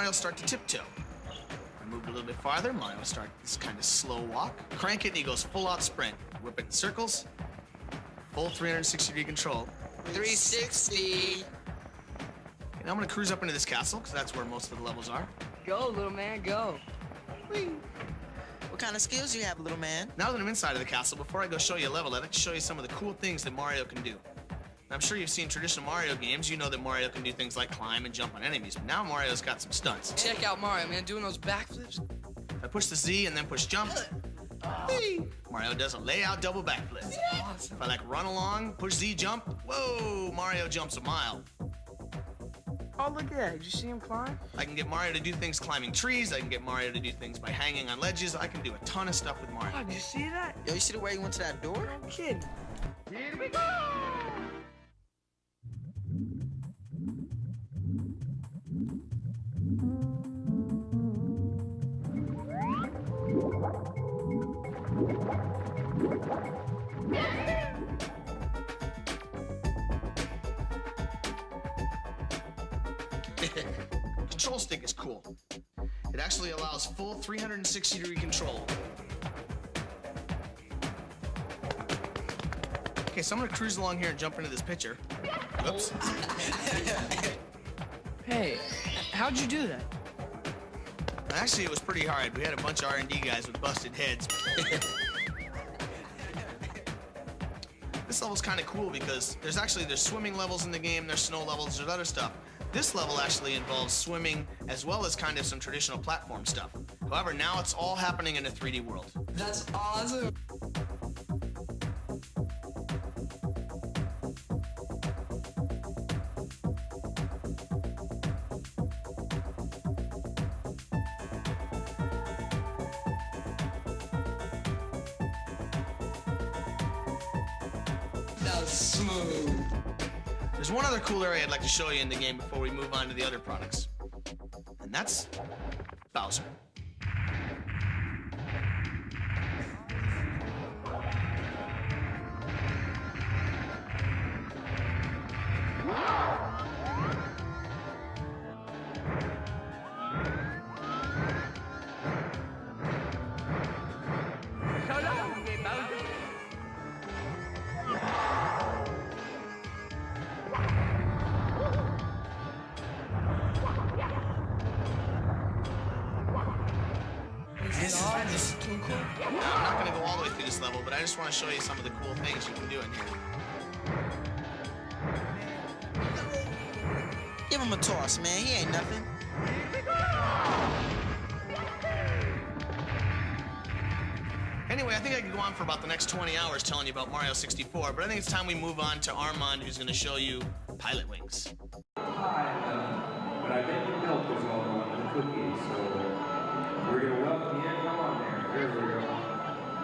Mario will start to tiptoe. I move a little bit farther, Mario will start this kind of slow walk. Crank it and he goes full out sprint. Whip it in circles. Full 360-degree control. 360. And I'm gonna cruise up into this castle, because that's where most of the levels are. Go, little man, go. Whee! What kind of skills you have, little man? Now that I'm inside of the castle, before I go show you a level, I'd like to show you some of the cool things that Mario can do. I'm sure you've seen traditional Mario games. You know that Mario can do things like climb and jump on enemies, but now Mario's got some stunts. Check out Mario, man, doing those backflips. If I push the Z and then push jump, whee! Mario does a layout double backflip. Awesome. If I run along, push Z jump, whoa, Mario jumps a mile. Oh, look at that. Did you see him climb? I can get Mario to do things climbing trees. I can get Mario to do things by hanging on ledges. I can do a ton of stuff with Mario. Oh, did you see that? Yo, you see the way he went to that door? No kidding. Here we go! Control stick is cool. It actually allows full 360-degree control. Okay, so I'm gonna cruise along here and jump into this picture. Oops. Hey, how'd you do that? Actually, it was pretty hard. We had a bunch of R&D guys with busted heads. This level's kind of cool because there's swimming levels in the game, there's snow levels, there's other stuff. This level actually involves swimming as well as kind of some traditional platform stuff. However, now it's all happening in a 3D world. That's awesome. That's smooth. There's one other cool area I'd like to show you in the game before we move on to the other products. And that's Bowser. This is too cool. Now, I'm not going to go all the way through this level, but I just want to show you some of the cool things you can do in here. Give him a toss, man. He ain't nothing. Anyway, I think I could go on for about the next 20 hours telling you about Mario 64, but I think it's time we move on to Armand, who's going to show you Pilot Wings. Hi, but I think the milk is all going to the cookies, so we're going to welcome you in. Come on there. There we go.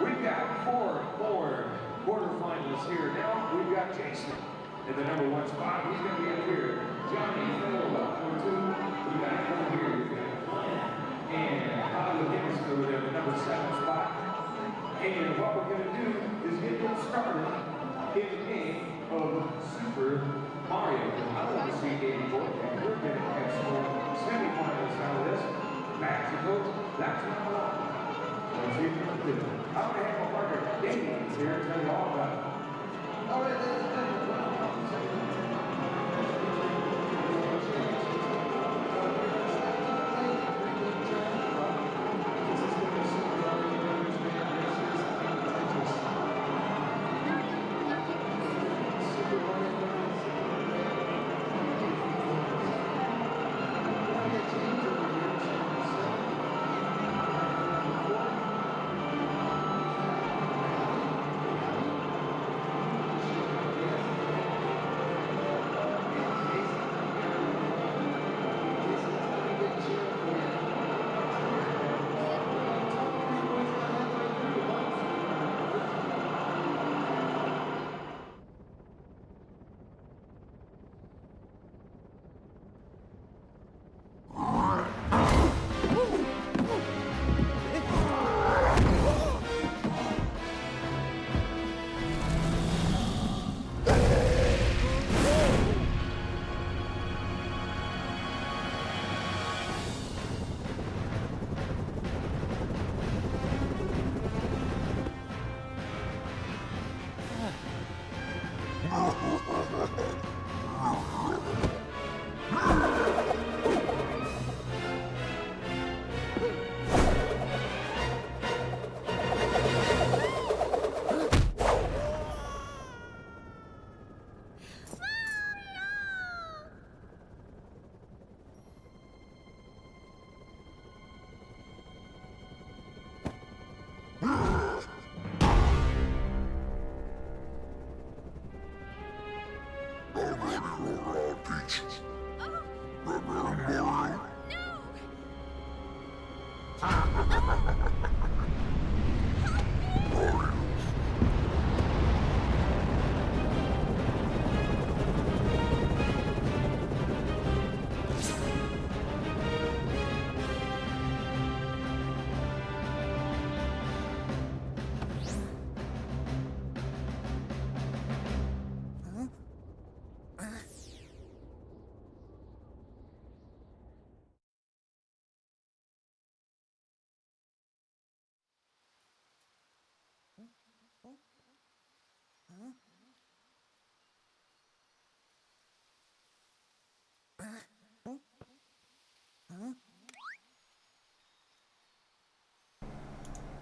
We've got 4 more quarterfinalists here. Now we've got Jason in the number 1 spot. He's going to be up here. Johnny's in the number 2. We got him over here. We've got Glenn and Hollywood Hickersfield in the number 7 spot. And what we're going to do is get them started in the game of Super Mario. I want to see 84, and we're going to have some semifinals out of this. Back to coach, that's what I want. Let's see what we do. I'm going to have my partner, Dave, here to tell you all about it. All right, ladies and gentlemen, welcome to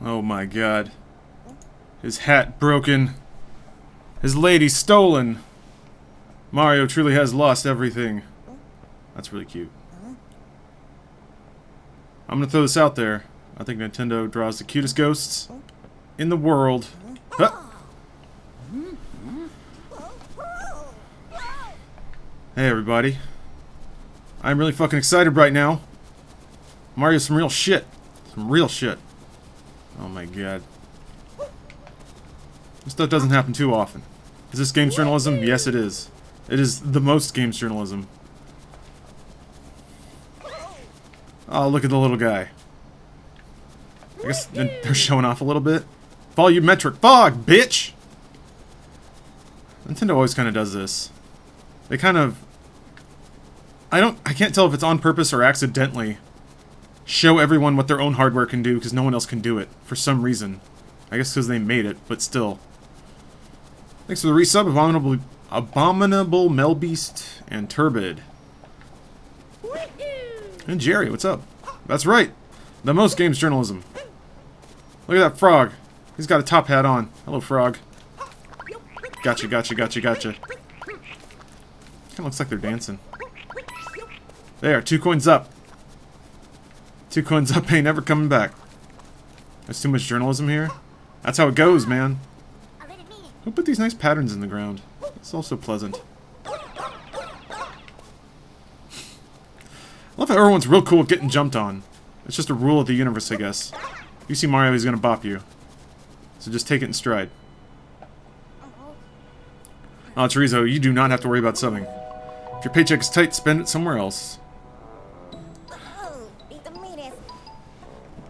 Oh my god. His hat broken. His lady stolen. Mario truly has lost everything. That's really cute. I'm gonna throw this out there. I think Nintendo draws the cutest ghosts in the world. Huh. Hey everybody. I'm really fucking excited right now. Mario's some real shit. Some real shit. Oh my god. This stuff doesn't happen too often. Is this games journalism? Yes, it is. It is the most games journalism. Oh, look at the little guy. I guess they're showing off a little bit. Volumetric fog, bitch! Nintendo always kind of does this. They kind of... I can't tell if it's on purpose or accidentally show everyone what their own hardware can do because no one else can do it for some reason. I guess because they made it, but still. Thanks for the resub, Abominable Melbeast and Turbid. And Jerry, what's up? That's right, the most games journalism. Look at that frog. He's got a top hat on. Hello, frog. Gotcha, gotcha, gotcha, gotcha. Kinda looks like they're dancing. There, 2 coins up. 2 coins up, ain't never coming back. There's too much journalism here. That's how it goes, man. Who put these nice patterns in the ground? It's also pleasant. I love how everyone's real cool with getting jumped on. It's just a rule of the universe, I guess. If you see Mario, he's gonna bop you. So just take it in stride. Oh, Chorizo, you do not have to worry about subbing. If your paycheck is tight, spend it somewhere else.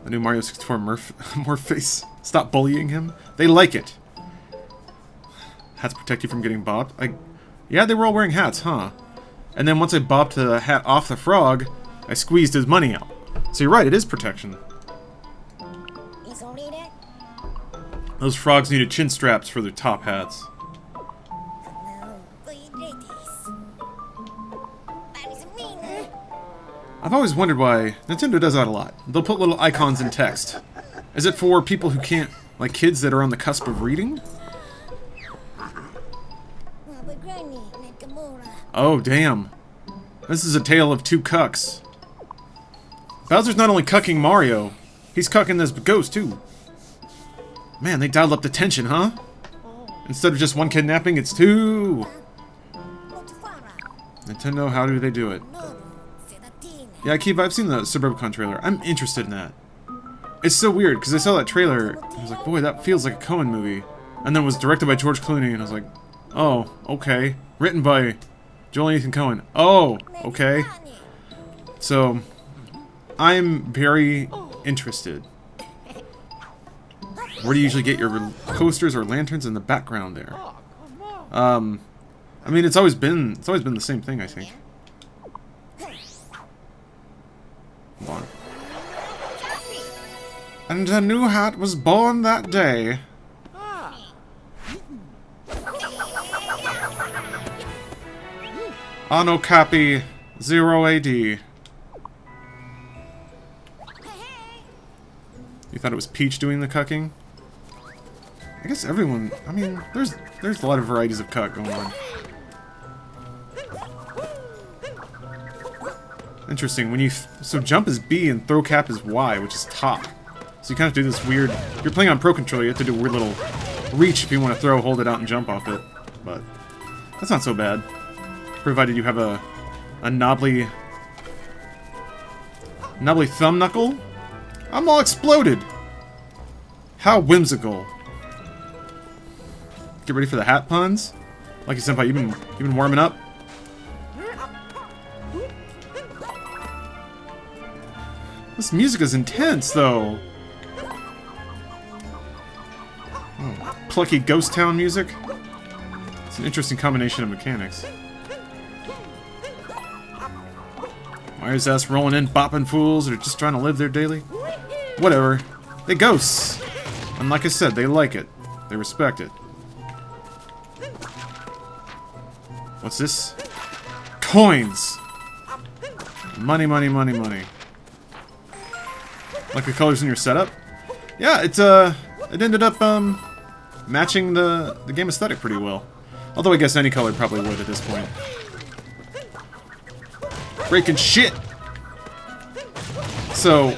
The new Mario 64 Morph-face. Stop bullying him. They like it. Hats protect you from getting bopped. Yeah, they were all wearing hats, huh? And then once I bopped the hat off the frog, I squeezed his money out. So you're right, it is protection. Those frogs needed chin straps for their top hats. I've always wondered why Nintendo does that a lot. They'll put little icons in text. Is it for people who can't, like kids that are on the cusp of reading? Oh, damn. This is a tale of 2 cucks. Bowser's not only cucking Mario, he's cucking this ghost, too. Man, they dialed up the tension, huh? Instead of just 1 kidnapping, it's 2! Nintendo, how do they do it? Yeah, I've seen the Suburbicon trailer. I'm interested in that. It's so weird, because I saw that trailer, and I was like, boy, that feels like a Coen movie. And then it was directed by George Clooney, and I was like, oh, okay. Written by Joel and Ethan Coen. Oh, okay. So, I'm very interested. Where do you usually get your coasters or lanterns in the background there? I mean, it's always been the same thing, I think. Hold on. And a new hat was born that day. Anno Cappy 0 AD. You thought it was Peach doing the cucking? I guess everyone... I mean, there's a lot of varieties of cuck going on. Interesting. When you... So jump is B and throw cap is Y, which is top. So you kind of do this weird... If you're playing on Pro Controller, you have to do a weird little reach if you want to throw, hold it out, and jump off it. But that's not so bad. Provided you have a knobbly thumb knuckle. I'm all exploded! How whimsical. Get ready for the hat puns? Lucky Senpai, you've been warming up? This music is intense, though. Oh, plucky ghost town music? It's an interesting combination of mechanics. Mario's ass rolling in, bopping fools that are just trying to live their daily. Whatever. They ghosts. And like I said, they like it. They respect it. What's this? Coins! Money, money, money, money. Like the colors in your setup? yeah, it ended up matching the game aesthetic pretty well. Although I guess any color probably would at this point. Breaking shit! So,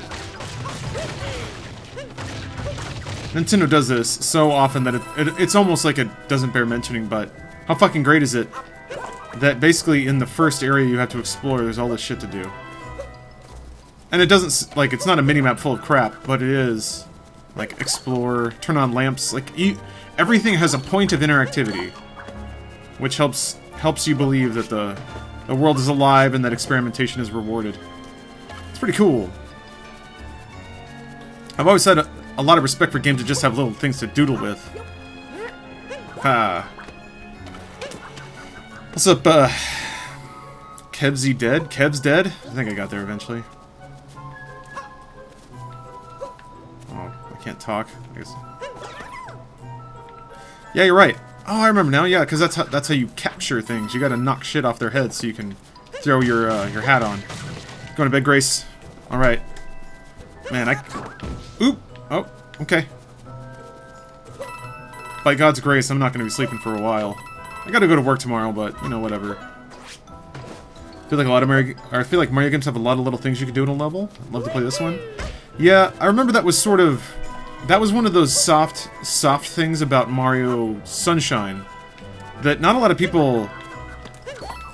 Nintendo does this so often that it's almost like it doesn't bear mentioning, but how fucking great is it that basically in the first area you have to explore, there's all this shit to do. And it doesn't, like, it's not a mini-map full of crap, but it is, like, explore, turn on lamps, like, everything has a point of interactivity, which helps you believe that the world is alive and that experimentation is rewarded. It's pretty cool. I've always had a lot of respect for games that just have little things to doodle with. What's up, Kevsy dead? Kev's dead? I think I got there eventually. Oh, I can't talk. I guess. Yeah, you're right. Oh, I remember now. Yeah, because that's how you capture things. You gotta knock shit off their heads so you can throw your hat on. Going to bed, Grace. All right. Man, Oop. Oh, okay. By God's grace, I'm not gonna be sleeping for a while. I gotta go to work tomorrow, but you know, whatever. I feel like Mario games have a lot of little things you can do in a level. I'd love to play this one. Yeah, I remember that was one of those soft things about Mario Sunshine that not a lot of people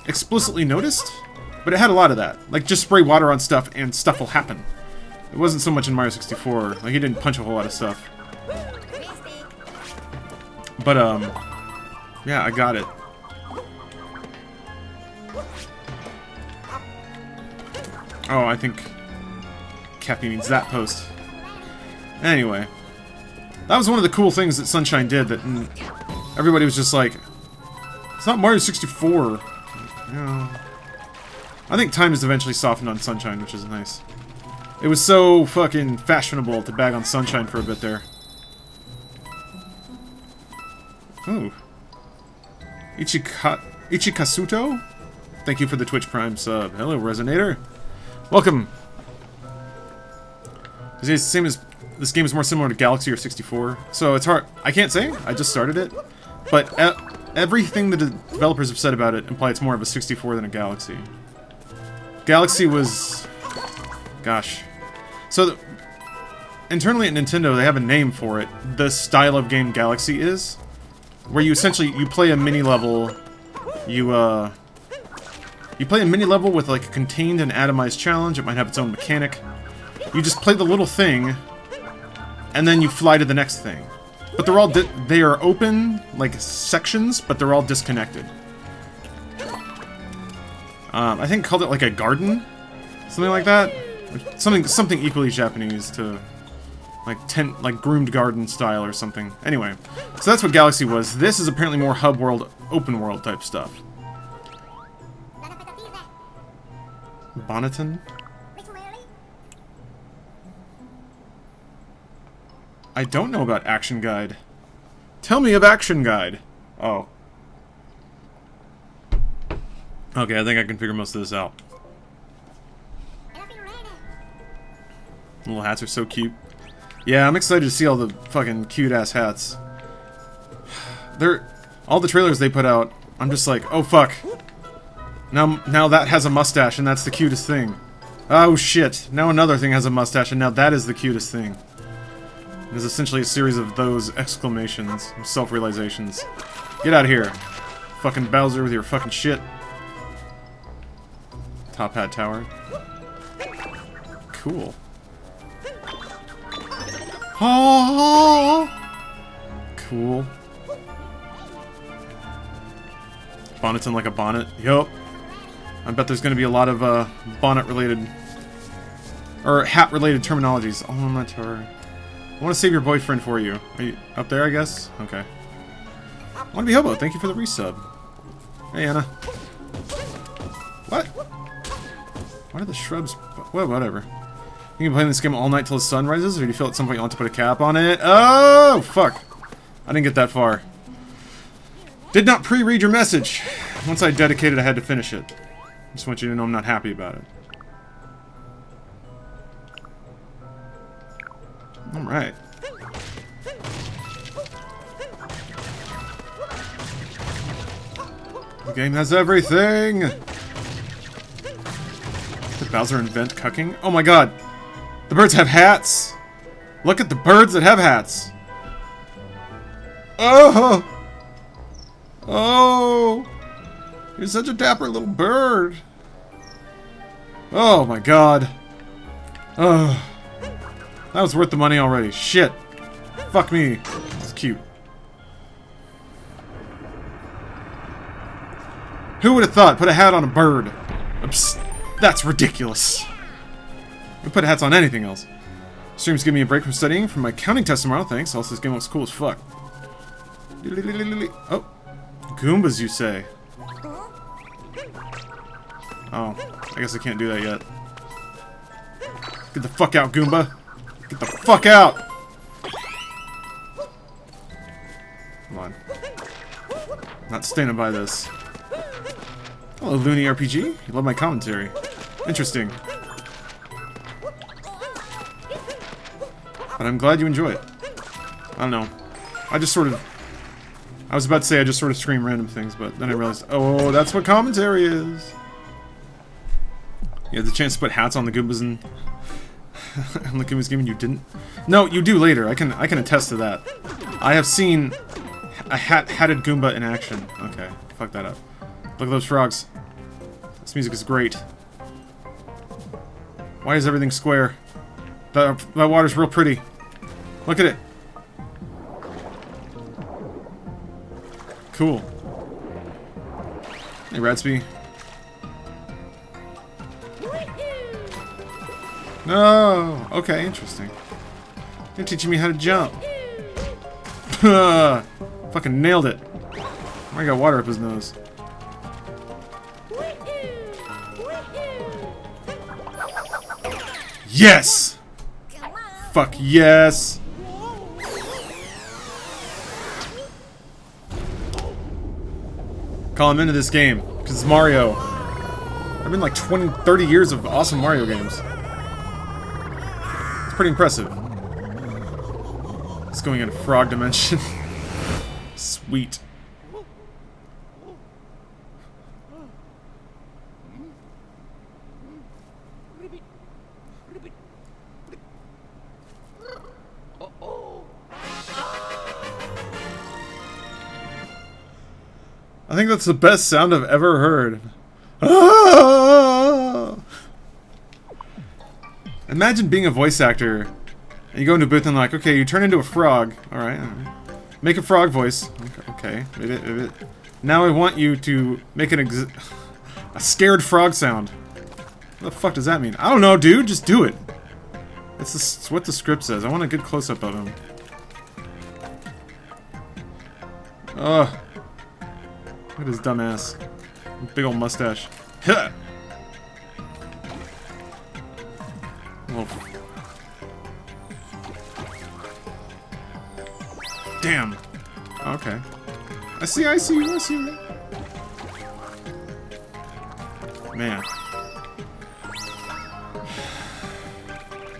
explicitly noticed, but it had a lot of that. Like, just spray water on stuff and stuff will happen. It wasn't so much in Mario 64. Like, he didn't punch a whole lot of stuff. But, yeah, I got it. Oh, I think Cappy needs that post. Anyway. That was one of the cool things that Sunshine did, that everybody was just like, it's not Mario 64. You know. I think time has eventually softened on Sunshine, which is nice. It was so fucking fashionable to bag on Sunshine for a bit there. Ooh. Ichikasuto? Thank you for the Twitch Prime sub. Hello, Resonator. Welcome. Is it the same as... This game is more similar to Galaxy or 64, so it's hard. I can't say. I just started it. But everything the developers have said about it imply it's more of a 64 than a Galaxy. Galaxy was... Gosh. So, internally at Nintendo, they have a name for it. The style of game Galaxy is. Where you essentially, you play a mini-level, you play a mini-level with like a contained and atomized challenge. It might have its own mechanic. You just play the little thing, and then you fly to the next thing. But they're all, they are open, like, sections, but they're all disconnected. I think called it like a garden? Something like that? Something equally Japanese to... like groomed garden style or something. Anyway, so that's what Galaxy was. This is apparently more hub world, open world type stuff. Bonneton? I don't know about Action Guide. Tell me of Action Guide. Oh. Okay, I think I can figure most of this out. Little hats are so cute. Yeah, I'm excited to see all the fucking cute-ass hats. All the trailers they put out, I'm just like, oh fuck. Now that has a mustache, and that's the cutest thing. Oh shit, now another thing has a mustache, and now that is the cutest thing. It is essentially a series of those exclamations, self-realizations. Get out of here. Fucking Bowser with your fucking shit. Top Hat Tower. Cool. Oh, cool. Bonneton like a bonnet. Yup. I bet there's going to be a lot of bonnet-related or hat-related terminologies. Oh, my turn. I want to save your boyfriend for you. Are you up there, I guess? Okay. I want to be Hobo. Thank you for the resub. Hey, Anna. What? What are the shrubs? Well, whatever. You can play this game all night till the sun rises, or do you feel at some point you want to put a cap on it? Oh, fuck. I didn't get that far. Did not pre-read your message. Once I dedicated, I had to finish it. Just want you to know I'm not happy about it. Alright. The game has everything! Did Bowser invent cucking? Oh my god! The birds have hats! Look at the birds that have hats! Oh! Oh! You're such a dapper little bird! Oh my god. Oh. That was worth the money already. Shit. Fuck me. It's cute. Who would have thought? Put a hat on a bird. Oops. That's ridiculous. We put hats on anything else. Streams give me a break from studying for my counting test tomorrow. Thanks. Also, this game looks cool as fuck. Oh. Goombas, you say? Oh. I guess I can't do that yet. Get the fuck out, Goomba. Get the fuck out! Come on. Not standing by this. Hello, Looney RPG. You love my commentary. Interesting. But I'm glad you enjoy it. I don't know. I just sort of... I was about to say I just sort of scream random things, but then I realized, oh, that's what commentary is. You had the chance to put hats on the Goombas and... on the Goombas game and you didn't? No, you do later. I can attest to that. I have seen a hatted Goomba in action. Okay, fuck that up. Look at those frogs. This music is great. Why is everything square? That water's real pretty. Look at it. Cool. Hey, Radsby. No. Okay, interesting. You're teaching me how to jump. Fucking nailed it. I got water up his nose. Yes! Fuck yes! Call him into this game, because it's Mario. I've been like 20, 30 years of awesome Mario games. It's pretty impressive. It's going in frog dimension. Sweet. I think that's the best sound I've ever heard. Ah! Imagine being a voice actor, and you go into a booth and like, okay, you turn into a frog. Alright, alright. Make a frog voice. Okay. Now I want you to make a scared frog sound. What the fuck does that mean? I don't know, dude. Just do it. It's what the script says. I want a good close-up of him. Ugh. Look at his dumb ass. Big old mustache. Huh. Well. Damn. Okay. I see you. Man.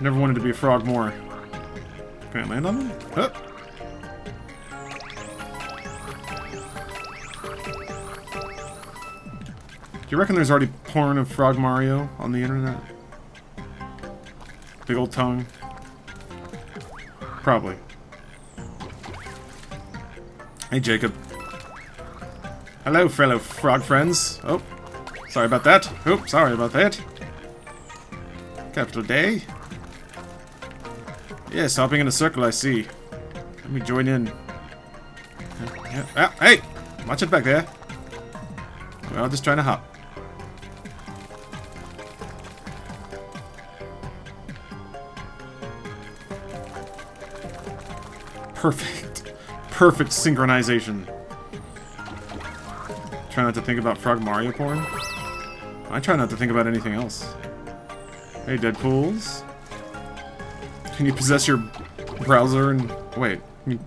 Never wanted to be a frog more. Can I land on them? Huh. Do you reckon there's already porn of Frog Mario on the internet? Big old tongue. Probably. Hey, Jacob. Hello, fellow frog friends. Oh, sorry about that. Oh, sorry about that. Capital day. Yes, hopping in a circle, I see. Let me join in. Ah, hey! Watch it back there. Well, just trying to hop. Perfect. Perfect synchronization. Try not to think about Frog Mario porn. I try not to think about anything else. Hey, Deadpools. Can you possess your browser and... Wait. Can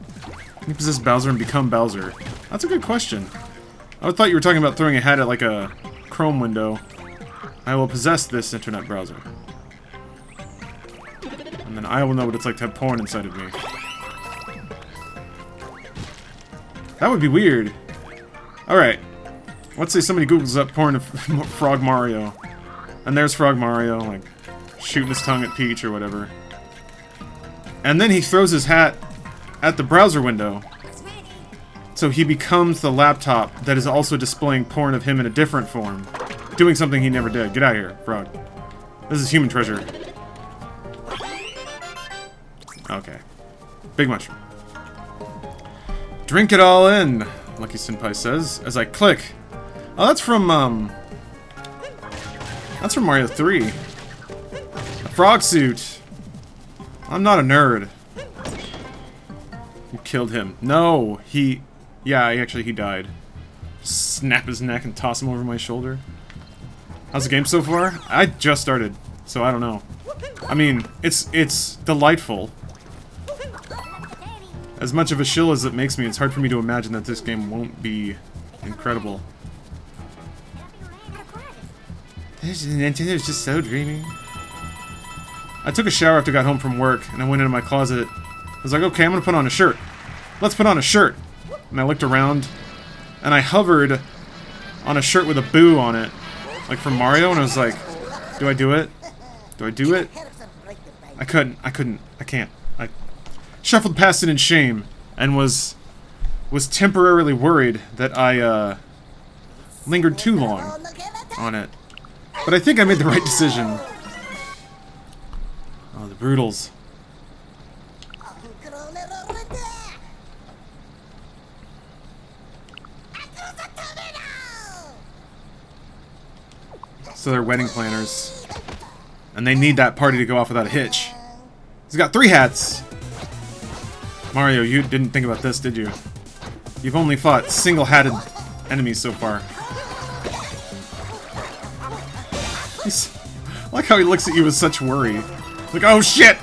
you possess Bowser and become Bowser? That's a good question. I thought you were talking about throwing a hat at like a Chrome window. I will possess this internet browser. And then I will know what it's like to have porn inside of me. That would be weird. Alright. let's say somebody Googles up porn of Frog Mario. And there's Frog Mario, like, shooting his tongue at Peach or whatever. And then he throws his hat at the browser window. So he becomes the laptop that is also displaying porn of him in a different form. Doing something he never did. Get out of here, Frog. This is human treasure. Okay. Big mushroom. Drink it all in, Lucky Senpai says, as I click. Oh, that's from Mario 3. A frog suit. I'm not a nerd. You killed him. No, yeah, he died. Snap his neck and toss him over my shoulder. How's the game so far? I just started, so I don't know. I mean, it's delightful. As much of a shill as it makes me, it's hard for me to imagine that this game won't be incredible. Nintendo's just so dreamy. I took a shower after I got home from work, and I went into my closet. I was like, okay, I'm gonna put on a shirt. Let's put on a shirt. And I looked around, and I hovered on a shirt with a boo on it, like from Mario, and I was like, do I do it? Do I do it? I can't. I shuffled past it in shame, and was temporarily worried that I, lingered too long on it. But I think I made the right decision. Oh, the Brutals. So they're wedding planners. And they need that party to go off without a hitch. He's got 3 hats! Mario, you didn't think about this, did you? You've only fought single-hatted enemies so far. I like how he looks at you with such worry. Like, oh shit!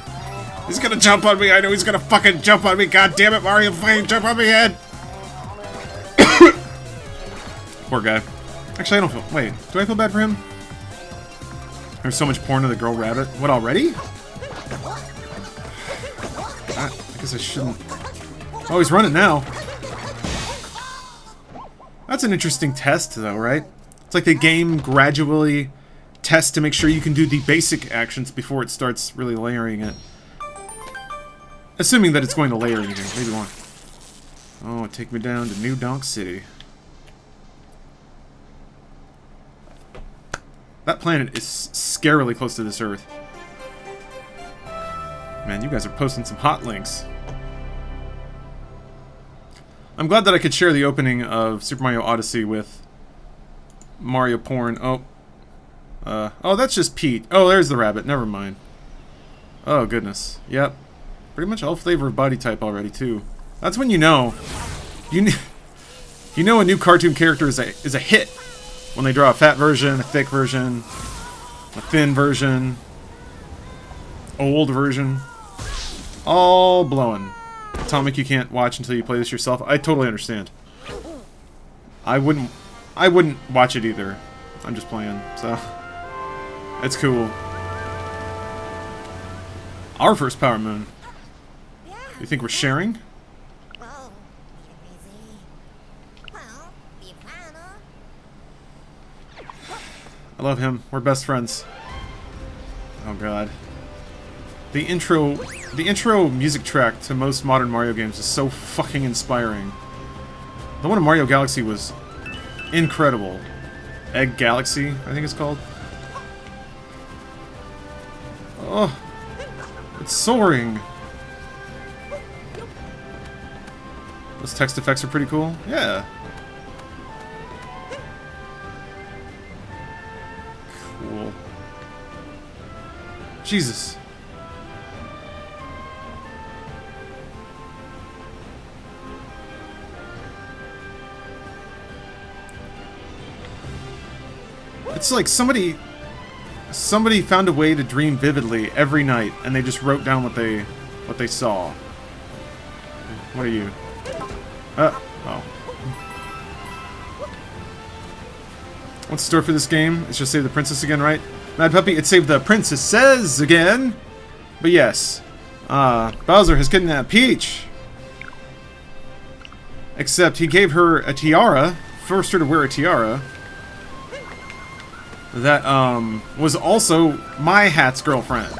He's gonna jump on me! I know he's gonna fucking jump on me! God damn it, Mario! Fucking jump on me head! Poor guy. Actually, I don't feel... Wait, do I feel bad for him? There's so much porn of the girl rabbit. What, already? I guess I shouldn't... Oh, he's running now. That's an interesting test, though, right? It's like the game gradually tests to make sure you can do the basic actions before it starts really layering it. Assuming that it's going to layer anything. Maybe one. Oh, take me down to New Donk City. That planet is scarily close to this Earth. Man, you guys are posting some hot links. I'm glad that I could share the opening of Super Mario Odyssey with Mario porn. Oh, that's just Pete. Oh, there's the rabbit. Never mind. Oh, goodness. Yep. Pretty much all flavor of body type already, too. That's when you know. You know a new cartoon character is a hit. When they draw a fat version, a thick version, a thin version, old version. All blowing. Atomic, you can't watch until you play this yourself. I totally understand. I wouldn't watch it either. I'm just playing, so it's cool. Our first Power Moon. You think we're sharing? I love him. We're best friends. Oh god. The intro music track to most modern Mario games is so fucking inspiring. The one in Mario Galaxy was incredible. Egg Galaxy, I think it's called. Oh, it's soaring. Those text effects are pretty cool. Yeah. Cool. Jesus. It's like somebody found a way to dream vividly every night, and they just wrote down what they saw. What are you? Oh. What's the story for this game? It's just save the princess again, right? Mad Puppy, it saved the princesses again! But yes. Bowser has kidnapped Peach! Except he gave her a tiara forced her to wear a tiara that was also my hat's girlfriend.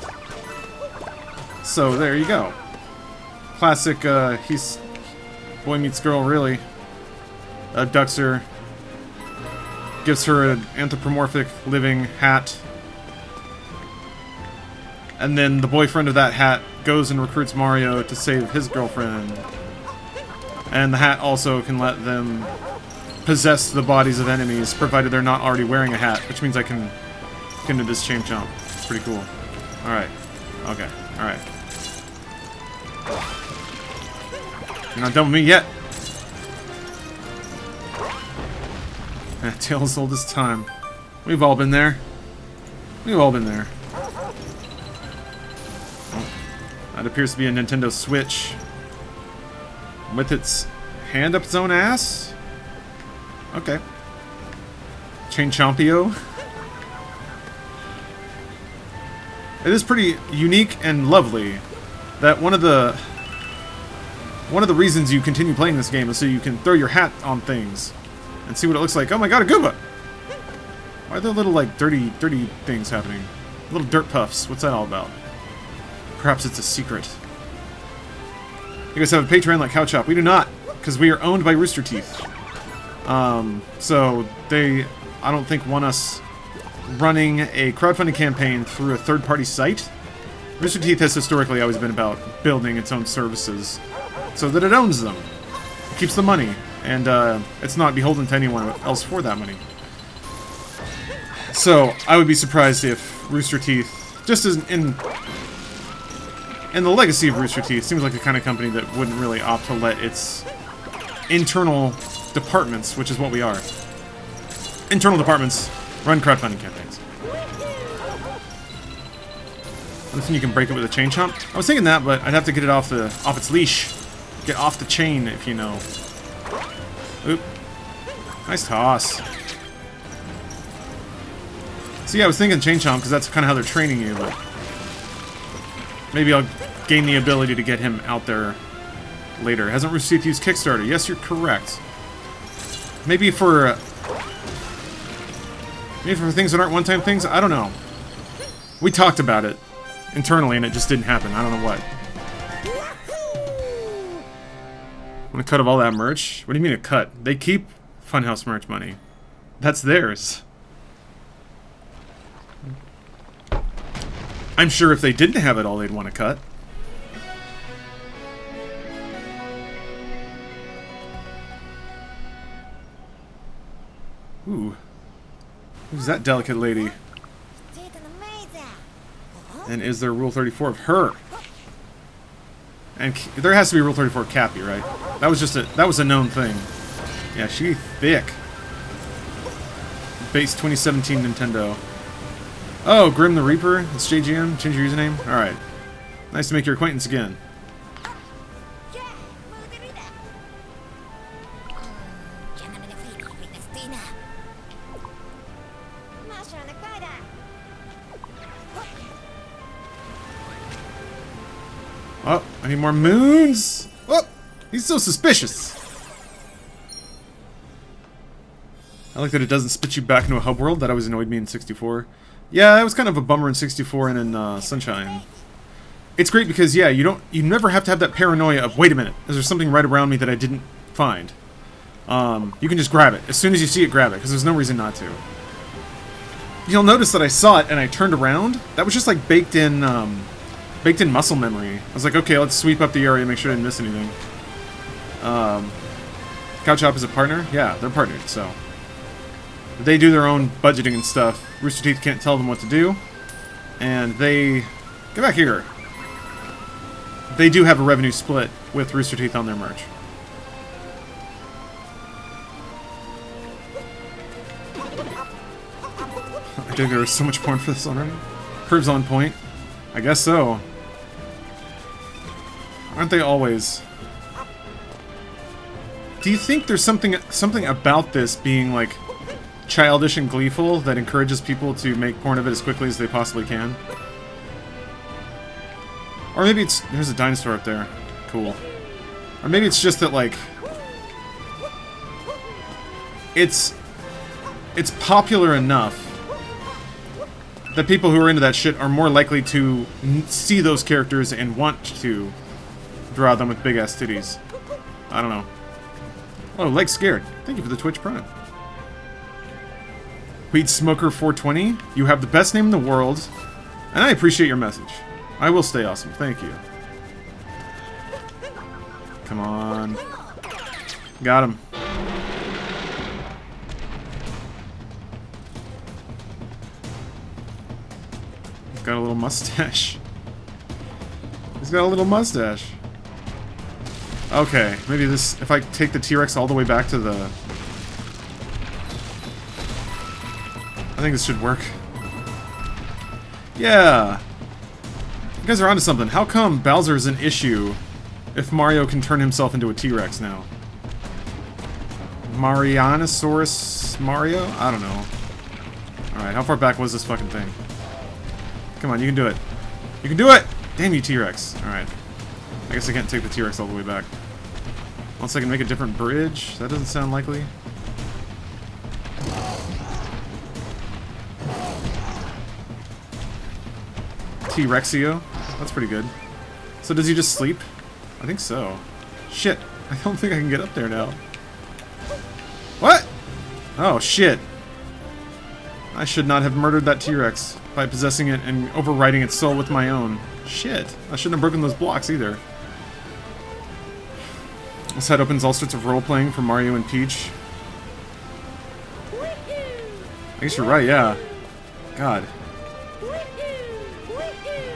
So there you go. Classic, he's boy meets girl, really. Abducts her, gives her an anthropomorphic living hat, and then the boyfriend of that hat goes and recruits Mario to save his girlfriend. And the hat also can let them possess the bodies of enemies, provided they're not already wearing a hat, which means I can get into this chain jump. It's pretty cool. Alright. Okay. Alright. You're not done with me yet. Tales old as time. We've all been there. We've all been there. Oh, that appears to be a Nintendo Switch. With its hand up its own ass? Okay. Chain Chompio. It is pretty unique and lovely that one of the reasons you continue playing this game is so you can throw your hat on things and see what it looks like. Oh my god, a Goomba! Why are there little, like, dirty things happening? Little dirt puffs. What's that all about? Perhaps it's a secret. You guys have a Patreon like Cowchop. We do not, because we are owned by Rooster Teeth. So they, I don't think, want us running a crowdfunding campaign through a third-party site. Rooster Teeth has historically always been about building its own services so that it owns them. It keeps the money, and it's not beholden to anyone else for that money. So I would be surprised if Rooster Teeth, just as in the legacy of Rooster Teeth, seems like the kind of company that wouldn't really opt to let its internal departments, which is what we are, internal departments, run crowdfunding campaigns. I think you can break it with a chain chomp. I was thinking that, but I'd have to get it off its leash. Get off the chain, if you know. Oop. Nice toss. So yeah, I was thinking chain chomp because that's kind of how they're training you, but maybe I'll gain the ability to get him out there later. Hasn't Rooster Teeth used Kickstarter? Yes, you're correct. Maybe for things that aren't one-time things? I don't know. We talked about it internally and it just didn't happen. I don't know what. Want a cut of all that merch? What do you mean a cut? They keep Funhouse merch money. That's theirs. I'm sure if they didn't have it all, they'd want a cut. Ooh. Who's that delicate lady? And is there Rule 34 of her? And there has to be Rule 34 of Cappy, right? That was a known thing. Yeah, she thick. Base 2017 Nintendo. Oh, Grim the Reaper. It's JGM. Change your username. All right. Nice to make your acquaintance again. Oh, I need more moons. Oh, he's so suspicious. I like that it doesn't spit you back into a hub world. That always annoyed me in 64. Yeah, that was kind of a bummer in 64 and in Sunshine. It's great because, yeah, you never have to have that paranoia of, wait a minute, is there something right around me that I didn't find? You can just grab it. As soon as you see it, grab it, because there's no reason not to. You'll notice that I saw it and I turned around. That was just like baked in muscle memory. I was like, okay, let's sweep up the area, make sure I didn't miss anything. Cowchop is a partner? Yeah, they're partnered, so. They do their own budgeting and stuff. Rooster Teeth can't tell them what to do. And they... Get back here. They do have a revenue split with Rooster Teeth on their merch. I think there was so much porn for this already. Curves on point. I guess so. Aren't they always? Do you think there's something about this being like childish and gleeful that encourages people to make porn of it as quickly as they possibly can? Or maybe it's... There's a dinosaur up there. Cool. Or maybe it's just that, like... it's popular enough that people who are into that shit are more likely to see those characters and want to draw them with big ass titties. I don't know. Oh, Leg Scared. Thank you for the Twitch Prime. Weed Smoker 420. You have the best name in the world, and I appreciate your message. I will stay awesome. Thank you. Come on. Got him. He's got a little mustache. He's got a little mustache. Okay, maybe this... If I take the T-Rex all the way back to the... I think this should work. Yeah! You guys are onto something. How come Bowser is an issue if Mario can turn himself into a T-Rex now? Marianosaurus Mario? I don't know. Alright, how far back was this fucking thing? Come on, you can do it. You can do it! Damn you, T-Rex. Alright. I guess I can't take the T-Rex all the way back. Unless I can make a different bridge? That doesn't sound likely. T-Rexio? That's pretty good. So does he just sleep? I think so. Shit. I don't think I can get up there now. What? Oh, shit. I should not have murdered that T-Rex by possessing it and overriding its soul with my own. Shit. I shouldn't have broken those blocks either. This head opens all sorts of role-playing for Mario and Peach. I guess you're right, yeah. God.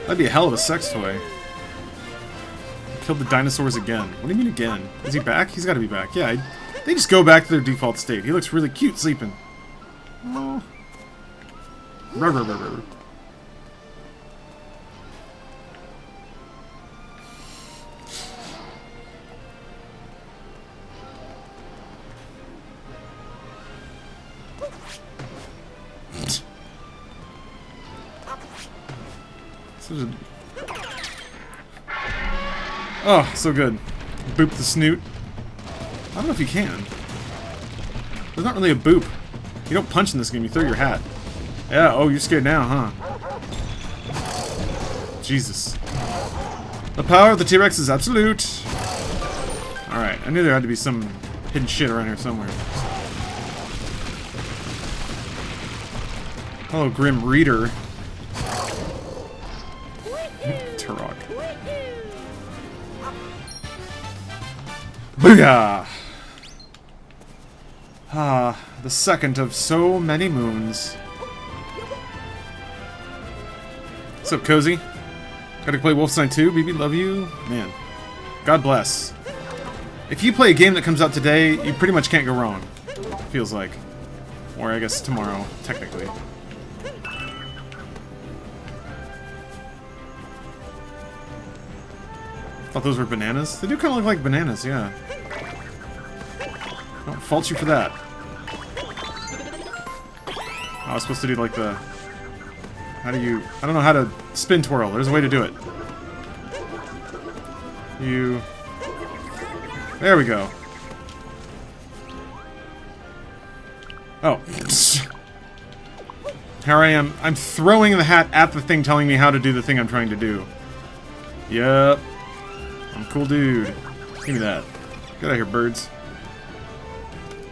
That'd be a hell of a sex toy. Killed the dinosaurs again. What do you mean again? Is he back? He's gotta be back. Yeah, they just go back to their default state. He looks really cute sleeping. Oh. Ruh, ruh, ruh, ruh. Oh, so good. Boop the snoot. I don't know if you can. There's not really a boop. You don't punch in this game, you throw your hat. Yeah, oh, you're scared now, huh? Jesus. The power of the T-Rex is absolute. Alright, I knew there had to be some hidden shit around here somewhere. Hello, Grim Reader. Turok. Booyah! Ah, the second of so many moons. What's up, Cozy? Gotta play Wolfenstein 2? BB, love you? Man. God bless. If you play a game that comes out today, you pretty much can't go wrong. Feels like. Or I guess tomorrow, technically. Thought those were bananas? They do kind of look like bananas, yeah. Don't fault you for that. Oh, I was supposed to do like the... How do you... I don't know how to spin twirl. There's a way to do it. You... There we go. Oh. Here I am. I'm throwing the hat at the thing telling me how to do the thing I'm trying to do. Yep. I'm a cool dude. Give me that. Get out of here, birds.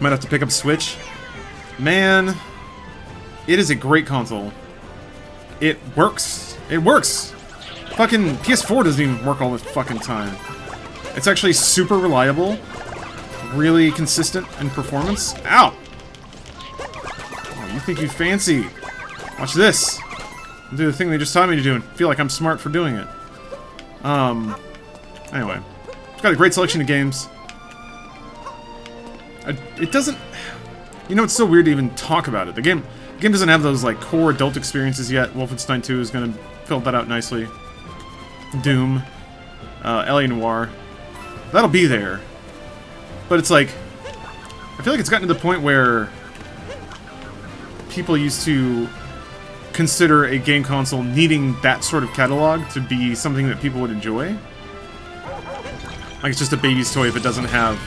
Might have to pick up a Switch. Man, it is a great console. It works. It works. Fucking PS4 doesn't even work all the fucking time. It's actually super reliable. Really consistent in performance. Ow! Oh, you think you fancy. Watch this. I'll do the thing they just taught me to do and feel like I'm smart for doing it. Anyway. It's got a great selection of games. It doesn't... You know, it's so weird to even talk about it. The game doesn't have those, like, core adult experiences yet. Wolfenstein 2 is gonna fill that out nicely. Doom. L.A. Noire. That'll be there. But it's like... I feel like it's gotten to the point where... people used to consider a game console needing that sort of catalog to be something that people would enjoy. Like, it's just a baby's toy if it doesn't have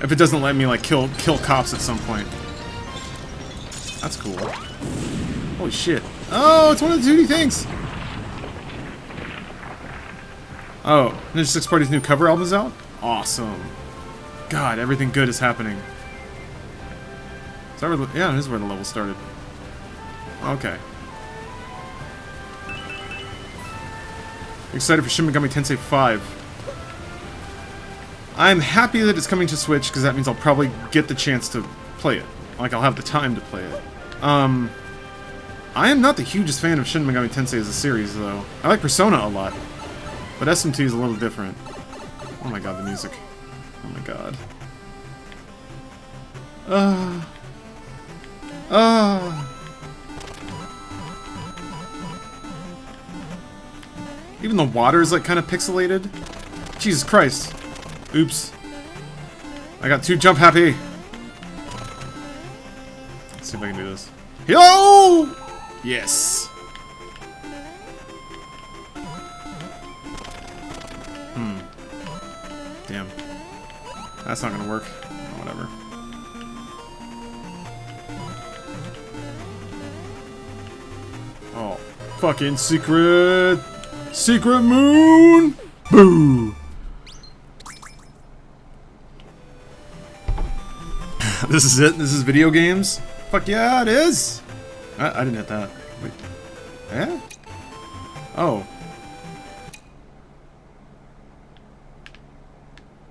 If it doesn't let me, like, kill cops at some point. That's cool. Holy shit. Oh, it's one of the 2D things! Oh, Ninja 6 Party's new cover album's out? Awesome. God, everything good is happening. Is that where yeah, it is where the level started. Okay. Excited for Shin Megami Tensei 5. I'm happy that it's coming to Switch, because that means I'll probably get the chance to play it. Like, I'll have the time to play it. I am not the hugest fan of Shin Megami Tensei as a series, though. I like Persona a lot. But SMT is a little different. Oh my god, the music. Oh my god. Even the water is, like, kind of pixelated. Jesus Christ. Oops. I got too jump happy. Let's see if I can do this. Yo! Yes. Damn. That's not gonna work. Oh, whatever. Oh. Fucking secret! Secret moon! Boo! This is it? This is video games? Fuck yeah, it is! I didn't hit that. Wait. Eh? Oh.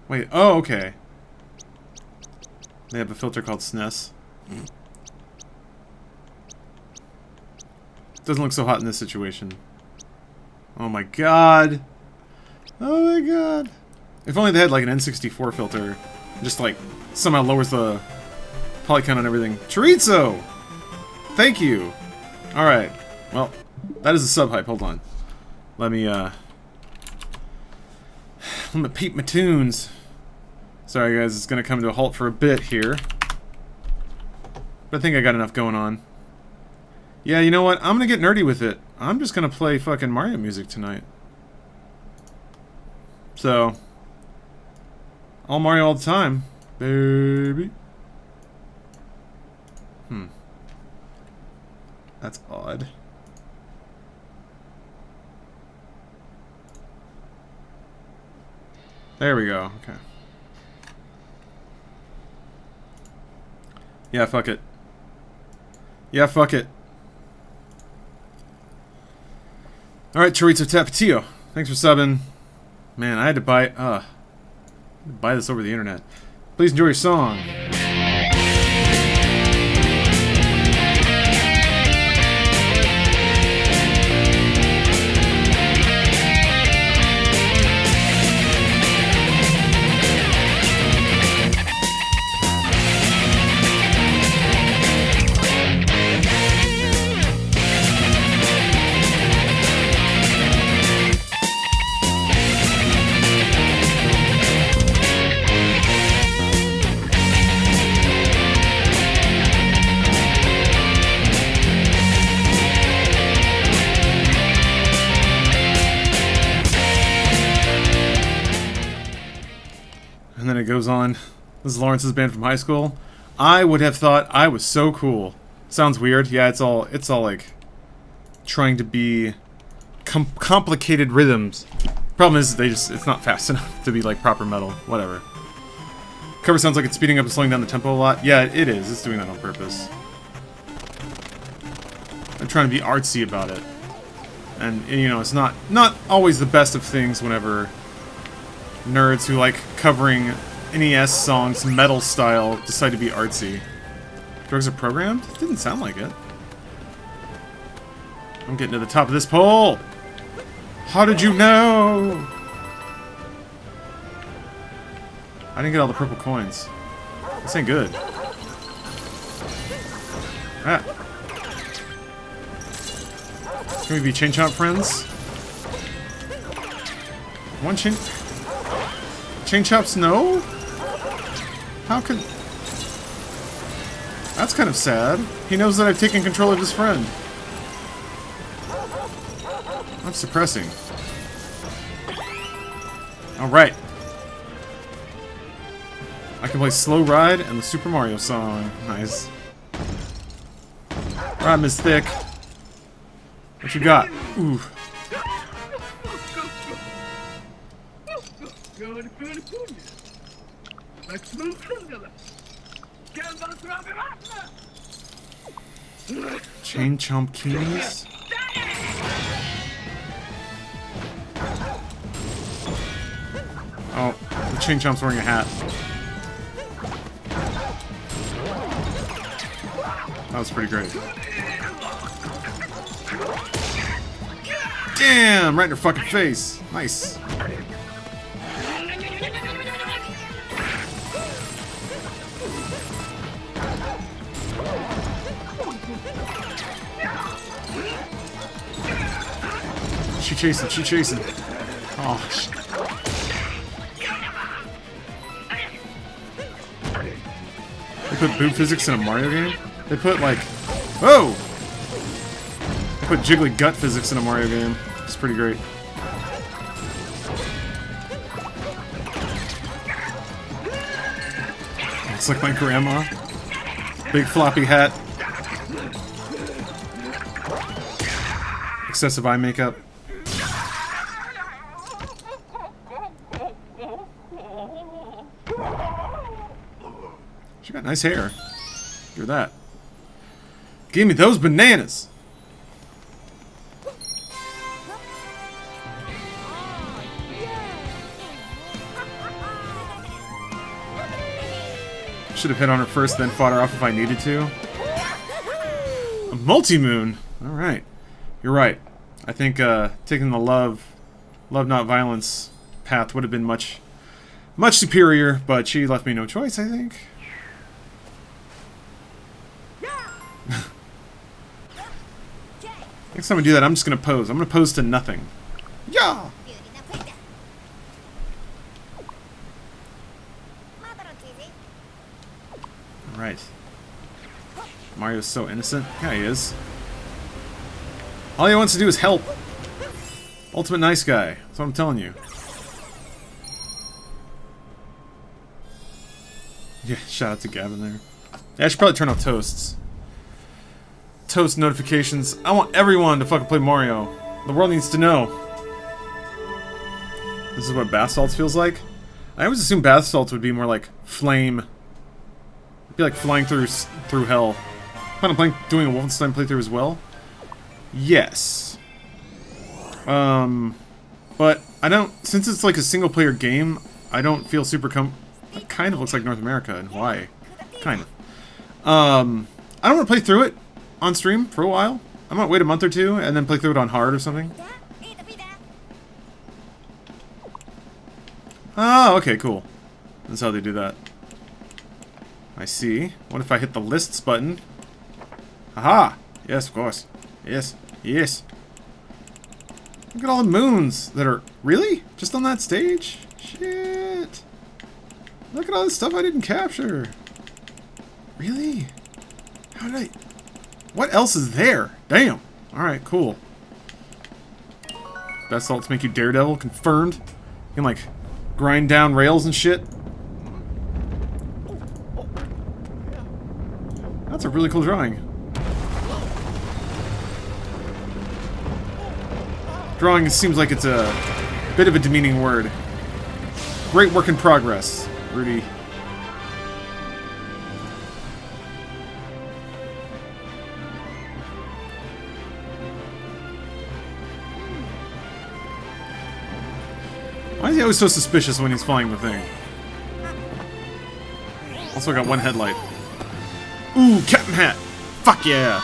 Wait, oh, okay. They have a filter called SNES. Doesn't look so hot in this situation. Oh my god! Oh my god! If only they had like an N64 filter. Just like, somehow lowers the poly count on everything. Chorizo! Thank you! Alright. Well, that is a sub-hype. Hold on. Let me peep my tunes. Sorry guys, it's gonna come to a halt for a bit here. But I think I got enough going on. Yeah, you know what? I'm gonna get nerdy with it. I'm just gonna play fucking Mario music tonight. So, all Mario all the time, baby. That's odd. There we go. Okay. Yeah, fuck it. Yeah, fuck it. Alright, Chorizo Tapatio. Thanks for subbing. Man, I had to buy this over the internet. Please enjoy your song. And then it goes on. This is Lawrence's band from high school. I would have thought I was so cool. Sounds weird. Yeah, it's all like trying to be complicated rhythms. Problem is, it's not fast enough to be like proper metal. Whatever. Cover sounds like it's speeding up and slowing down the tempo a lot. Yeah, it is. It's doing that on purpose. They're trying to be artsy about it. And you know, it's not always the best of things whenever nerds who like covering NES songs metal style decide to be artsy. Drugs are programmed? Didn't sound like it. I'm getting to the top of this pole! How did you know? I didn't get all the purple coins. This ain't good. Ah. Can we be chain chomp friends? One chain... Chain chops no? How could... That's kind of sad. He knows that I've taken control of his friend. That's depressing. Alright. I can play Slow Ride and the Super Mario song. Nice. Alright, Miss Thick. What you got? Ooh. Chain Chomp Keys? Oh, the Chain Chomp's wearing a hat. That was pretty great. Damn! Right in her fucking face. Nice. She chasing, she chasing. Oh, shit. They put boob physics in a Mario game? They put, like... Whoa! They put jiggly gut physics in a Mario game. It's pretty great. Looks like my grandma. Big floppy hat. Excessive eye makeup. She got nice hair. Give her that. Give me those bananas! Should have hit on her first, then fought her off if I needed to. A multi-moon! Alright. You're right. I think taking the love not violence path would have been much superior, but she left me no choice, I think. Next time I do that, I'm just gonna pose. I'm gonna pose to nothing. Yeah! Alright. Mario's so innocent. Yeah, he is. All he wants to do is help. Ultimate nice guy. That's what I'm telling you. Yeah, shout out to Gavin there. Yeah, I should probably turn off toasts. Toast notifications. I want everyone to fucking play Mario. The world needs to know. This is what bath salts feels like? I always assumed bath salts would be more like flame. It'd be like flying through hell. Plan on doing a Wolfenstein playthrough as well? Yes. But I don't, since it's like a single player game, I don't feel super it kind of looks like North America and Hawaii. Kind of. I don't want to play through it on stream for a while. I might wait a month or two and then play through it on hard or something. Oh, okay, cool. That's how they do that. I see. What if I hit the lists button? Aha! Yes, of course. Yes. Yes. Look at all the moons that are... Really? Just on that stage? Shit. Look at all the stuff I didn't capture. Really? How did I... What else is there? Damn. Alright, cool. Best salts make you Daredevil. Confirmed. You can, like, grind down rails and shit. That's a really cool drawing. Drawing seems like it's a bit of a demeaning word. Great work in progress, Rudy. Why is he always so suspicious when he's flying the thing? Also got one headlight. Ooh, captain hat! Fuck yeah!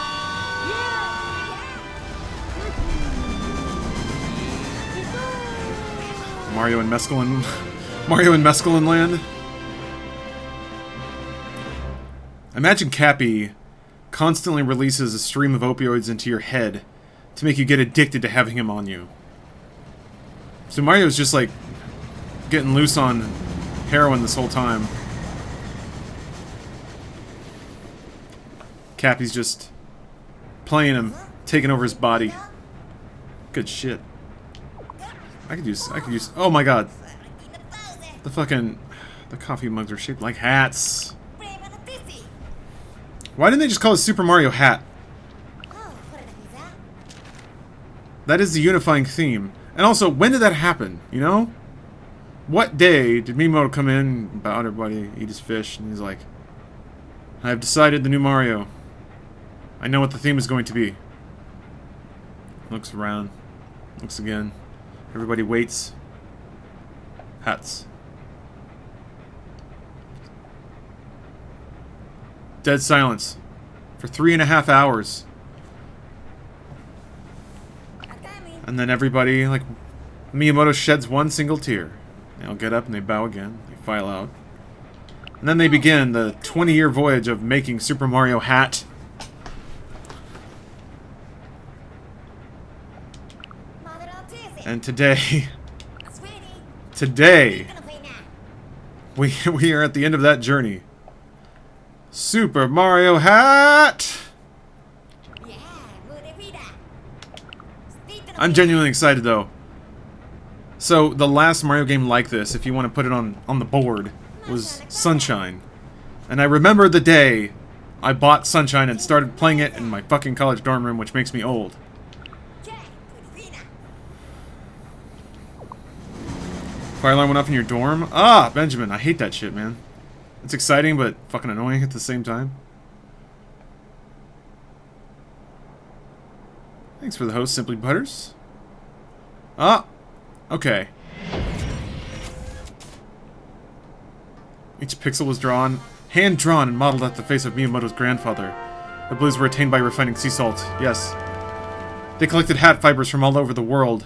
Mario and Mescaline... Mario and Mescaline Land? Imagine Cappy constantly releases a stream of opioids into your head to make you get addicted to having him on you. So Mario's just like getting loose on heroin this whole time. Cappy's just playing him, taking over his body. Good shit. I could use, oh my god. The fucking, The coffee mugs are shaped like hats. Why didn't they just call it Super Mario Hat? That is the unifying theme. And also, when did that happen, you know? What day did Miyamoto come in, bow to everybody, eat his fish, and he's like, I have decided the new Mario. I know what the theme is going to be. Looks around. Looks again. Everybody waits. Hats. Dead silence. For 3.5 hours. And then everybody, like, Miyamoto sheds one single tear. They'll get up and they bow again. They file out. And then they begin the 20-year voyage of making Super Mario Hat. And today, we are at the end of that journey. Super Mario Hat! I'm genuinely excited though. So the last Mario game like this, if you want to put it on the board, was Sunshine. And I remember the day I bought Sunshine and started playing it in my fucking college dorm room, which makes me old. Fire alarm went off in your dorm? Ah, Benjamin, I hate that shit, man. It's exciting, but fucking annoying at the same time. Thanks for the host, Simply Butters. Ah, okay. Each pixel was drawn, hand-drawn and modeled at the face of Miyamoto's grandfather. The blues were attained by refining sea salt, yes. They collected hat fibers from all over the world.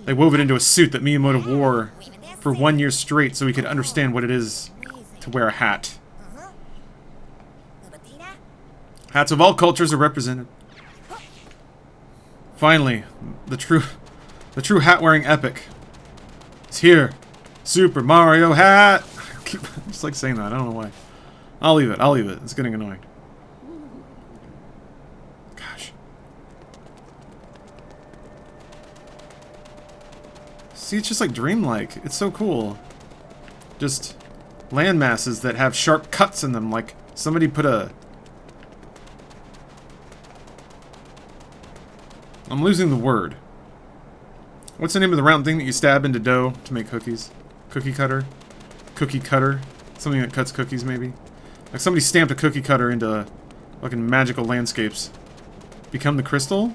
They wove it into a suit that Miyamoto wore for 1 year straight so he could understand what it is to wear a hat. Hats of all cultures are represented. Finally, the true hat-wearing epic. It's here. Super Mario Hat! I just like saying that, I don't know why. I'll leave it, it's getting annoying. Gosh. See, it's just like dreamlike. It's so cool. Just land masses that have sharp cuts in them, like somebody put a... I'm losing the word. What's the name of the round thing that you stab into dough to make cookies? Cookie cutter? Cookie cutter? Something that cuts cookies, maybe? Like somebody stamped a cookie cutter into fucking magical landscapes. Become the crystal?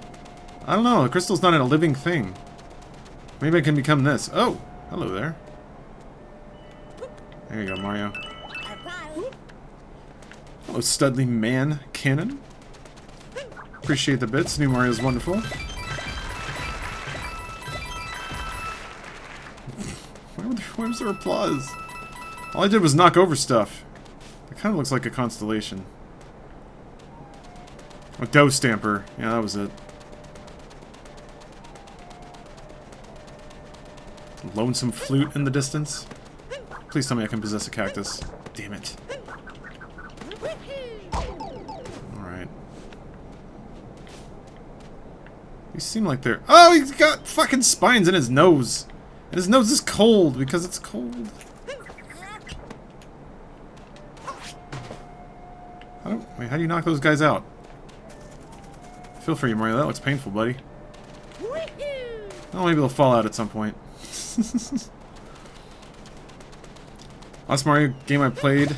I don't know, the crystal's not a living thing. Maybe I can become this. Oh! Hello there. There you go, Mario. Hello, Studley Man Cannon. Appreciate the bits. New Mario's wonderful. Where was their applause? All I did was knock over stuff. It kind of looks like a constellation. A dough stamper. Yeah, that was it. Lonesome flute in the distance. Please tell me I can possess a cactus. Damn it. Alright. These seem like they're... Oh, he's got fucking spines in his nose. And his nose is cold because it's cold. Wait, how do you knock those guys out? Feel free, Mario. That looks painful, buddy. Oh, maybe they'll fall out at some point. Last Mario game I played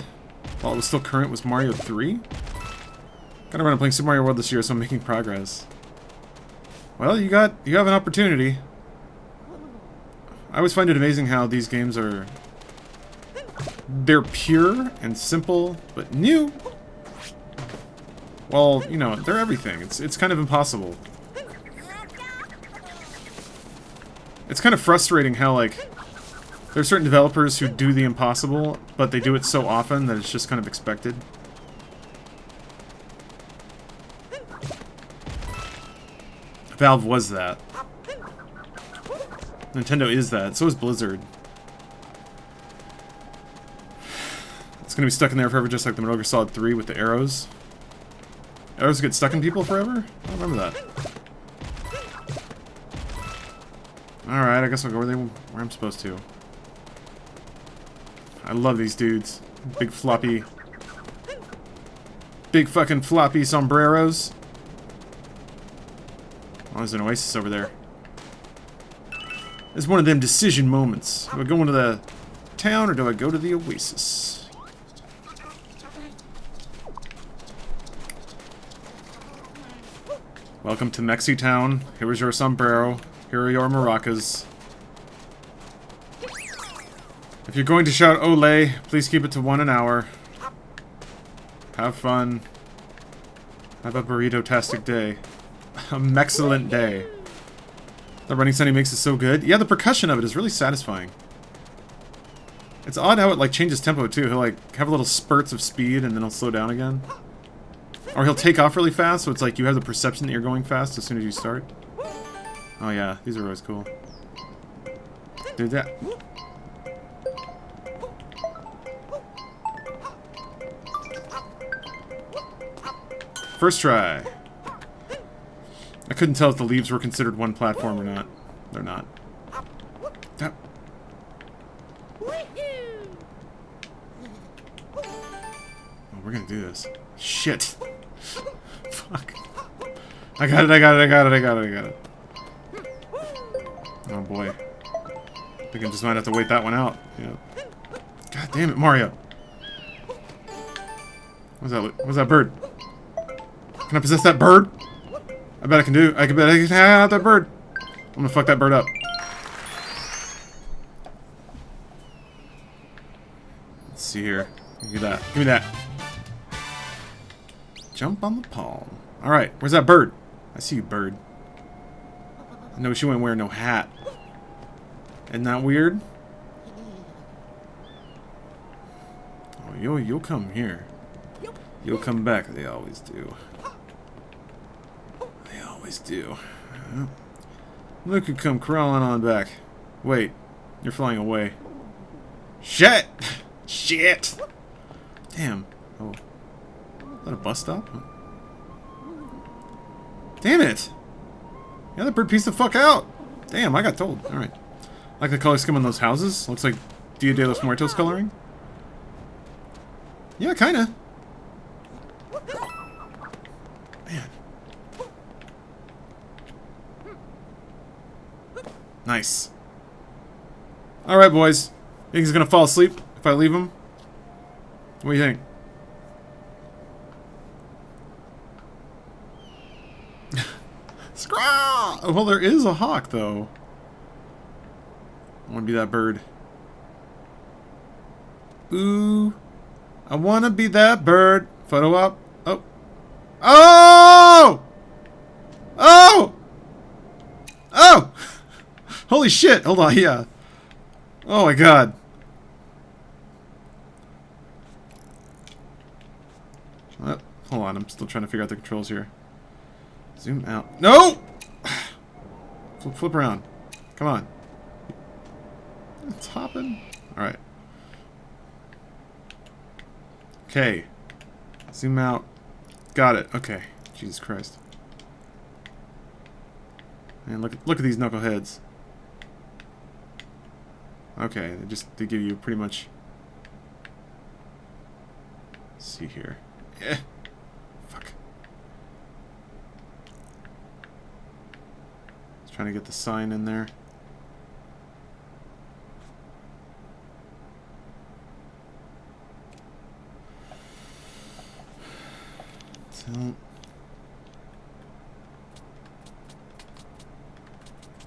while it was still current was Mario 3. Got around to playing Super Mario World this year, so I'm making progress. Well, you have an opportunity. I always find it amazing how these games are... They're pure and simple, but new. Well, you know, they're everything. It's kind of impossible. It's kind of frustrating how, like, there are certain developers who do the impossible, but they do it so often that it's just kind of expected. Valve was that. Nintendo is that. So is Blizzard. It's gonna be stuck in there forever, just like the Metal Gear Solid 3 with the arrows. Arrows get stuck in people forever? I don't remember that. Alright, I guess I'll go where I'm supposed to. I love these dudes. Big floppy... Big fucking floppy sombreros. Oh, there's an oasis over there. It's one of them decision moments. Do I go into the town or do I go to the oasis? Welcome to Mexi Town. Here is your sombrero. Here are your maracas. If you're going to shout ole, please keep it to 1 an hour. Have fun. Have a burrito-tastic day. A mexcellent day. The running sound he makes is so good. Yeah, the percussion of it is really satisfying. It's odd how it like changes tempo too. He'll like have little spurts of speed and then he'll slow down again. Or he'll take off really fast, so it's like you have the perception that you're going fast as soon as you start. Oh yeah, these are always cool. Do that. First try. I couldn't tell if the leaves were considered one platform or not. They're not. Oh, we're gonna do this. Shit. Fuck. I got it, I got it, I got it, I got it, I got it. Oh boy. I think I just might have to wait that one out. Yeah. God damn it, Mario. What's that bird? Can I possess that bird? I bet I can do. I bet I can have that bird. I'm gonna fuck that bird up. Let's see here. Give me that. Give me that. Jump on the palm. Alright, where's that bird? I see you, bird. No, she wouldn't wear no hat. Isn't that weird? Oh, you'll come here. You'll come back. They always do. They always do. Look who come crawling on back. Wait, you're flying away. Shit! Shit! Damn. Oh. Is that a bus stop? Damn it! Yeah, that bird pieced the fuck out! Damn, I got told. Alright. Like the color scheme on those houses? Looks like Dia de los Muertos coloring? Yeah, kinda. Man. Nice. Alright, boys. Think he's gonna fall asleep if I leave him? What do you think? Scraw! Oh, well, there is a hawk, though. I want to be that bird. Ooh. I want to be that bird. Photo op. Oh. Oh! Oh! Oh! Holy shit. Hold on. Yeah. Oh, my God. Hold on. I'm still trying to figure out the controls here. Zoom out. No! Flip around. Come on. It's hopping. Alright. Okay. Zoom out. Got it. Okay. Jesus Christ. And look at these knuckleheads. Okay, they give you pretty much. Let's see here. Eh. Fuck. Just trying to get the sign in there.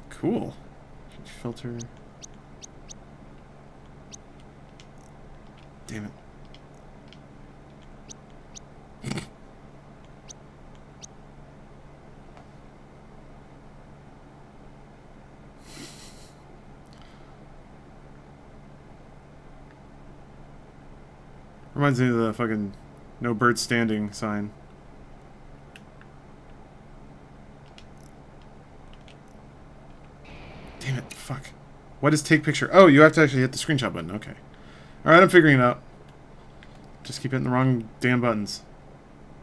Cool. Filter. Damn it. Reminds me of the fucking no bird standing sign. Damn it, fuck. What is take picture? Oh, you have to actually hit the screenshot button. Okay. Alright, I'm figuring it out. Just keep hitting the wrong damn buttons.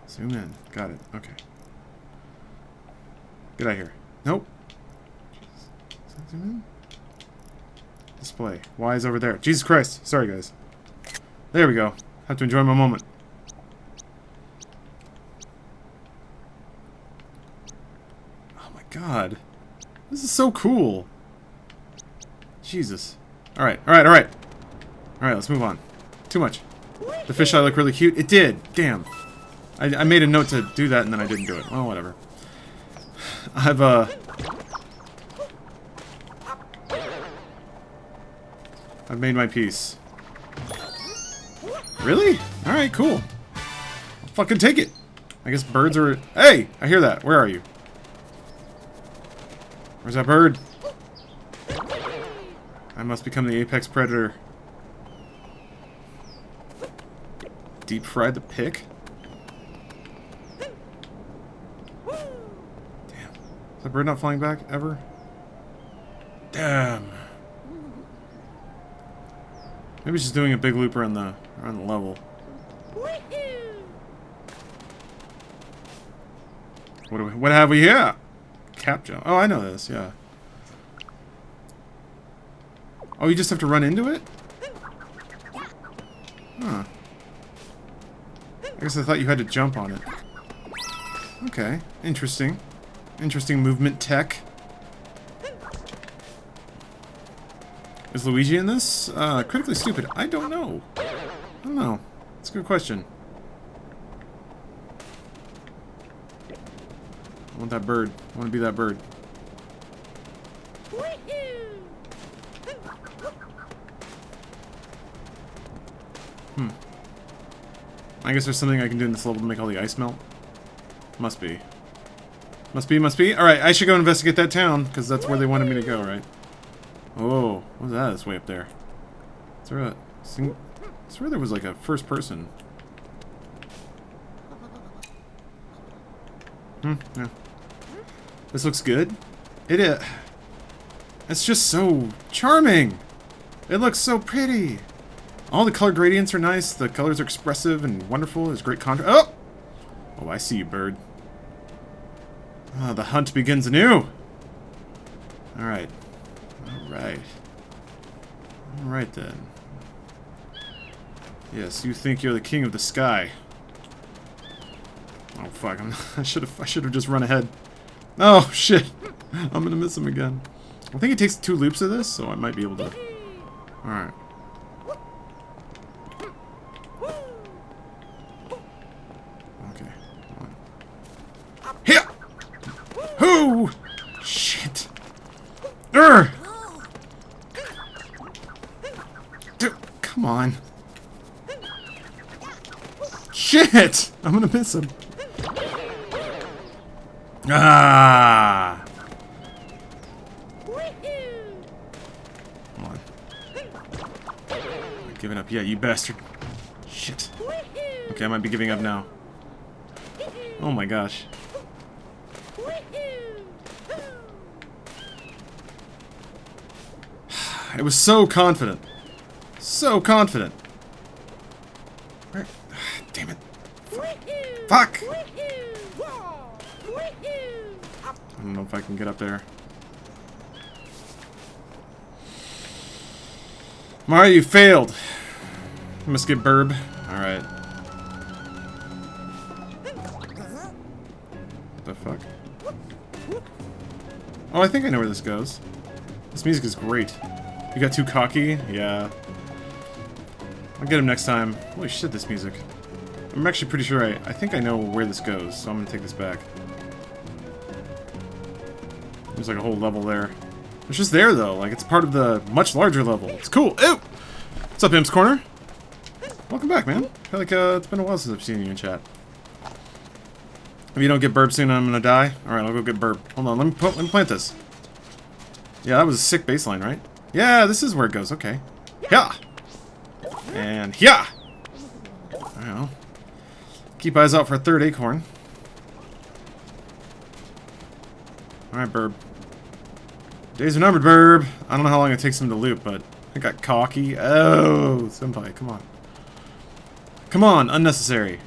Zoom in. Got it. Okay. Get out of here. Nope. Zoom in. Display. Y is over there. Jesus Christ. Sorry, guys. There we go. Have to enjoy my moment. Oh my god. This is so cool. Jesus. Alright, alright, alright. Alright, let's move on. Too much. The fisheye looked really cute. It did. Damn. I made a note to do that and then I didn't do it. Well, whatever. I've made my peace. Really? Alright, cool. I'll fucking take it. I guess birds are... Hey! I hear that. Where are you? Where's that bird? I must become the apex predator. Deep fry the pick? Damn. Is that bird not flying back ever? Damn. Maybe she's doing a big loop around the level. What have we here? Cap jump. Oh, I know this, yeah. Oh, you just have to run into it? Huh. I guess I thought you had to jump on it. Okay, interesting. Interesting movement tech. Is Luigi in this? Critically stupid. I don't know. I don't know. It's a good question. I want that bird. I want to be that bird. I guess there's something I can do in this level to make all the ice melt. Must be. Must be, must be. Alright, I should go investigate that town, because that's where they wanted me to go, right? Oh, what's that? It's way up there. Is there a... I swear there was like a first person. Yeah. This looks good. It is. It's just so charming. It looks so pretty. All the color gradients are nice. The colors are expressive and wonderful. There's great contrast. Oh! Oh, I see you, bird. Ah, the hunt begins anew. Alright. Alright. Alright then. Yes, you think you're the king of the sky. Oh fuck, I should have just run ahead. Oh shit. I'm gonna miss him again. I think it takes 2 loops of this, so I might be able to. Alright. Okay. Here! Who? Shit. Urgh! Dude, come on. Shit! I'm gonna miss him. Ah! Come on. I'm giving up. Yeah, you bastard. Shit. Okay, I might be giving up now. Oh my gosh. It was so confident. So confident. Where? Damn it. Fuck! I don't know if I can get up there. Mario, you failed. You must get burb. Alright. What the fuck? Oh, I think I know where this goes. This music is great. You got too cocky? Yeah. I'll get him next time. Holy shit, this music. I'm actually pretty sure I think I know where this goes, so I'm gonna take this back. There's like a whole level there. It's just there though, like it's part of the much larger level. It's cool. Ew! What's up, Imps Corner? Welcome back, man. I feel like it's been a while since I've seen you in chat. If you don't get burb soon, I'm gonna die. Alright, I'll go get burb. Hold on, let me plant this. Yeah, that was a sick baseline, right? Yeah, this is where it goes, okay. Yeah! And yeah! Well, keep eyes out for a 3rd acorn. Alright, burb. Days are numbered, burb. I don't know how long it takes him to loop, but I got cocky. Oh, senpai, come on. Come on, unnecessary.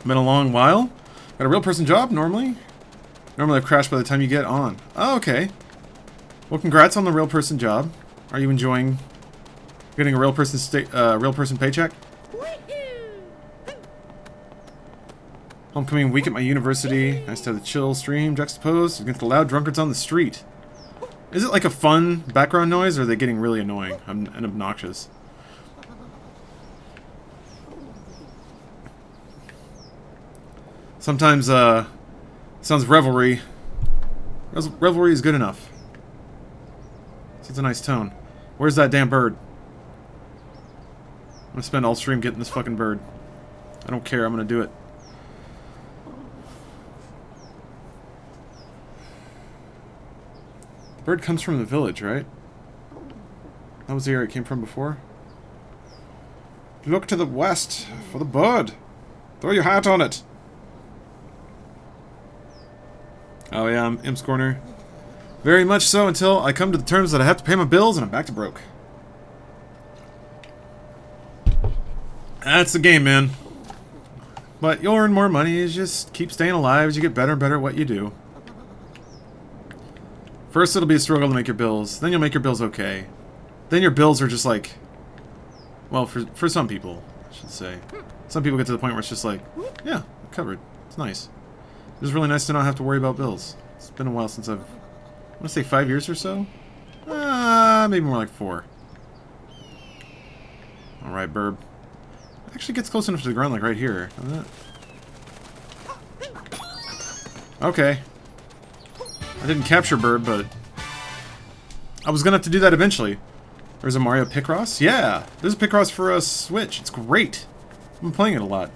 Been a long while. Got a real person job, normally? Normally I've crashed by the time you get on. Oh, okay. Well, congrats on the real person job. Are you enjoying Getting a real person paycheck. Homecoming week at my university. Nice to have the chill stream juxtaposed against the loud drunkards on the street. Is it like a fun background noise, or are they getting really annoying and obnoxious? Sometimes, sounds revelry. Revelry is good enough. It's a nice tone. Where's that damn bird? I'm gonna spend all stream getting this fucking bird. I don't care, I'm gonna do it. The bird comes from the village, right? That was the area it came from before. Look to the west for the bird. Throw your hat on it. Oh yeah, I'm Imp's Corner. Very much so, until I come to the terms that I have to pay my bills and I'm back to broke. That's the game, man. But you'll earn more money, you just keep staying alive as you get better and better at what you do. First it'll be a struggle to make your bills, then you'll make your bills okay. Then your bills are just like... Well, for some people, I should say. Some people get to the point where it's just like, yeah, covered. It's nice. It's really nice to not have to worry about bills. It's been a while since I want to say 5 years or so? Maybe more like 4. Alright, burb. It actually gets close enough to the ground, like right here. Okay. I didn't capture bird, but... I was gonna have to do that eventually. There's a Mario Picross? Yeah! There's a Picross for a Switch. It's great. I've been playing it a lot.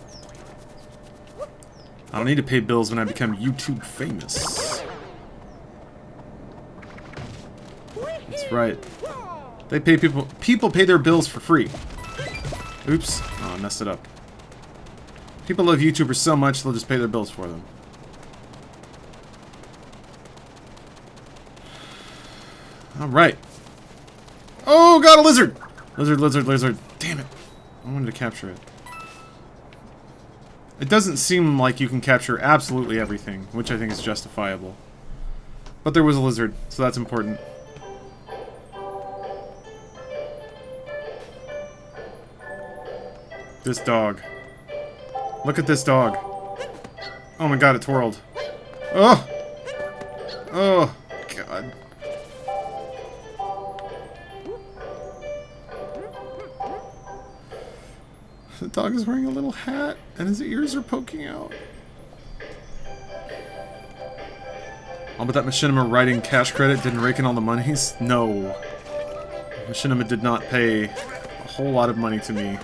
I don't need to pay bills when I become YouTube famous. That's right. They pay people pay their bills for free. Oops. Oh, I messed it up. People love YouTubers so much they'll just pay their bills for them. Alright. Oh god, a lizard! Lizard. Damn it. I wanted to capture it. It doesn't seem like you can capture absolutely everything, which I think is justifiable. But there was a lizard, so that's important. This dog. Look at this dog. Oh my god, it twirled. Oh! Oh, god. The dog is wearing a little hat, and his ears are poking out. Oh, but that Machinima writing cash credit didn't rake in all the monies? No. Machinima did not pay a whole lot of money to me.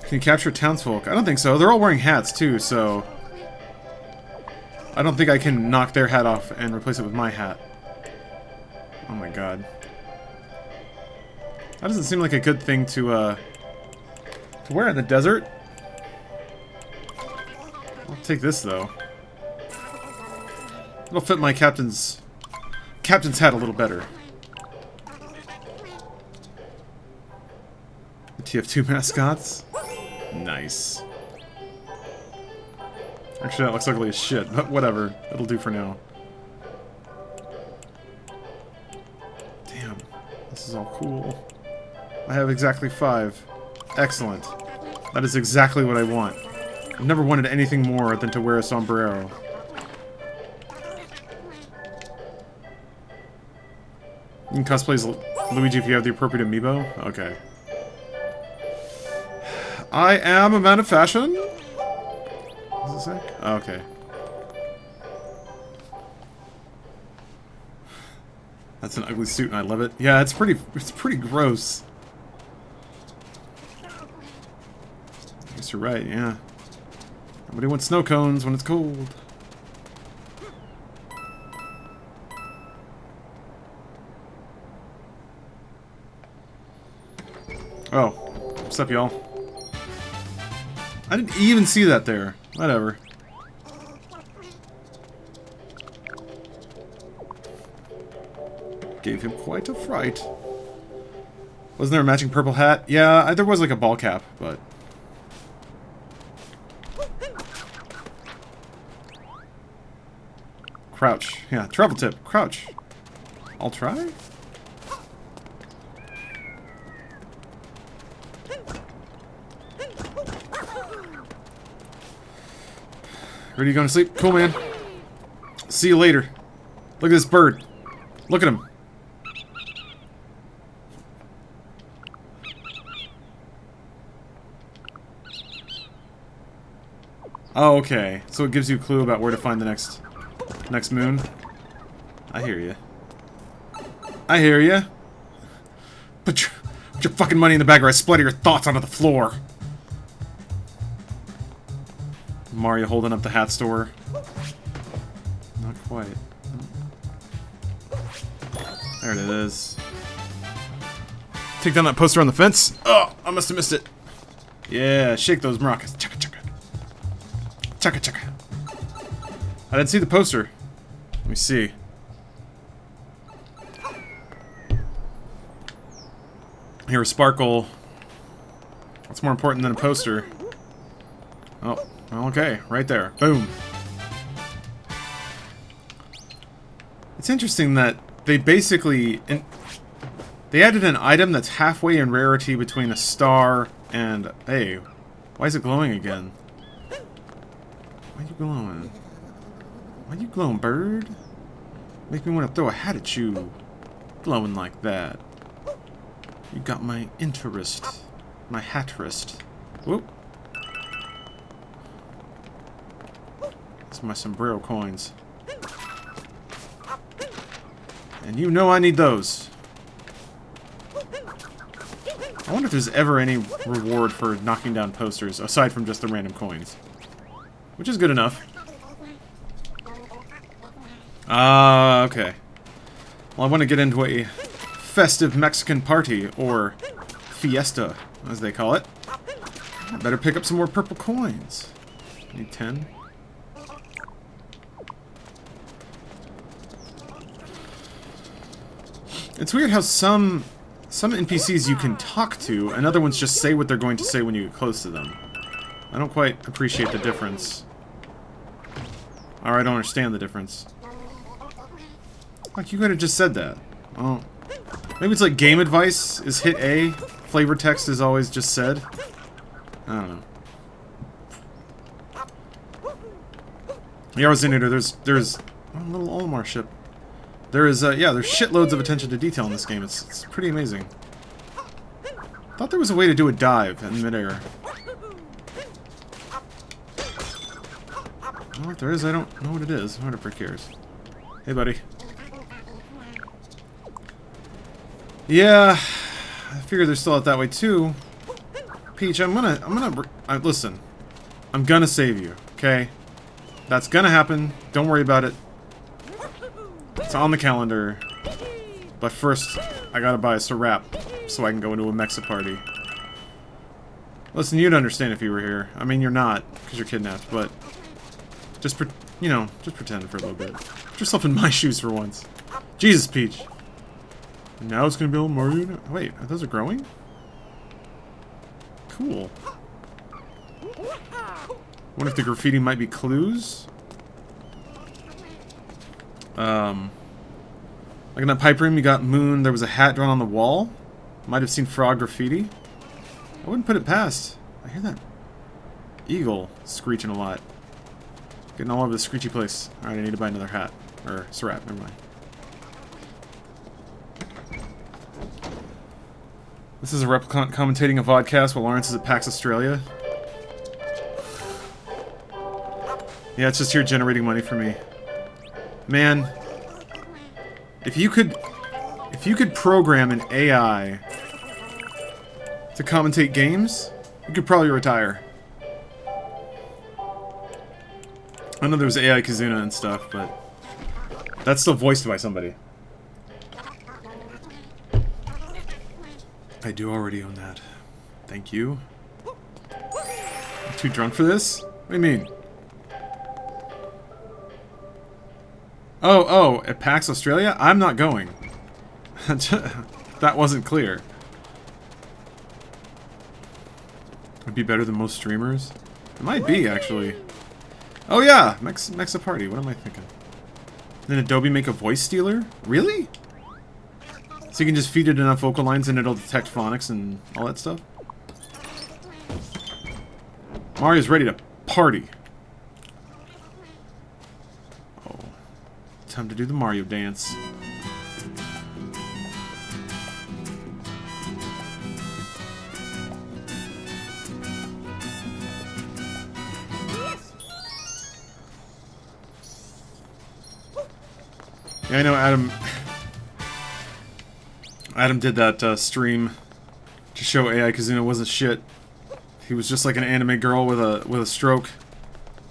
Can you capture townsfolk? I don't think so. They're all wearing hats, too, so... I don't think I can knock their hat off and replace it with my hat. Oh my god. That doesn't seem like a good thing to wear in the desert. I'll take this, though. It'll fit my captain's hat a little better. The TF2 mascots? Nice. Actually, that looks ugly as shit, but whatever. It'll do for now. Damn. This is all cool. I have exactly 5. Excellent. That is exactly what I want. I've never wanted anything more than to wear a sombrero. You can cosplay as Luigi if you have the appropriate amiibo? Okay. I am a man of fashion? What does it say? Oh, okay. That's an ugly suit and I love it. Yeah, it's pretty gross. I guess you're right, yeah. Nobody wants snow cones when it's cold. Oh, what's up, y'all? I didn't even see that there. Whatever. Gave him quite a fright. Wasn't there a matching purple hat? Yeah, there was like a ball cap, but... Crouch. Yeah, travel tip. Crouch. I'll try? Ready to go to sleep? Cool, man. See you later. Look at this bird. Look at him. Oh, okay. So it gives you a clue about where to find the next moon. I hear you. I hear you. Put your fucking money in the bag or I splatter your thoughts onto the floor. Mario holding up the hat store. Not quite. There it is. Take down that poster on the fence. Oh, I must have missed it. Yeah, shake those maracas. Chugga chugga. Chugga chugga. I didn't see the poster. Let me see. Here, a sparkle. What's more important than a poster? Oh, okay, right there. Boom. It's interesting that they basically... they added an item that's halfway in rarity between a star and... Hey, why is it glowing again? Why are you glowing? Why are you glowing, bird? Make me want to throw a hat at you. Glowing like that. You got my interest. My hat wrist. Whoop. That's my sombrero coins. And you know I need those. I wonder if there's ever any reward for knocking down posters, aside from just the random coins. Which is good enough. Okay. Well, I want to get into a festive Mexican party, or fiesta, as they call it. I better pick up some more purple coins. Need 10. It's weird how some NPCs you can talk to, and other ones just say what they're going to say when you get close to them. I don't quite appreciate the difference. Or I don't understand the difference. Like, you could have just said that. Oh. Maybe it's like game advice is hit A, flavor text is always just said. I don't know. Yarrow Zinator, there's a little Olimar ship. There is, yeah, there's shitloads of attention to detail in this game. It's pretty amazing. Thought there was a way to do a dive in midair. Well, if there is, I don't know what it is. Whatever cares. Hey, buddy. Yeah, I figured they're still out that way too. Peach, listen. I'm gonna save you, okay? That's gonna happen. Don't worry about it. It's on the calendar. But first, I gotta buy a Serap so I can go into a Mexa party. Listen, you'd understand if you were here. I mean, you're not, because you're kidnapped, but... just pretend for a little bit. Put yourself in my shoes for once. Jesus, Peach. Now it's gonna be a little Mario... Wait, those are growing? Cool. Wonder if the graffiti might be clues? Like in that pipe room, you got moon, there was a hat drawn on the wall. Might have seen frog graffiti. I wouldn't put it past. I hear that eagle screeching a lot. Getting all over the screechy place. Alright, I need to buy another hat. Or Serap, never mind. This is a replicant commentating a vodcast while Lawrence is at PAX Australia. Yeah, it's just here generating money for me. Man, if you could program an AI to commentate games, you could probably retire. I know there was AI Kazuna and stuff, but that's still voiced by somebody. I do already own that. Thank you. I'm too drunk for this? What do you mean? Oh, at PAX Australia? I'm not going. That wasn't clear. Would be better than most streamers? It might be, actually. Oh yeah! Mexa Party, what am I thinking? Did Adobe make a voice stealer? Really? So you can just feed it enough vocal lines and it'll detect phonics and all that stuff? Mario's ready to party. Time to do the Mario dance. Yeah, I know Adam. Adam did that stream to show AI Kazuna wasn't shit. He was just like an anime girl with a stroke.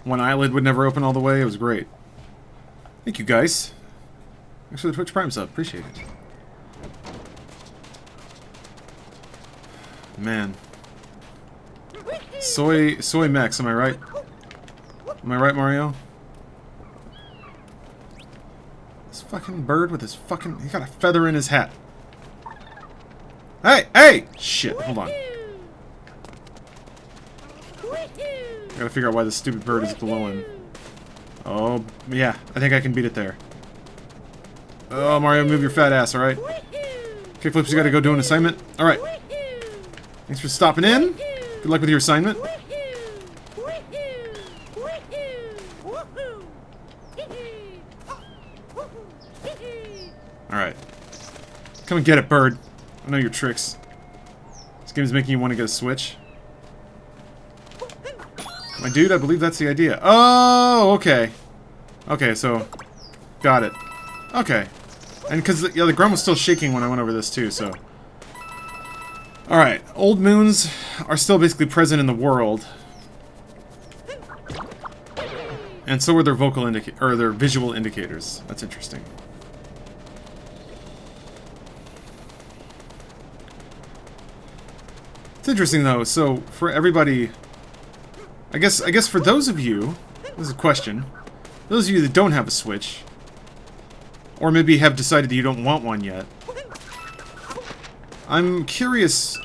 One eyelid would never open all the way. It was great. Thank you guys. Thanks for the Twitch Prime sub. Appreciate it. Man. Soy Mex, am I right? Am I right, Mario? This fucking bird with his fucking... He got a feather in his hat. Hey! Hey! Shit, hold on. I gotta figure out why this stupid bird is glowing. Oh, yeah. I think I can beat it there. Oh, Mario, move your fat ass, alright? Kickflips, you gotta go do an assignment. Alright. Thanks for stopping in. Good luck with your assignment. Alright. Come and get it, bird. I know your tricks. This game is making you want to get a Switch. My dude, I believe that's the idea. Oh, okay. Okay, so... Got it. Okay. And because, yeah, the ground was still shaking when I went over this, too, so... Alright. Old moons are still basically present in the world. And so are their their visual indicators. That's interesting. It's interesting, though. So, for everybody... I guess for those of you... This is a question. Those of you that don't have a Switch... Or maybe have decided that you don't want one yet... I'm curious...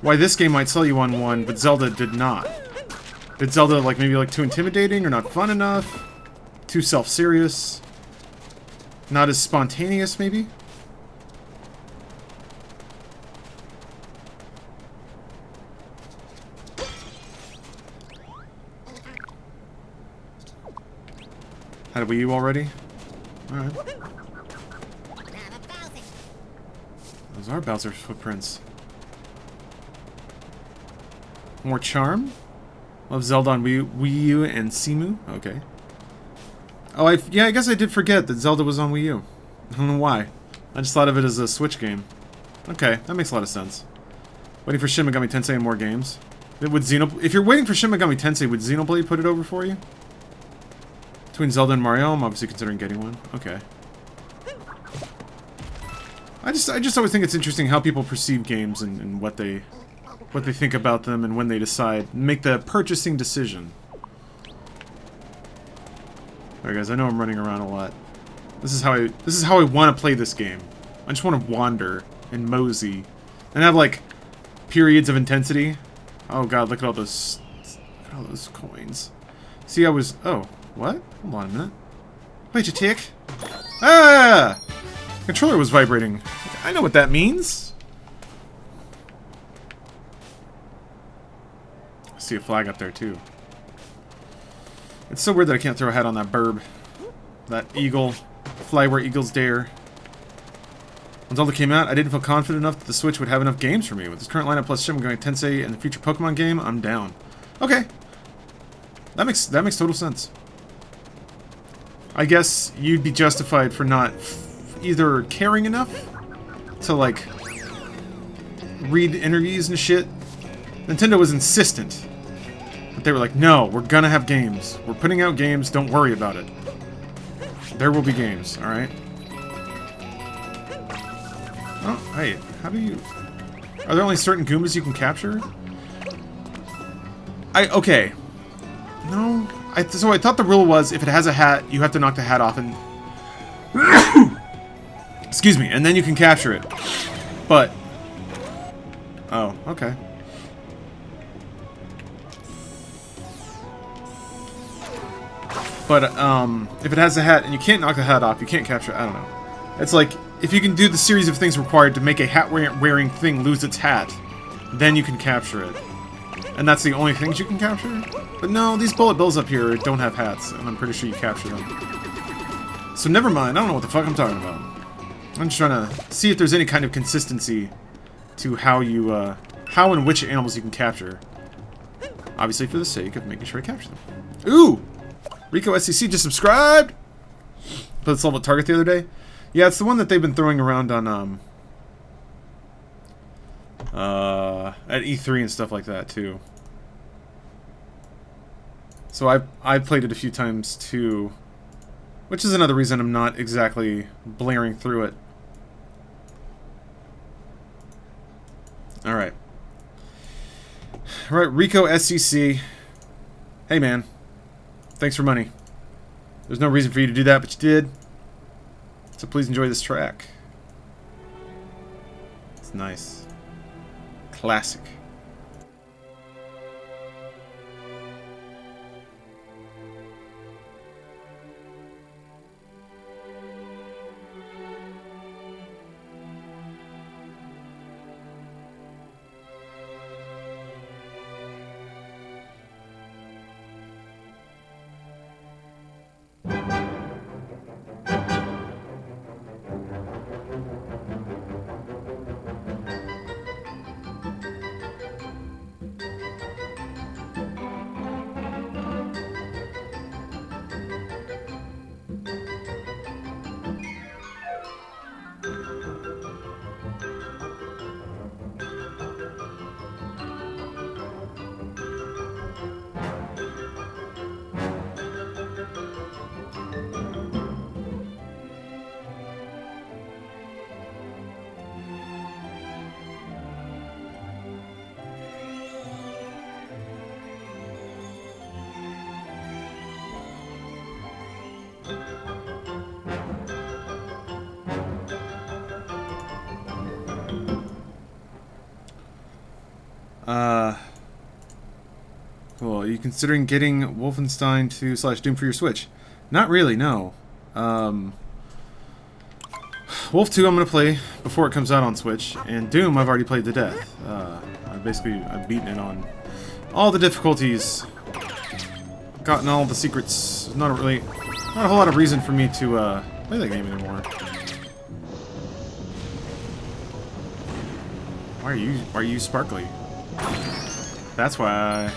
why this game might sell you on one, but Zelda did not. Did Zelda, like, maybe, like, too intimidating or not fun enough? Too self-serious? Not as spontaneous, maybe? Had a Wii U already? Alright. Those are Bowser's footprints. More charm? Love Zelda on Wii U and Simu? Okay. Oh, yeah, I guess I did forget that Zelda was on Wii U. I don't know why. I just thought of it as a Switch game. Okay, that makes a lot of sense. Waiting for Shin Megami Tensei and more games. If you're waiting for Shin Megami Tensei, would Xenoblade put it over for you? Between Zelda and Mario, I'm obviously considering getting one. Okay. I just always think it's interesting how people perceive games and what they think about them and when they decide, make the purchasing decision. Alright guys, I know I'm running around a lot. This is how I want to play this game. I just want to wander and mosey and have like periods of intensity. Oh god, look at all those coins. See, I was what? Hold on a minute. Wait a tick. Ah! Controller was vibrating. I know what that means. I see a flag up there too. It's so weird that I can't throw a hat on that burb. That eagle. Fly where eagles dare. When Zelda came out, I didn't feel confident enough that the Switch would have enough games for me. With this current lineup plus Shin Megami Tensei and the future Pokemon game, I'm down. Okay. That makes total sense. I guess you'd be justified for not either caring enough to, like, read interviews and shit. Nintendo was insistent. But they were like, no, we're gonna have games. We're putting out games, don't worry about it. There will be games, alright? Oh, hey, how do you... Are there only certain Goombas you can capture? Okay. No... So I thought the rule was, if it has a hat, you have to knock the hat off and... Excuse me, and then you can capture it. But... Oh, okay. But, if it has a hat and you can't knock the hat off, you can't capture it, I don't know. It's like, if you can do the series of things required to make a hat-wearing thing lose its hat, then you can capture it. And that's the only things you can capture? But no, these bullet bills up here don't have hats, and I'm pretty sure you capture them. So never mind, I don't know what the fuck I'm talking about. I'm just trying to see if there's any kind of consistency to how you, how and which animals you can capture. Obviously for the sake of making sure I capture them. Ooh! Rico SCC just subscribed! Put this level target the other day. Yeah, it's the one that they've been throwing around on, at E3 and stuff like that, too. So I've played it a few times, too. Which is another reason I'm not exactly blaring through it. Alright. Alright, Rico SCC. Hey, man. Thanks for money. There's no reason for you to do that, but you did. So please enjoy this track. It's nice. Classic. Cool. Are you considering getting Wolfenstein 2 / Doom for your Switch? Not really, no. Wolf 2 I'm going to play before it comes out on Switch, and Doom I've already played to death. I've beaten it on all the difficulties, gotten all the secrets. Not a whole lot of reason for me to play that game anymore. Why are you sparkly? That's why.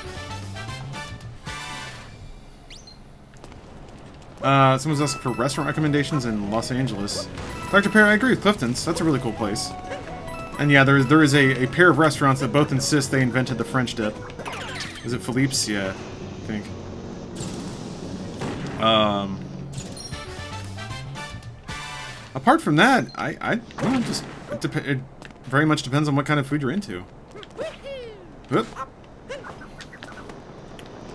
Someone's asking for restaurant recommendations in Los Angeles. Dr. Perry, I agree with Clifton's. That's a really cool place. And yeah, there is a pair of restaurants that both insist they invented the French dip. Is it Philippe's? Yeah, I think. Apart from that, I don't know, just it very much depends on what kind of food you're into. Whoop.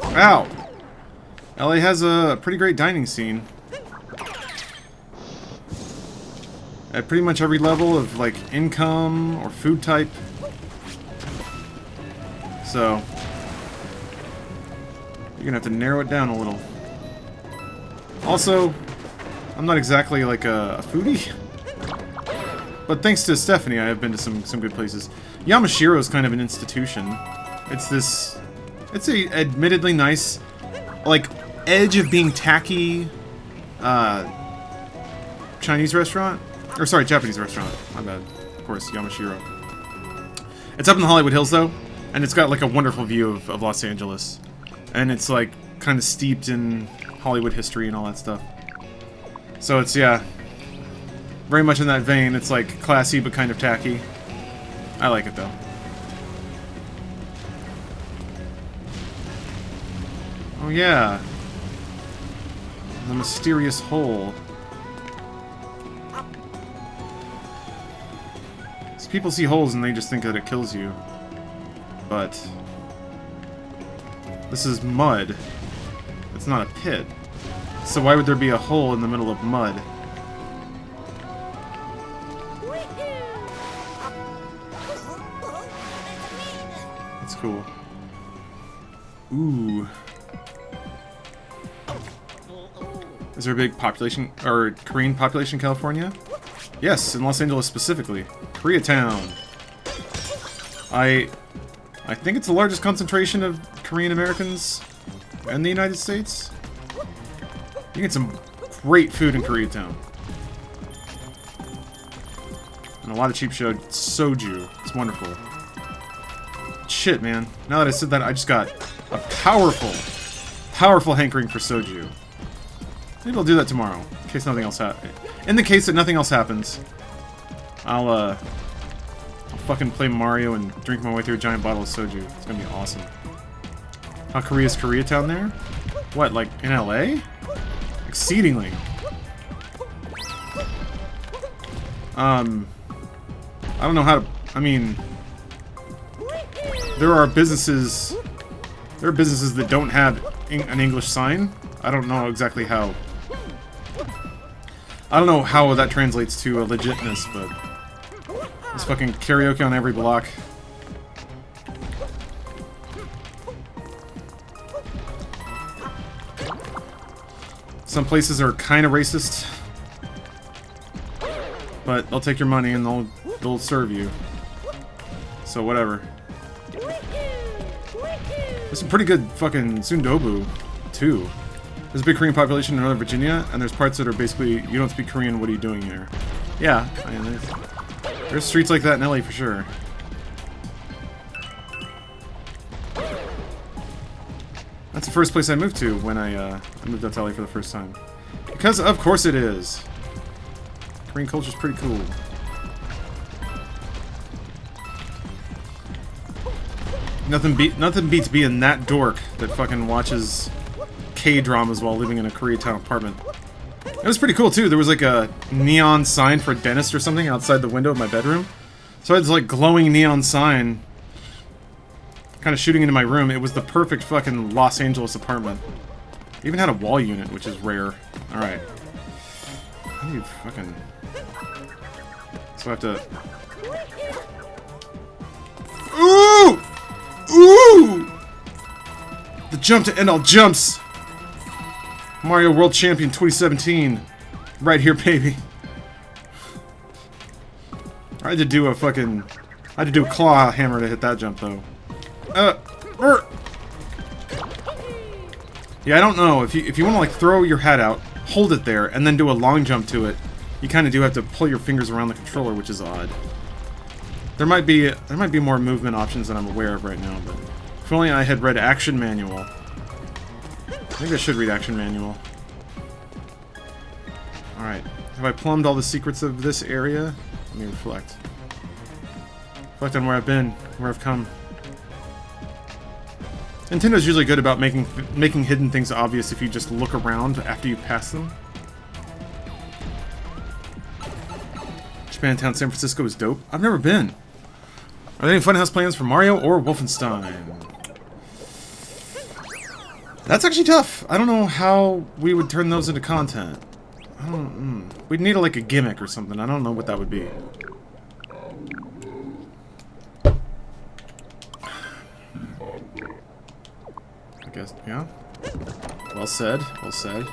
Ow! LA has a pretty great dining scene. At pretty much every level of, like, income or food type. So, you're gonna have to narrow it down a little. Also, I'm not exactly, like, a foodie. But thanks to Stephanie, I have been to some good places. Yamashiro is kind of an institution. It's a admittedly nice, like, edge of being tacky, Chinese restaurant. Or, sorry, Japanese restaurant. My bad. Of course, Yamashiro. It's up in the Hollywood Hills, though, and it's got, like, a wonderful view of Los Angeles. And it's, like, kind of steeped in Hollywood history and all that stuff. So it's, yeah, very much in that vein. It's, like, classy but kind of tacky. I like it, though. Oh, yeah. The mysterious hole. So people see holes and they just think that it kills you. But this is mud. It's not a pit. So why would there be a hole in the middle of mud? That's cool. Ooh. Is there a big population, or Korean population in California? Yes, in Los Angeles specifically. Koreatown. I think it's the largest concentration of Korean Americans in the United States. You get some great food in Koreatown. And a lot of cheap soju. It's wonderful. Shit, man. Now that I said that, I just got a powerful hankering for soju. Maybe I'll do that tomorrow, in case nothing else happens. In the case that nothing else happens, I'll fucking play Mario and drink my way through a giant bottle of soju. It's gonna be awesome. How Korea's Koreatown there? What, like in LA? Exceedingly. I don't know how to. I mean, there are businesses that don't have an English sign. I don't know exactly how. I don't know how that translates to a legitness, but it's fucking karaoke on every block. Some places are kind of racist, but they'll take your money and they'll serve you. So whatever. There's some pretty good fucking sundobu too. There's a big Korean population in Northern Virginia, and there's parts that are basically, you don't speak Korean, what are you doing here? Yeah, I mean, there's streets like that in LA for sure. That's the first place I moved to when I moved out to LA for the first time. Because of course it is. Korean culture's pretty cool. Nothing beats being that dork that fucking watches K-dramas while living in a Koreatown apartment. It was pretty cool too. There was like a neon sign for a dentist or something outside the window of my bedroom. So I had this like glowing neon sign kind of shooting into my room. It was the perfect fucking Los Angeles apartment. Even had a wall unit, which is rare. Alright. How do you fucking... So I have to... Ooh! Ooh! The jump to end all jumps! Mario World Champion 2017. Right here, baby. I had to do a fucking... I had to do a claw hammer to hit that jump, though. Yeah, I don't know. If you want to, like, throw your hat out, hold it there, and then do a long jump to it, you kind of do have to pull your fingers around the controller, which is odd. There might be more movement options than I'm aware of right now, but if only I had read Action Manual. Maybe I should read Action Manual. Alright. Have I plumbed all the secrets of this area? Let me reflect. Reflect on where I've been, where I've come. Nintendo's usually good about making hidden things obvious if you just look around after you pass them. Japantown, San Francisco is dope. I've never been. Are there any Funhouse plans for Mario or Wolfenstein? That's actually tough. I don't know how we would turn those into content. I don't... We'd need like a gimmick or something. I don't know what that would be. I guess, yeah. Well said, well said.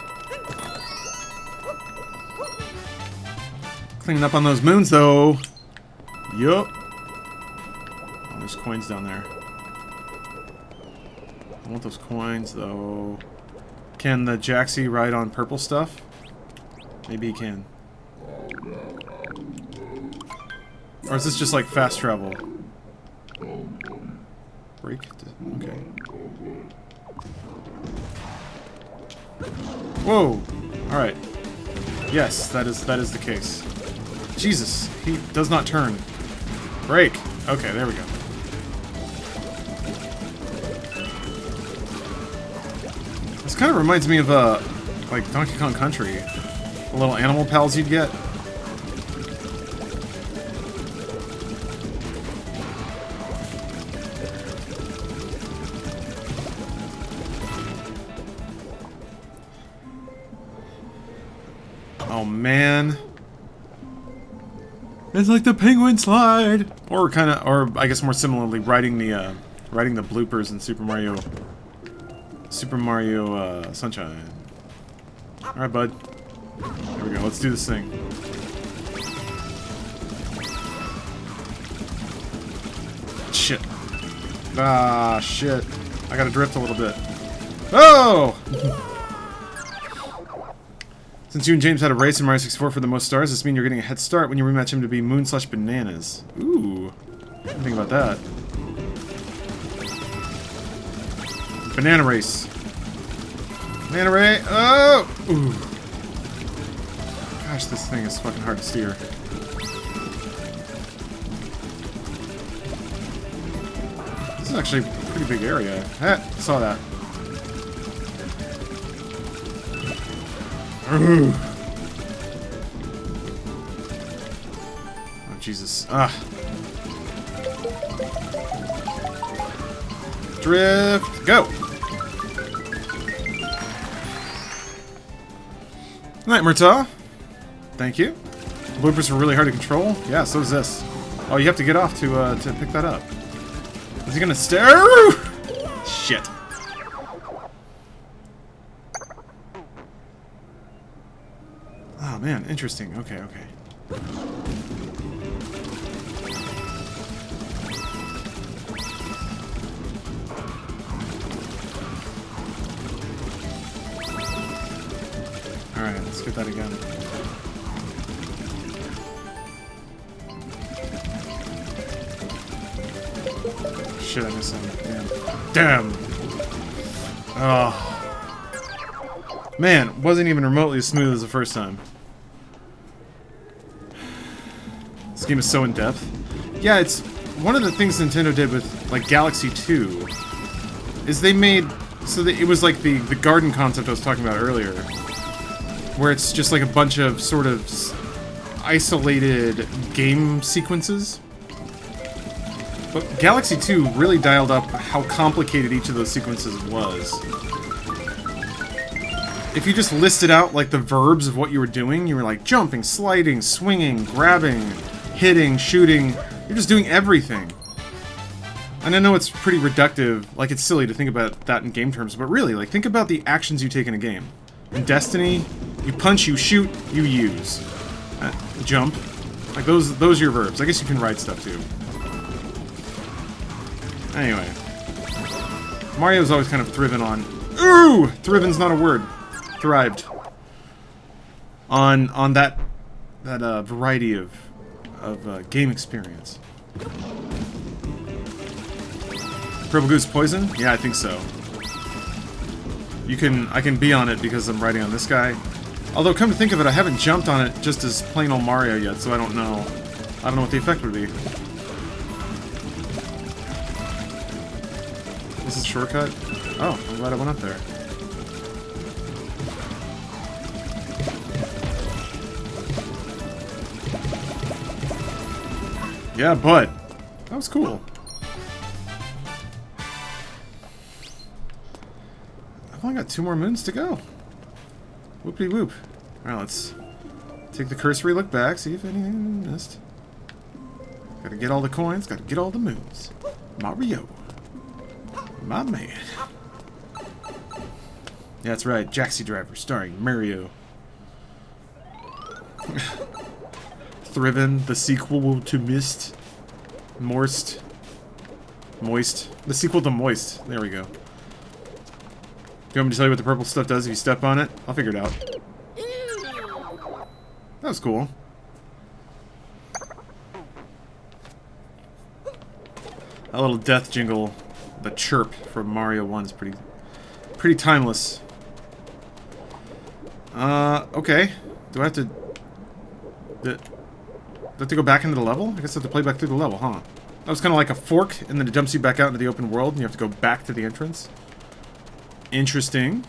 Cleaning up on those moons, though. Yup. Oh, there's coins down there. I want those coins, though. Can the Jaxie ride on purple stuff? Maybe he can. Or is this just like fast travel? Break? Okay. Whoa! Alright. Yes, that is the case. Jesus, he does not turn. Break! Okay, there we go. This kind of reminds me of, like Donkey Kong Country. The little animal pals you'd get. Oh man. It's like the penguin slide! Or kinda, or I guess more similarly, riding the bloopers in Super Mario Sunshine. Alright, bud. There we go, let's do this thing. Shit. Ah, shit. I gotta drift a little bit. Oh! Since you and James had a race in Mario 64 for the most stars, does this mean you're getting a head start when you rematch him to be Moon/Bananas? Ooh. What do you think about that? Banana race. Banana race. Oh! Ooh. Gosh, this thing is fucking hard to steer. This is actually a pretty big area. Saw that. Ooh. Oh, Jesus. Drift. Go! Night, Murtaugh. Thank you. Bloopers are really hard to control. Yeah, so is this. Oh, you have to get off to pick that up. Is he gonna stare? Shit. Oh man, interesting. Okay, okay. Alright, let's get that again. Shit, I missed him. Damn. Damn! Oh. Man, wasn't even remotely as smooth as the first time. This game is so in-depth. Yeah, it's one of the things Nintendo did with, like, Galaxy 2 is they made so that it was like the garden concept I was talking about earlier, where it's just like a bunch of sort of isolated game sequences. But Galaxy 2 really dialed up how complicated each of those sequences was. If you just listed out, like, the verbs of what you were doing, you were like jumping, sliding, swinging, grabbing, hitting, shooting. You're just doing everything. And I know it's pretty reductive, like, it's silly to think about that in game terms, but really, like, think about the actions you take in a game. In Destiny, you punch, you shoot, you use. Jump. Like, those are your verbs. I guess you can write stuff, too. Anyway. Mario's always kind of thriven on... Ooh! Thriven's not a word. Thrived. On that variety of game experience. Purple Goose Poison? Yeah, I think so. I can be on it because I'm riding on this guy. Although, come to think of it, I haven't jumped on it just as plain old Mario yet, so I don't know. I don't know what the effect would be. This is a shortcut? Oh, I'm glad I went up there. Yeah, but that was cool. I've only got 2 more moons to go. Whoopity whoop. Alright, let's take the cursory look back, see if anything missed. Gotta get all the coins, gotta get all the moons. Mario. My man. Yeah, that's right. Jaxi Driver, starring Mario. Thriven, the sequel to Myst. Moist. The sequel to Moist. There we go. Do you want me to tell you what the purple stuff does if you step on it? I'll figure it out. That was cool. That little death jingle, the chirp from Mario 1 is pretty timeless. Okay. Do I have to... Do I have to go back into the level? I guess I have to play back through the level, huh? That was kind of like a fork, and then it dumps you back out into the open world, and you have to go back to the entrance. Interesting.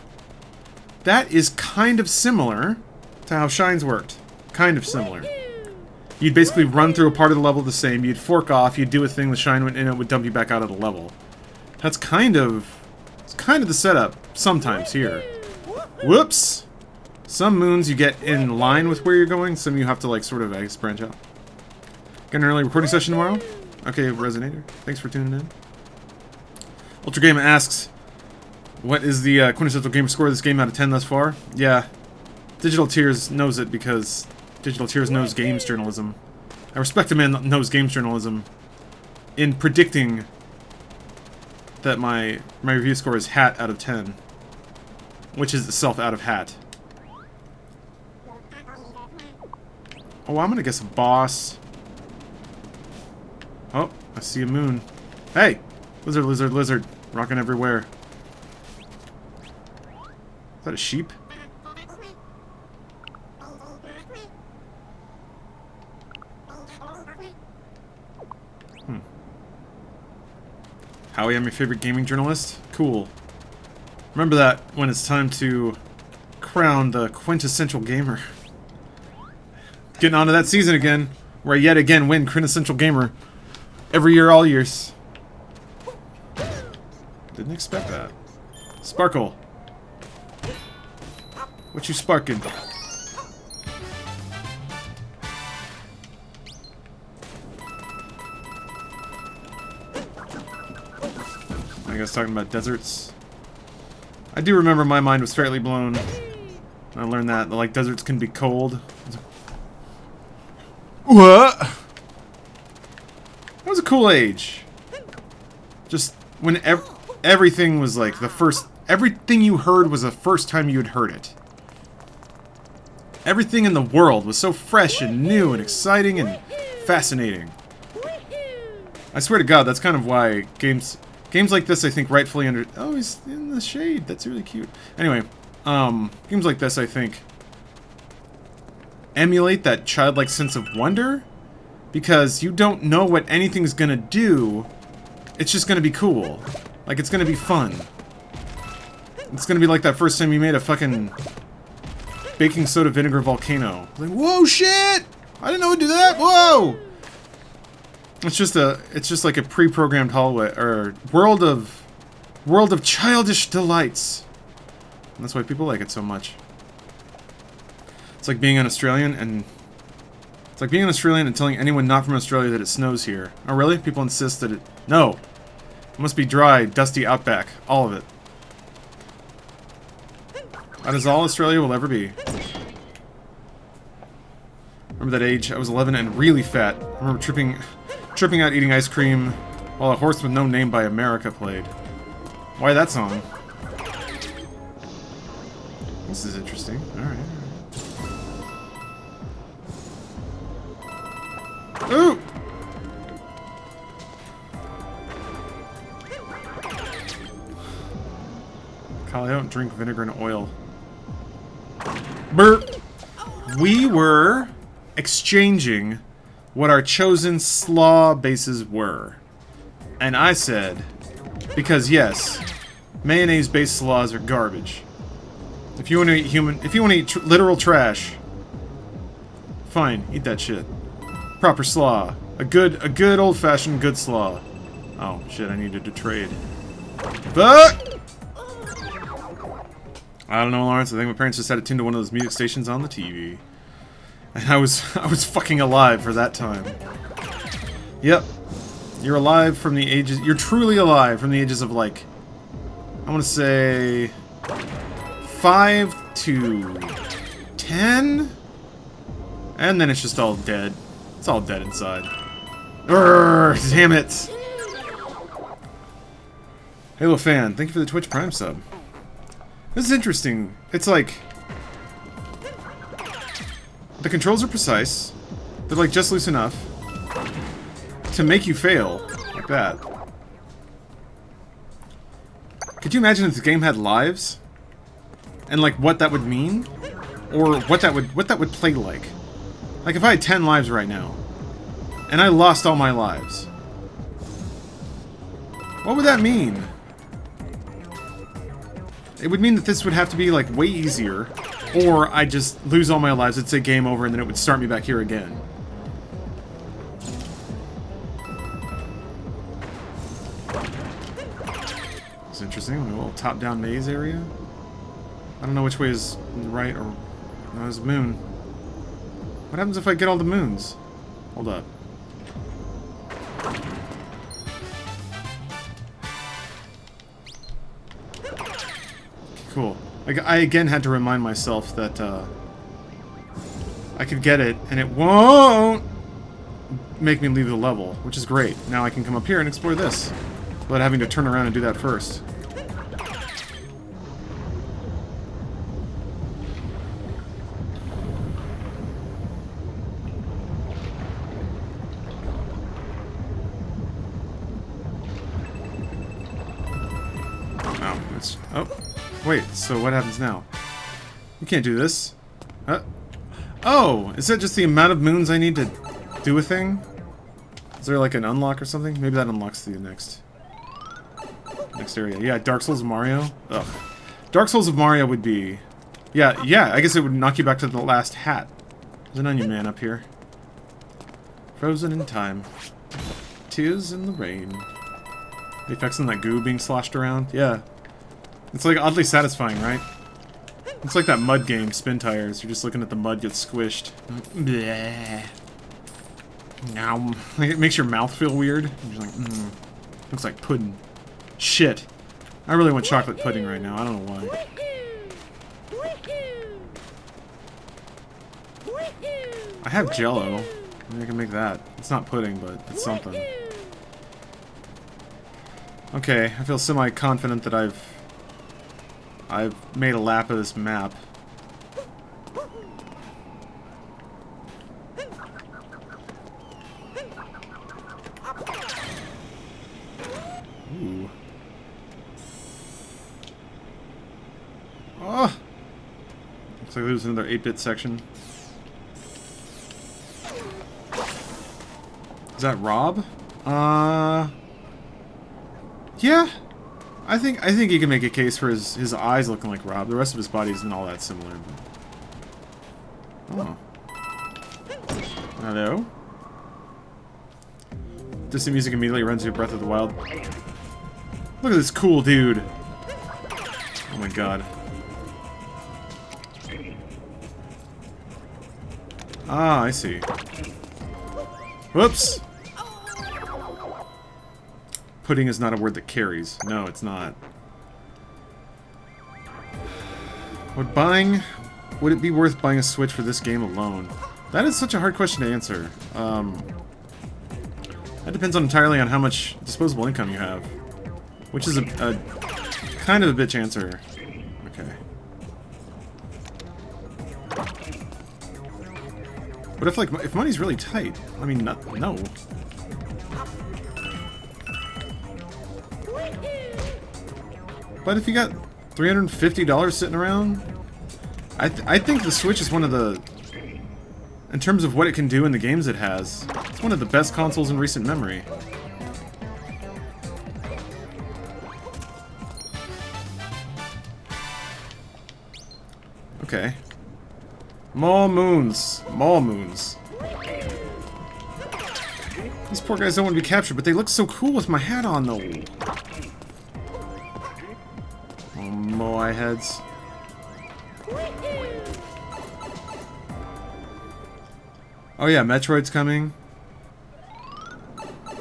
That is kind of similar to how Shines worked. Kind of similar. You'd basically run through a part of the level the same, you'd fork off, you'd do a thing, the Shine went in, and it would dump you back out of the level. That's kind of... It's kind of the setup, sometimes, here. Whoops! Some moons you get in line with where you're going, some you have to, like, sort of, I guess, branch out. Got an early recording session tomorrow? Okay, Resonator. Thanks for tuning in. Ultra Game asks, what is the quintessential gamer score of this game out of 10 thus far? Yeah, Digital Tears knows it because Digital Tears knows games journalism. I respect a man that knows games journalism in predicting that my review score is hat out of 10, which is itself out of hat. Oh, I'm gonna guess a boss. Oh, I see a moon. Hey! Lizard, lizard, lizard. Rocking everywhere. Is that a sheep? Howie, I'm your favorite gaming journalist? Cool. Remember that when it's time to crown the quintessential gamer. Getting onto that season again, where I yet again win quintessential gamer. Every year, all years. Didn't expect that. Sparkle. What you sparking? I guess talking about deserts. I do remember my mind was fairly blown. I learned that, like, deserts can be cold. What? That was a cool age. Just when everything was like the first... Everything you heard was the first time you had heard it. Everything in the world was so fresh and new and exciting and fascinating. I swear to God, that's kind of why games like this, I think, rightfully under... Oh, he's in the shade. That's really cute. Anyway, games like this, I think, emulate that childlike sense of wonder, because you don't know what anything's gonna do. It's just gonna be cool. Like, it's gonna be fun. It's gonna be like that first time you made a fucking baking soda vinegar volcano. Like, whoa, shit! I didn't know it'd do that! Whoa! It's just like a pre-programmed hallway, or world of childish delights. And that's why people like it so much. It's like being an Australian and telling anyone not from Australia that it snows here. Oh really? People insist that it... No! It must be dry, dusty outback. All of it. That is all Australia will ever be. Remember that age? I was 11 and really fat. I remember tripping out eating ice cream while A Horse with No Name by America played. Why that song? This is interesting. Alright. Ooh! Kyle, I don't drink vinegar and oil. Burp! We were exchanging what our chosen slaw bases were. And I said, because yes, mayonnaise-based slaws are garbage. If you want to eat literal trash, fine, eat that shit. Proper slaw. A good old-fashioned good slaw. Oh, shit, I needed to trade. But I don't know, Lawrence. I think my parents just had it tuned to one of those music stations on the TV. And I was fucking alive for that time. Yep. You're alive from the ages... You're truly alive from the ages of, like... I want to say... 5 to... 10? And then it's just all dead. It's all dead inside. Urgh, damn it! Halo fan, thank you for the Twitch Prime sub. This is interesting. It's like... The controls are precise. They're like just loose enough to make you fail. Like that. Could you imagine if the game had lives? And like what that would mean? Or what that would play like? Like if I had 10 lives right now, and I lost all my lives, what would that mean? It would mean that this would have to be like way easier, or I just lose all my lives, it'd say game over, and then it would start me back here again. It's interesting, a little top-down maze area. I don't know which way is right or... No, there's a moon. What happens if I get all the moons? Hold up. Cool. Like, I again had to remind myself that I could get it, and it won't make me leave the level, which is great. Now I can come up here and explore this without having to turn around and do that first. Oh, wait, so what happens now? You can't do this. Oh, is that just the amount of moons I need to do a thing? Is there like an unlock or something? Maybe that unlocks the next area. Yeah, Dark Souls of Mario. Ugh. Dark Souls of Mario would be... Yeah, I guess it would knock you back to the last hat. There's an onion man up here. Frozen in time. Tears in the rain. The effects on that goo being sloshed around? Yeah. It's like oddly satisfying, right? It's like that mud game, Spin Tires. You're just looking at the mud get squished. Bleh. Now, like, it makes your mouth feel weird. You're like, looks like pudding. Shit. I really want chocolate pudding right now. I don't know why. I have Jell-O. Maybe I can make that. It's not pudding, but it's something. Okay, I feel semi-confident that I've made a lap of this map. Ooh. Oh! Looks like there's another 8-bit section. Is that Rob? Yeah. I think you can make a case for his eyes looking like Rob. The rest of his body isn't all that similar. But... Oh. Hello? Distant music immediately runs you Breath of the Wild. Look at this cool dude. Oh my god. Ah, I see. Whoops! Pudding is not a word that carries. No, it's not. Would it be worth buying a Switch for this game alone? That is such a hard question to answer. That depends entirely on how much disposable income you have. Which is a kind of a bitch answer. Okay. But if money's really tight, I mean, no. But if you got $350 sitting around, I think the Switch is one of the, in terms of what it can do in the games it has, it's one of the best consoles in recent memory. Okay. More moons. More moons. These poor guys don't want to be captured, but they look so cool with my hat on, though. Moai heads. Oh yeah, Metroid's coming.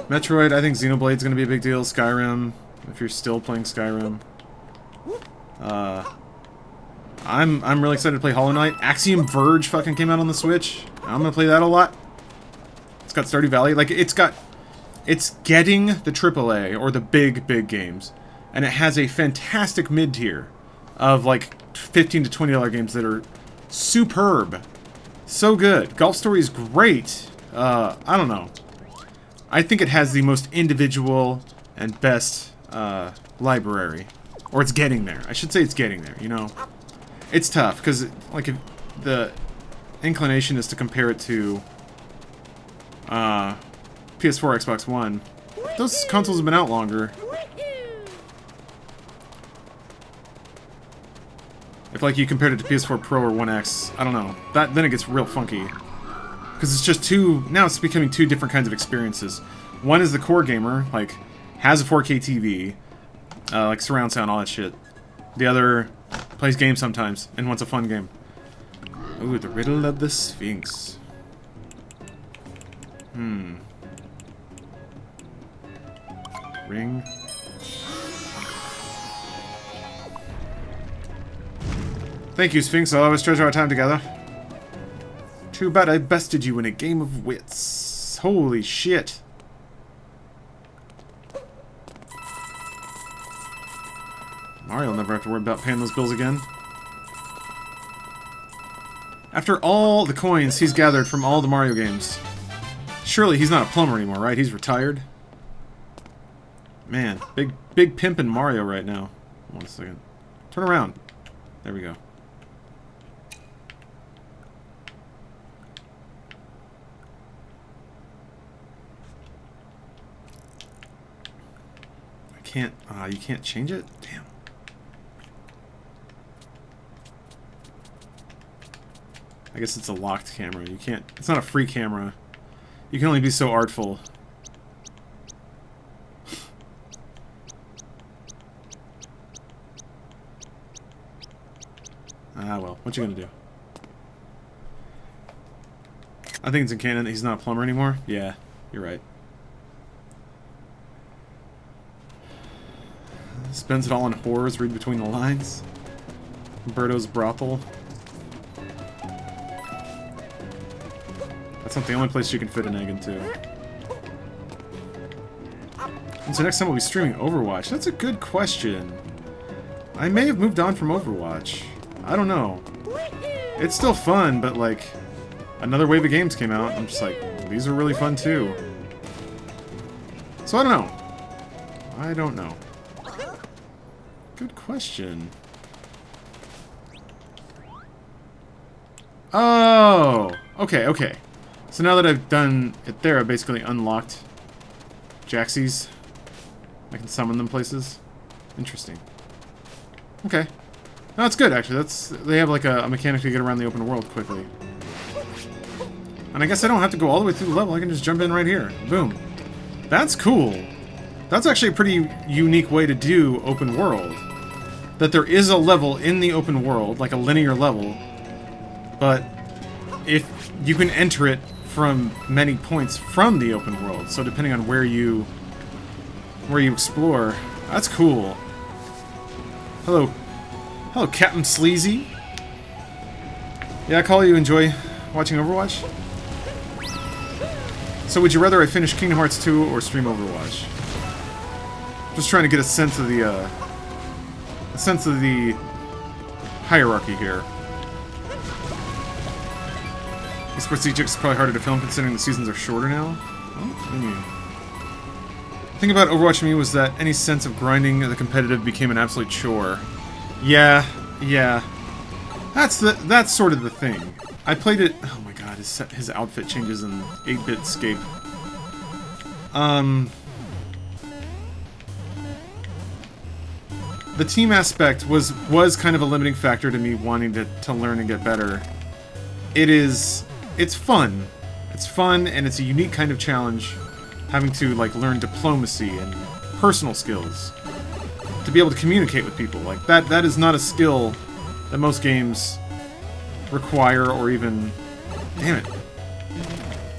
Metroid, I think Xenoblade's gonna be a big deal. Skyrim, if you're still playing Skyrim. I'm really excited to play Hollow Knight. Axiom Verge fucking came out on the Switch. I'm gonna play that a lot. It's got Stardew Valley. Like, it's getting the AAA, or the big games. And it has a fantastic mid-tier of, like, $15 to $20 games that are superb. So good. Golf Story is great. I don't know. I think it has the most individual and best library. Or it's getting there. I should say it's getting there, you know? It's tough, because, like, if the inclination is to compare it to PS4, Xbox One. Those consoles have been out longer. If, like, you compared it to PS4 Pro or 1X, I don't know. Then it gets real funky. Because it's just now it's becoming two different kinds of experiences. One is the core gamer, like, has a 4K TV, like surround sound, all that shit. The other plays games sometimes, and wants a fun game. Ooh, the riddle of the Sphinx. Ring. Thank you, Sphinx. I'll always treasure our time together. Too bad I bested you in a game of wits. Holy shit. Mario will never have to worry about paying those bills again. After all the coins he's gathered from all the Mario games. Surely he's not a plumber anymore, right? He's retired. Man, big pimpin' Mario right now. 1 second. Turn around. There we go. I can't... you can't change it? Damn. I guess it's a locked camera. You can't... It's not a free camera. You can only be so artful. Ah, well. What you gonna do? I think it's in canon that he's not a plumber anymore. Yeah, you're right. Spends it all on horrors. Read between the lines. Berto's brothel. That's not the only place you can fit an egg into. And so next time we'll be streaming Overwatch. That's a good question. I may have moved on from Overwatch. I don't know. It's still fun, but like, another wave of games came out. I'm just like, these are really fun too. So I don't know. I don't know. Good question. Oh! Okay, okay. So now that I've done it there, I basically unlocked Jaxies. I can summon them places. Interesting. Okay. No, that's good, actually. They have like a mechanic to get around the open world quickly. And I guess I don't have to go all the way through the level. I can just jump in right here. Boom. That's cool. That's actually a pretty unique way to do open world. That there is a level in the open world, like a linear level, but if you can enter it from many points from the open world. So depending on where you explore, that's cool. Hello. Hello, Captain Sleazy. Yeah, I call you enjoy watching Overwatch? So would you rather I finish Kingdom Hearts 2 or stream Overwatch? Just trying to get a sense of the hierarchy here. Esports Egypt is probably harder to film considering the seasons are shorter now. The thing about Overwatch to me was that any sense of grinding the competitive became an absolute chore. Yeah. That's sort of the thing. I played it. Oh my god, his outfit changes in 8-bit scape. The team aspect was kind of a limiting factor to me wanting to learn and get better. It's fun. It's fun and it's a unique kind of challenge, having to like learn diplomacy and personal skills to be able to communicate with people. Like that is not a skill that most games require or even... Damn it.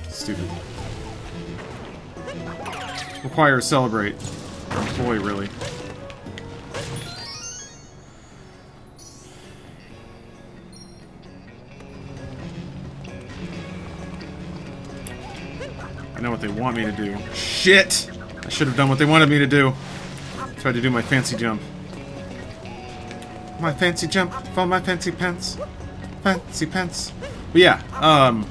Stupid. Require or celebrate or employ, really. I know what they want me to do. Shit! I should have done what they wanted me to do. Tried to do my fancy jump. My fancy jump for my fancy pants. Fancy pants. But yeah,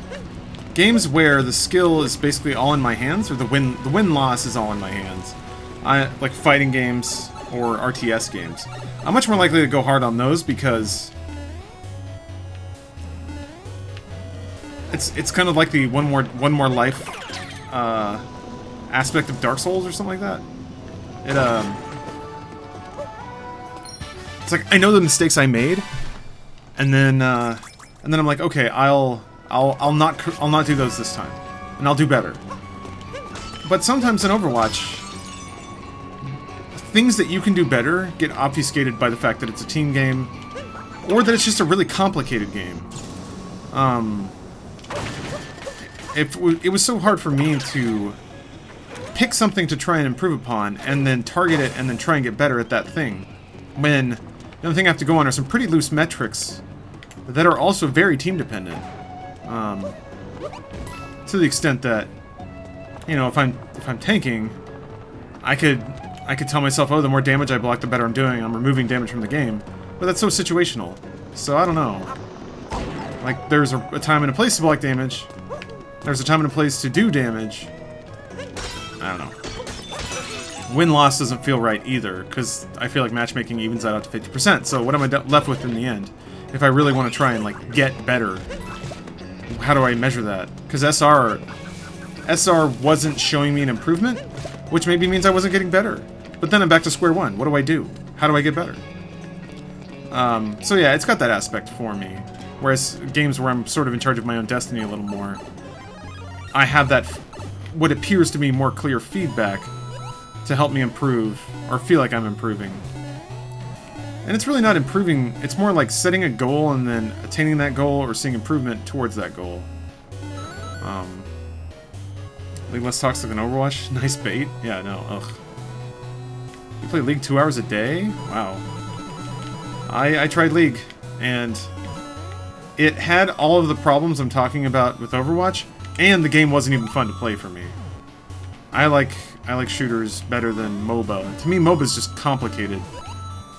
games where the skill is basically all in my hands, or the win-loss is all in my hands. Like fighting games or RTS games. I'm much more likely to go hard on those because it's kind of like the one more life aspect of Dark Souls or something like that. It's like I know the mistakes I made, and then I'm like, okay, I'll not do those this time, and I'll do better. But sometimes in Overwatch, things that you can do better get obfuscated by the fact that it's a team game, or that it's just a really complicated game. It was so hard for me to pick something to try and improve upon, and then target it, and then try and get better at that thing, when the only thing I have to go on are some pretty loose metrics that are also very team dependent. To the extent that, you know, if I'm tanking, I could tell myself, oh, the more damage I block, the better I'm doing. I'm removing damage from the game. But that's so situational. So I don't know. Like, there's a time and a place to block damage. There's a time and a place to do damage. I don't know. Win-loss doesn't feel right either, because I feel like matchmaking evens that out to 50%, so what am I left with in the end? If I really want to try and, like, get better, how do I measure that? Because SR wasn't showing me an improvement, which maybe means I wasn't getting better. But then I'm back to square one. What do I do? How do I get better? So yeah, it's got that aspect for me. Whereas games where I'm sort of in charge of my own destiny a little more, I have that, what appears to me more clear feedback to help me improve, or feel like I'm improving. And it's really not improving, it's more like setting a goal and then attaining that goal or seeing improvement towards that goal. League less toxic than Overwatch? Nice bait? Yeah, no, ugh. You play League 2 hours a day? Wow. I tried League, and it had all of the problems I'm talking about with Overwatch, and the game wasn't even fun to play for me. I like shooters better than MOBA. To me, MOBA is just complicated.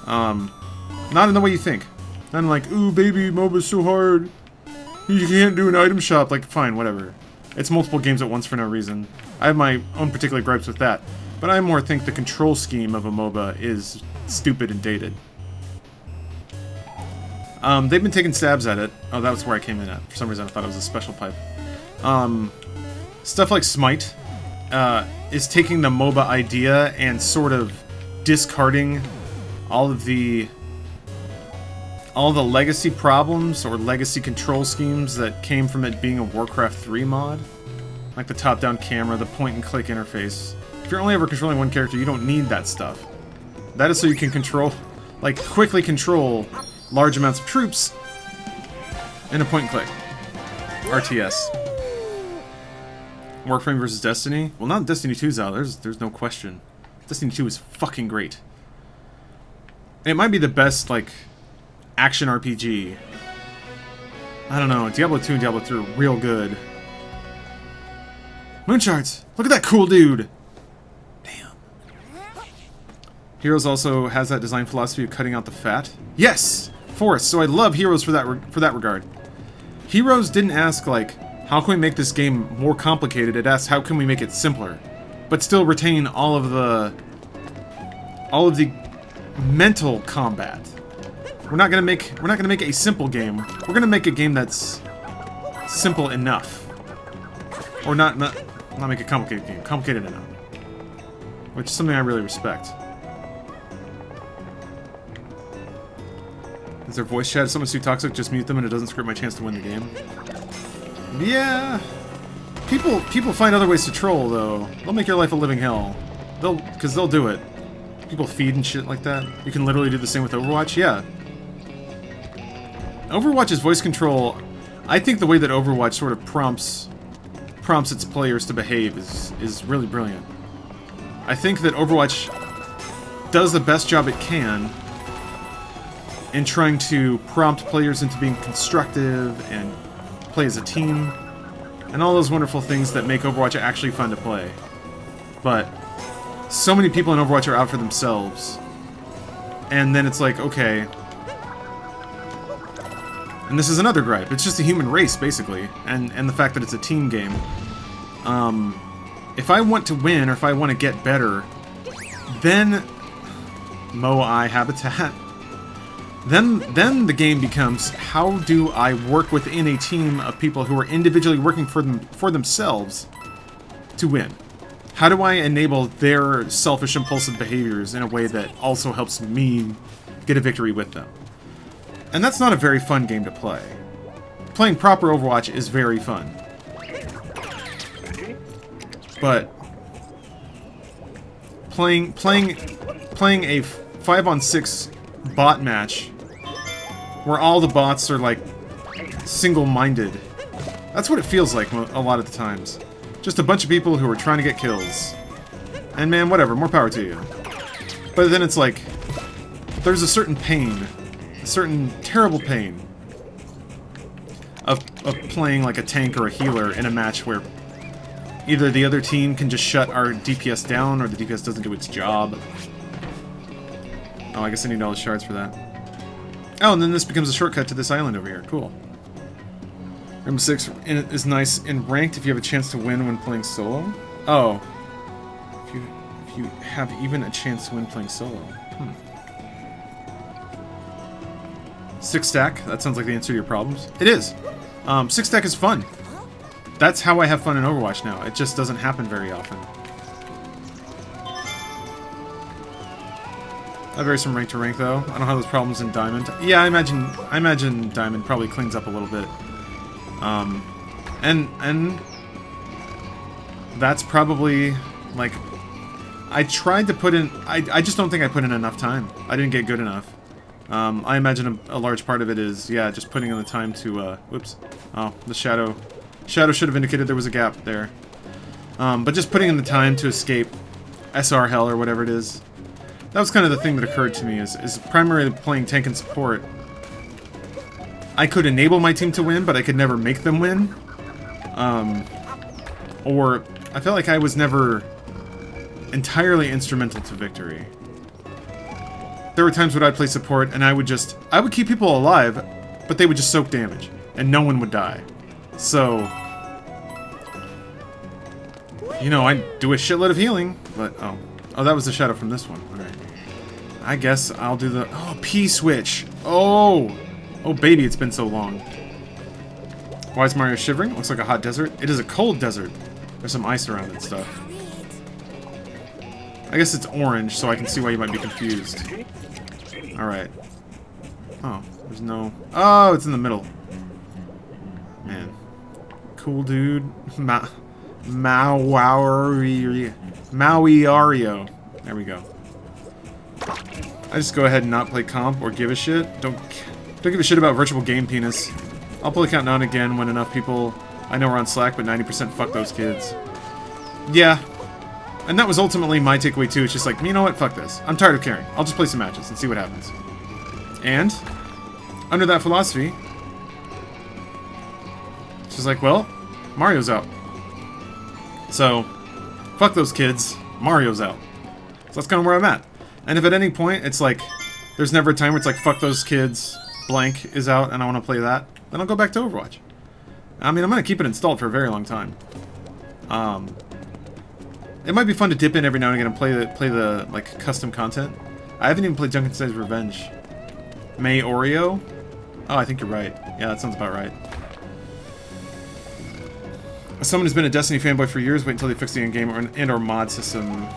Not in the way you think. Not in like, ooh, baby, MOBA's so hard. You can't do an item shop. Like, fine, whatever. It's multiple games at once for no reason. I have my own particular gripes with that. But I more think the control scheme of a MOBA is stupid and dated. They've been taking stabs at it. Oh, that was where I came in at. For some reason, I thought it was a special pipe. Stuff like Smite is taking the MOBA idea and sort of discarding all the legacy problems or legacy control schemes that came from it being a Warcraft 3 mod. Like the top-down camera, the point-and-click interface. If you're only ever controlling one character, you don't need that stuff. That is so you can control, like, quickly control large amounts of troops in a point-and-click. RTS. Warframe versus Destiny? Well, not Destiny 2's out. There's no question. Destiny 2 is fucking great. It might be the best, like, action RPG. I don't know. Diablo 2 and Diablo 3 are real good. Moonshards! Look at that cool dude! Damn. Heroes also has that design philosophy of cutting out the fat. Yes! Forest. So I love Heroes for that regard. Heroes didn't ask, like, how can we make this game more complicated? It asked, how can we make it simpler? But still retain all of the mental combat. We're not gonna make a simple game. We're gonna make a game that's simple enough. Or not make a complicated game. Complicated enough. Which is something I really respect. Is their voice chat? If someone's too toxic, just mute them and it doesn't script my chance to win the game. Yeah. People find other ways to troll, though. They'll make your life a living hell. Because they'll do it. People feed and shit like that. You can literally do the same with Overwatch. Yeah. Overwatch's voice control, I think the way that Overwatch sort of prompts its players to behave is really brilliant. I think that Overwatch does the best job it can in trying to prompt players into being constructive and play as a team, and all those wonderful things that make Overwatch actually fun to play. But so many people in Overwatch are out for themselves, and then it's like, okay. And this is another gripe. It's just a human race, basically, and the fact that it's a team game. If I want to win, or if I want to get better, then Moai Habitat. Then the game becomes, how do I work within a team of people who are individually working for themselves to win? How do I enable their selfish, impulsive behaviors in a way that also helps me get a victory with them? And that's not a very fun game to play. Playing proper Overwatch is very fun. But playing a 5-on-6 bot match where all the bots are like single-minded, that's what it feels like a lot of the times. Just a bunch of people who are trying to get kills. And man, whatever, more power to you. But then it's like, there's a certain pain, a certain terrible pain of playing like a tank or a healer in a match where either the other team can just shut our DPS down, or the DPS doesn't do its job. Oh, I guess I need all the shards for that. Oh, and then this becomes a shortcut to this island over here. Cool. Rainbow Six is nice in ranked if you have a chance to win when playing solo. Oh. If if you have even a chance to win playing solo. 6 stack, that sounds like the answer to your problems. It is. 6 stack is fun. That's how I have fun in Overwatch now. It just doesn't happen very often. That varies from rank to rank, though. I don't have those problems in Diamond. Yeah, I imagine Diamond probably cleans up a little bit. And that's probably, like, I tried to put in, I just don't think I put in enough time. I didn't get good enough. I imagine a large part of it is, yeah, just putting in the time to, whoops. Oh, the shadow should have indicated there was a gap there. But just putting in the time to escape SR hell or whatever it is. That was kind of the thing that occurred to me, is primarily playing tank and support. I could enable my team to win, but I could never make them win. Or I felt like I was never entirely instrumental to victory. There were times when I'd play support and I would keep people alive, but they would just soak damage, and no one would die. So, you know, I'd do a shitload of healing, but, oh, that was the shadow from this one. Alright. I guess I'll do the, P-switch. Oh, baby, it's been so long. Why is Mario shivering? It looks like a hot desert. It is a cold desert. There's some ice around it and stuff. I guess it's orange, so I can see why you might be confused. Alright. Oh, there's no... Oh, it's in the middle. Man. Cool dude. Mauiario. There we go. I just go ahead and not play comp or give a shit. Don't give a shit about virtual game penis. I'll play count now and again when enough people I know are on Slack, but 90% fuck those kids. Yeah. And that was ultimately my takeaway too. It's just like, you know what? Fuck this. I'm tired of caring. I'll just play some matches and see what happens. And under that philosophy, it's just like, well, Mario's out. So, fuck those kids. Mario's out. So that's kind of where I'm at. And if at any point it's like, there's never a time where it's like, fuck those kids, blank is out and I want to play that, then I'll go back to Overwatch. I mean, I'm going to keep it installed for a very long time. It might be fun to dip in every now and again and play the like custom content. I haven't even played Junkenstein's Revenge. May Oreo? Oh, I think you're right. Yeah, that sounds about right. Someone who's been a Destiny fanboy for years, wait until they fix the in-game and/or mod system.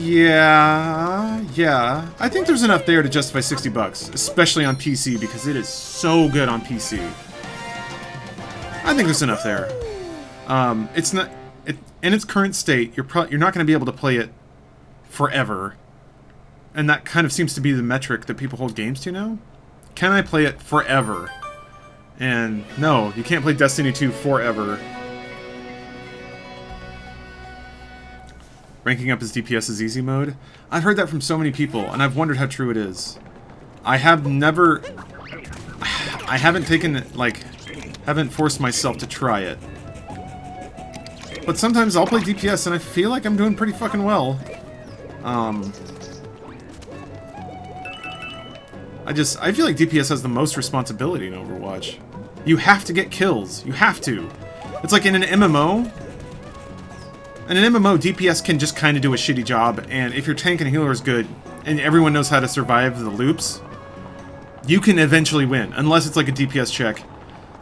Yeah. I think there's enough there to justify $60, especially on PC, because it is so good on PC. I think there's enough there. It's not... in its current state, you're not going to be able to play it forever. And that kind of seems to be the metric that people hold games to now. Can I play it forever? And no, you can't play Destiny 2 forever. Ranking up as DPS is easy mode? I've heard that from so many people, and I've wondered how true it is. I haven't taken it, like, haven't forced myself to try it. But sometimes I'll play DPS and I feel like I'm doing pretty fucking well. I feel like DPS has the most responsibility in Overwatch. You have to get kills. You have to. It's like in an MMO. In an MMO, DPS can just kind of do a shitty job, and if your tank and healer is good, and everyone knows how to survive the loops, you can eventually win, unless it's like a DPS check.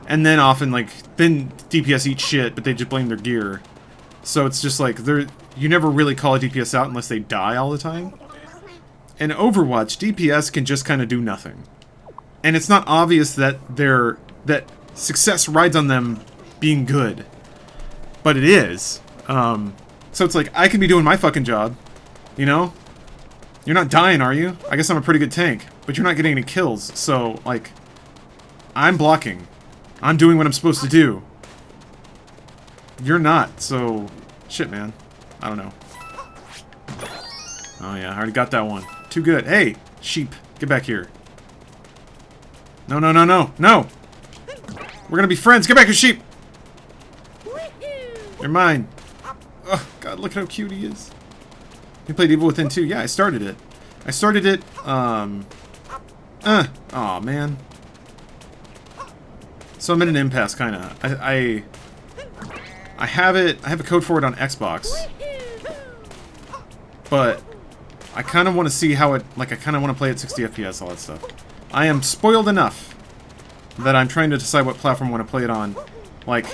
And then often, like, then DPS eat shit, but they just blame their gear. So it's just like, you never really call a DPS out unless they die all the time. In Overwatch, DPS can just kind of do nothing. And it's not obvious that that success rides on them being good. But it is. So it's like, I can be doing my fucking job, you know? You're not dying, are you? I guess I'm a pretty good tank, but you're not getting any kills, so, like, I'm blocking. I'm doing what I'm supposed to do. You're not, so... Shit, man. I don't know. Oh yeah, I already got that one. Too good. Hey, sheep, get back here. No, no, no, no, no! We're gonna be friends! Get back here, sheep! You're mine. Oh, God, look at how cute he is. You played Evil Within 2? Yeah, I started it. Aw, man. So I'm at an impasse, kinda. I have a code for it on Xbox. but I kind of want to see how it, like, I kind of want to play at 60 FPS, all that stuff. I am spoiled enough that I'm trying to decide what platform I want to play it on. Like,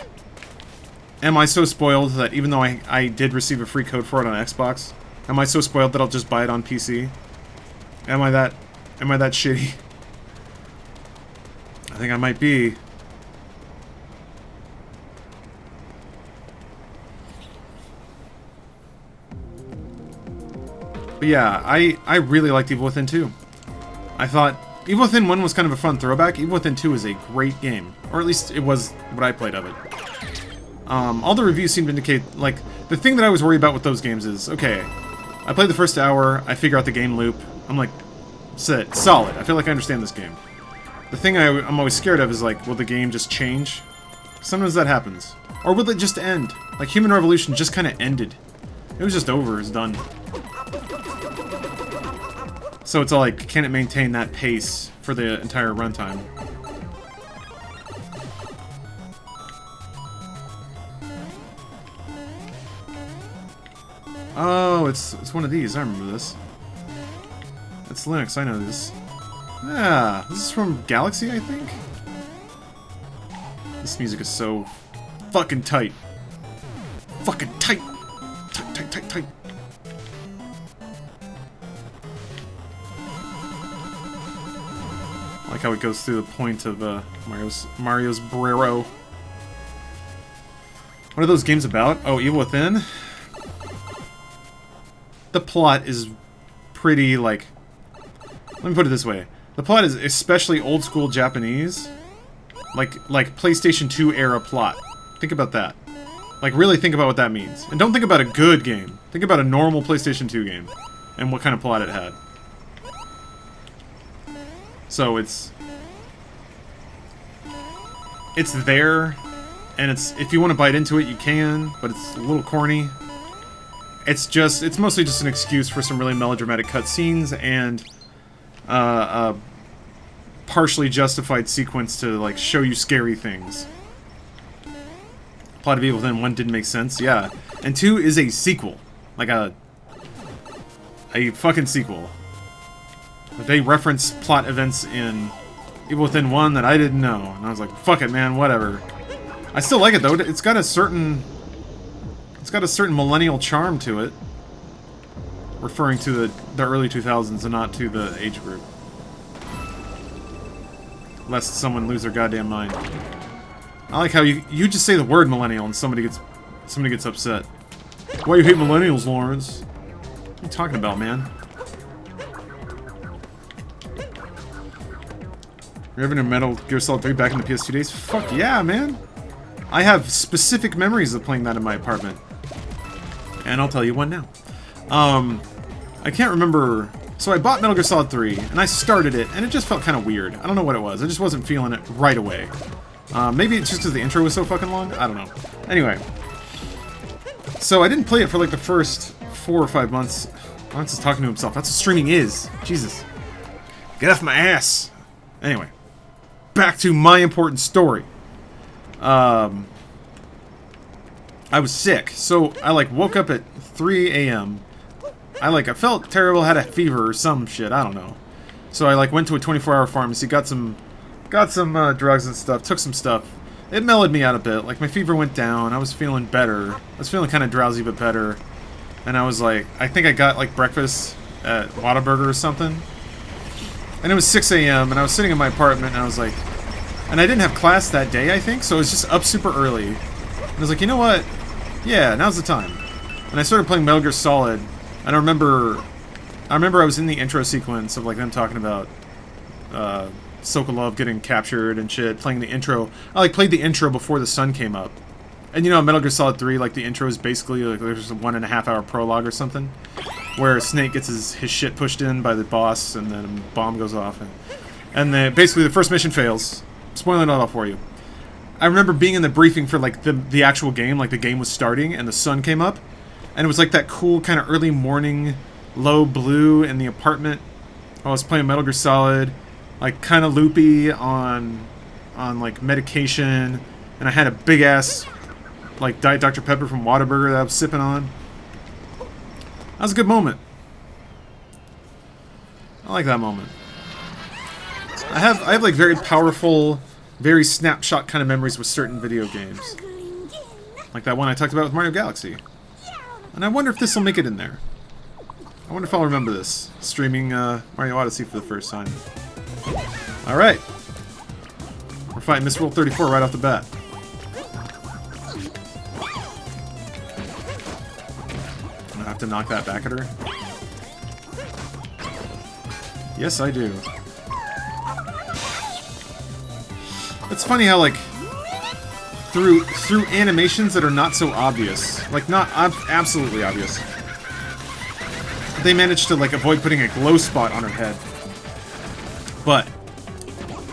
am I so spoiled that even though I did receive a free code for it on Xbox, am I so spoiled that I'll just buy it on PC? Am I that shitty? I think I might be. But yeah, I really liked Evil Within 2. I thought Evil Within 1 was kind of a fun throwback. Evil Within 2 is a great game. Or at least it was what I played of it. All the reviews seem to indicate, like, the thing that I was worried about with those games is, okay, I played the first hour, I figure out the game loop, I'm like, set, solid, I feel like I understand this game. The thing I'm always scared of is, like, will the game just change? Sometimes that happens. Or will it just end? Like, Human Revolution just kind of ended. It was just over, it's done. So it's all like, can it maintain that pace for the entire runtime? Oh, it's one of these. I remember this. It's Linux. I know this. Yeah, this is from Galaxy, I think. This music is so fucking tight. Fucking tight. Tight, tight, tight, tight. I like how it goes through the point of Mario's Brero. What are those games about? Oh, Evil Within? The plot is pretty, like... Let me put it this way. The plot is especially old-school Japanese. Like PlayStation 2 era plot. Think about that. Like, really think about what that means. And don't think about a good game. Think about a normal PlayStation 2 game. And what kind of plot it had. So it's there, and if you want to bite into it, you can, but it's a little corny. It's mostly just an excuse for some really melodramatic cutscenes and a partially justified sequence to, like, show you scary things. Plot of Evil Within 1 didn't make sense, yeah. And 2 is a sequel. Like a fucking sequel. They reference plot events in Evil Within 1 that I didn't know. And I was like, fuck it, man, whatever. I still like it, though. It's got a certain millennial charm to it. Referring to the early 2000s and not to the age group. Lest someone lose their goddamn mind. I like how you just say the word millennial and somebody gets upset. Why you hate millennials, Lawrence? What are you talking about, man? You're having a Metal Gear Solid 3 back in the PS2 days? Fuck yeah, man! I have specific memories of playing that in my apartment. And I'll tell you one now. I can't remember... So I bought Metal Gear Solid 3, and I started it, and it just felt kind of weird. I don't know what it was. I just wasn't feeling it right away. Maybe it's just because the intro was so fucking long? I don't know. Anyway. So I didn't play it for like the first 4 or 5 months. Lawrence is talking to himself. That's what streaming is. Jesus. Get off my ass! Anyway. Back to my important story. I was sick, so I like woke up at 3 a.m. I felt terrible, had a fever or some shit, I don't know. So I like went to a 24-hour pharmacy, got some drugs and stuff, took some stuff. It mellowed me out a bit, like my fever went down, I was feeling better. I was feeling kind of drowsy but better. And I was like, I think I got like breakfast at Whataburger or something. And it was 6 a.m. and I was sitting in my apartment and I was like... And I didn't have class that day, I think, so I was just up super early. And I was like, you know what? Yeah, now's the time. And I started playing Metal Gear Solid. And I remember I was in the intro sequence of like them talking about Sokolov getting captured and shit, playing the intro. I like played the intro before the sun came up. And you know, Metal Gear Solid 3, like the intro is basically like there's a 1.5 hour prologue or something. Where Snake gets his shit pushed in by the boss, and then a bomb goes off, and basically the first mission fails. Spoiling it all for you. I remember being in the briefing for like the actual game, like the game was starting, and the sun came up, and it was like that cool kind of early morning, low blue in the apartment. I was playing Metal Gear Solid, like kind of loopy on like medication, and I had a big ass like Diet Dr. Pepper from Whataburger that I was sipping on. was a good moment. I like that moment. I have like very powerful, very snapshot kind of memories with certain video games. Like that one I talked about with Mario Galaxy. And I wonder if this will make it in there. I wonder if I'll remember this, streaming Mario Odyssey for the first time. Alright. We're fighting Miss World 34 right off the bat. I'm gonna have to knock that back at her. Yes, I do. It's funny how, like, through animations that are not so obvious, like, not absolutely obvious, they managed to, like, avoid putting a glow spot on her head. But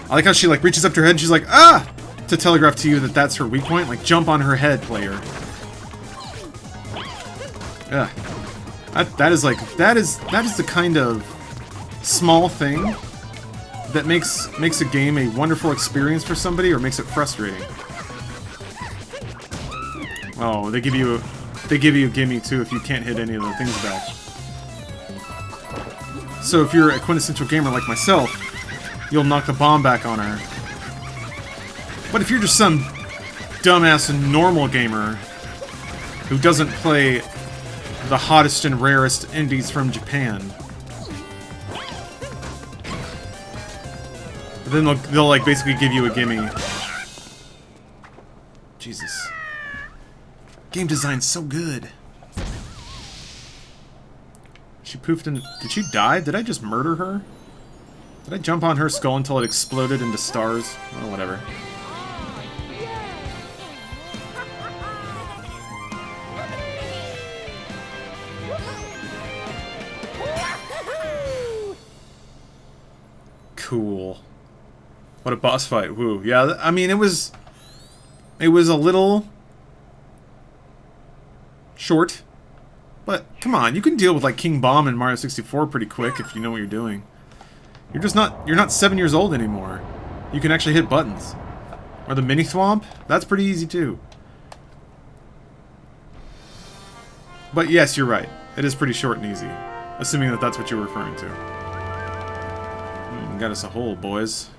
I like how she, like, reaches up to her head and she's like, ah! To telegraph to you that that's her weak point. Like, jump on her head, player. Yeah. That is the kind of small thing that makes a game a wonderful experience for somebody or makes it frustrating. Oh, they give you a gimme too if you can't hit any of the things back. So if you're a quintessential gamer like myself, you'll knock the bomb back on her. But if you're just some dumbass normal gamer who doesn't play the hottest and rarest indies from Japan, then they'll like basically give you a gimme. Jesus. Game design's so good. She poofed in. Did she die? Did I just murder her? Did I jump on her skull until it exploded into stars? Oh, whatever. Cool. What a boss fight. Woo. Yeah, I mean, it was a little short. But, come on, you can deal with, like, King Bomb in Mario 64 pretty quick if you know what you're doing. You're not 7 years old anymore. You can actually hit buttons. Or the Mini Thwomp, that's pretty easy, too. But, yes, you're right. It is pretty short and easy. Assuming that that's what you're referring to. Got us a hole, boys.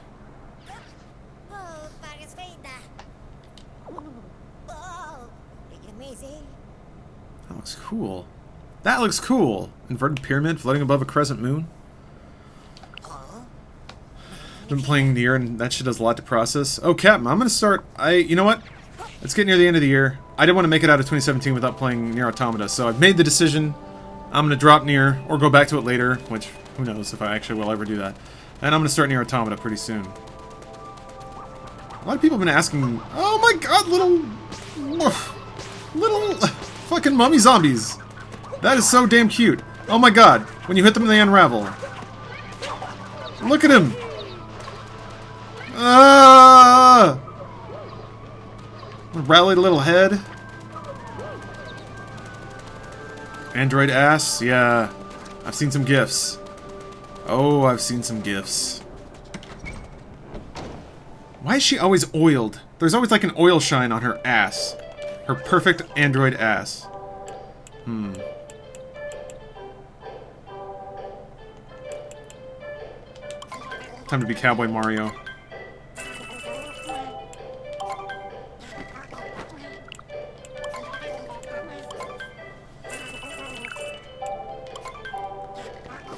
That looks cool. That looks cool! Inverted pyramid floating above a crescent moon. Been playing Nier and that shit does a lot to process. Oh, Captain, I'm gonna start... You know what? Let's get near the end of the year. I didn't want to make it out of 2017 without playing Nier Automata, so I've made the decision. I'm gonna drop Nier, or go back to it later, which, who knows if I actually will ever do that. And I'm gonna start Nier Automata pretty soon. A lot of people have been asking... Oh my god, little fucking mummy zombies. That is so damn cute. Oh my god, when you hit them, they unravel. Look at him. Ah! Rallied little head. Android ass, yeah. I've seen some GIFs. Oh, I've seen some GIFs. Why is she always oiled? There's always like an oil shine on her ass. Her perfect android ass. Time to be Cowboy Mario.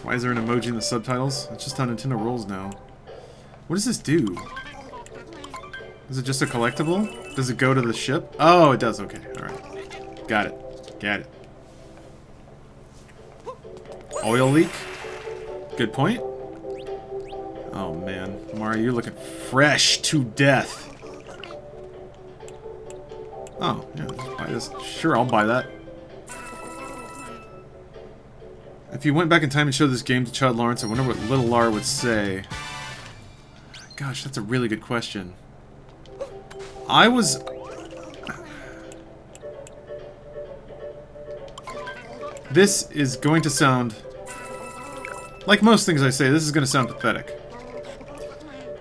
Why is there an emoji in the subtitles? It's just how Nintendo rolls now. What does this do? Is it just a collectible? Does it go to the ship? Oh, it does. Okay. Alright. Got it. Got it. Oil leak? Good point. Oh, man. Mario, you're looking fresh to death. Oh, yeah. Let's buy this. Sure, I'll buy that. If you went back in time and showed this game to Chad Lawrence, I wonder what little Lar would say. Gosh, that's a really good question. This is going to sound... Like most things I say, this is going to sound pathetic.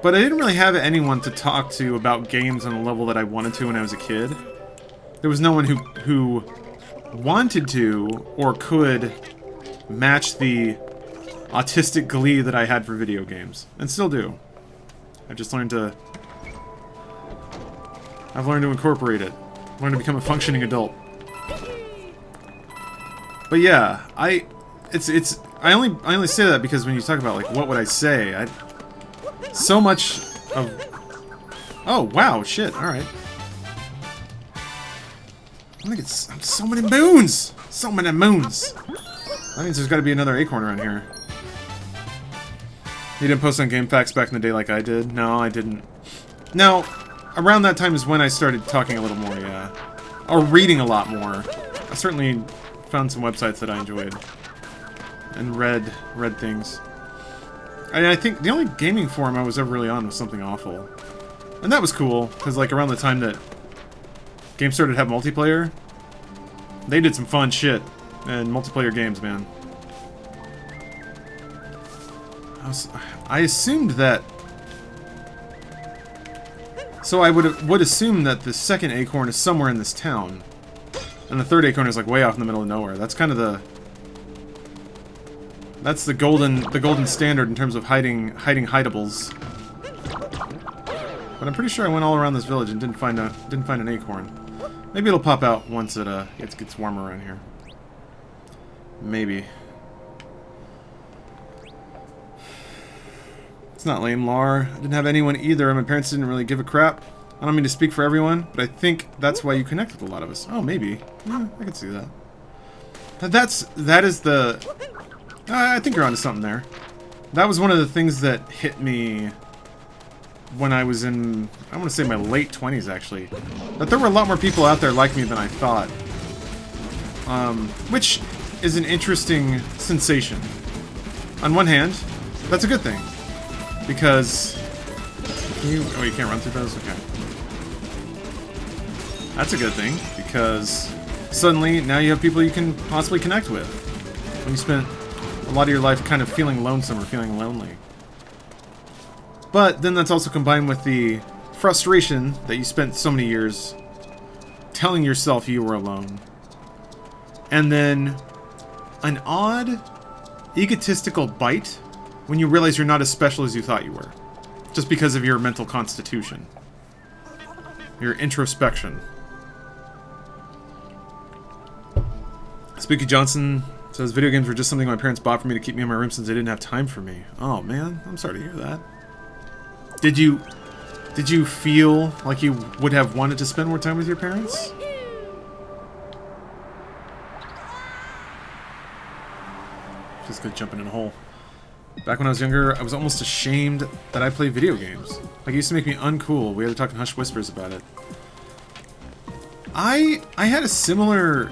But I didn't really have anyone to talk to about games on the level that I wanted to when I was a kid. There was no one who wanted to, or could, match the autistic glee that I had for video games. And still do. I've just learned to... I've learned to incorporate it. Learned to become a functioning adult. But yeah, I only say that because when you talk about, like, what would I say, so much of... Oh, wow, shit, alright. I think it's so many moons! So many moons! That means there's gotta be another acorn around here. You didn't post on GameFAQs back in the day like I did? No, I didn't. Now, around that time is when I started talking a little more, yeah. Or reading a lot more. I certainly found some websites that I enjoyed. And read things. I think the only gaming forum I was ever really on was Something Awful. And that was cool, because like around the time that games started to have multiplayer, they did some fun shit. And multiplayer games, man. I assumed that... So I would assume that the second acorn is somewhere in this town. And the third acorn is like way off in the middle of nowhere. That's kind of the... That's the golden standard in terms of hiding hideables. But I'm pretty sure I went all around this village and didn't find an acorn. Maybe it'll pop out once it gets warmer around here. Maybe. It's not lame, Lar. I didn't have anyone either. My parents didn't really give a crap. I don't mean to speak for everyone, but I think that's why you connect with a lot of us. Oh, maybe. Yeah, I can see that. That is the... I think you're onto something there. That was one of the things that hit me when I was in, I want to say my late 20s, actually. That there were a lot more people out there like me than I thought. Which is an interesting sensation. On one hand, that's a good thing. Because... you can't run through those? Okay. That's a good thing, because suddenly, now you have people you can possibly connect with. When you spent a lot of your life kind of feeling lonesome or feeling lonely. But then that's also combined with the frustration that you spent so many years telling yourself you were alone. And then an odd, egotistical bite when you realize you're not as special as you thought you were. Just because of your mental constitution. Your introspection. Spooky Johnson says, video games were just something my parents bought for me to keep me in my room since they didn't have time for me. Oh man, I'm sorry to hear that. Did you feel like you would have wanted to spend more time with your parents? Just good jumping in a hole. Back when I was younger, I was almost ashamed that I played video games. Like, it used to make me uncool. We had to talk in hushed whispers about it. I had a similar...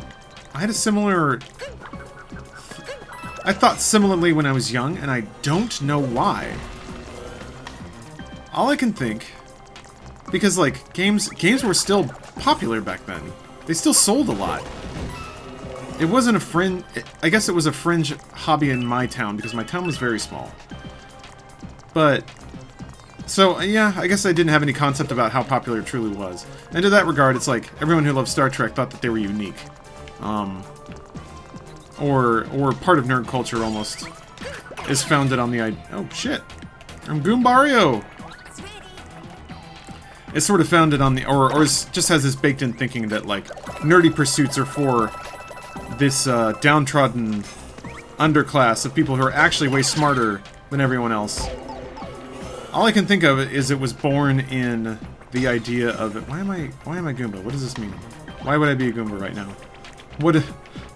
I thought similarly when I was young, and I don't know why. All I can think... Because, like, games were still popular back then. They still sold a lot. It wasn't a fringe... I guess it was a fringe hobby in my town, because my town was very small. But... So, yeah, I guess I didn't have any concept about how popular it truly was. And to that regard, it's like, everyone who loved Star Trek thought that they were unique. Or part of nerd culture, almost, is founded on the idea... Oh, shit! I'm Goombario! It's sort of founded on the... Or just has this baked-in thinking that, like, nerdy pursuits are for... this downtrodden underclass of people who are actually way smarter than everyone else. All I can think of is it was born in the idea of it. Why am I Goomba? What does this mean? Why would I be a Goomba right now? What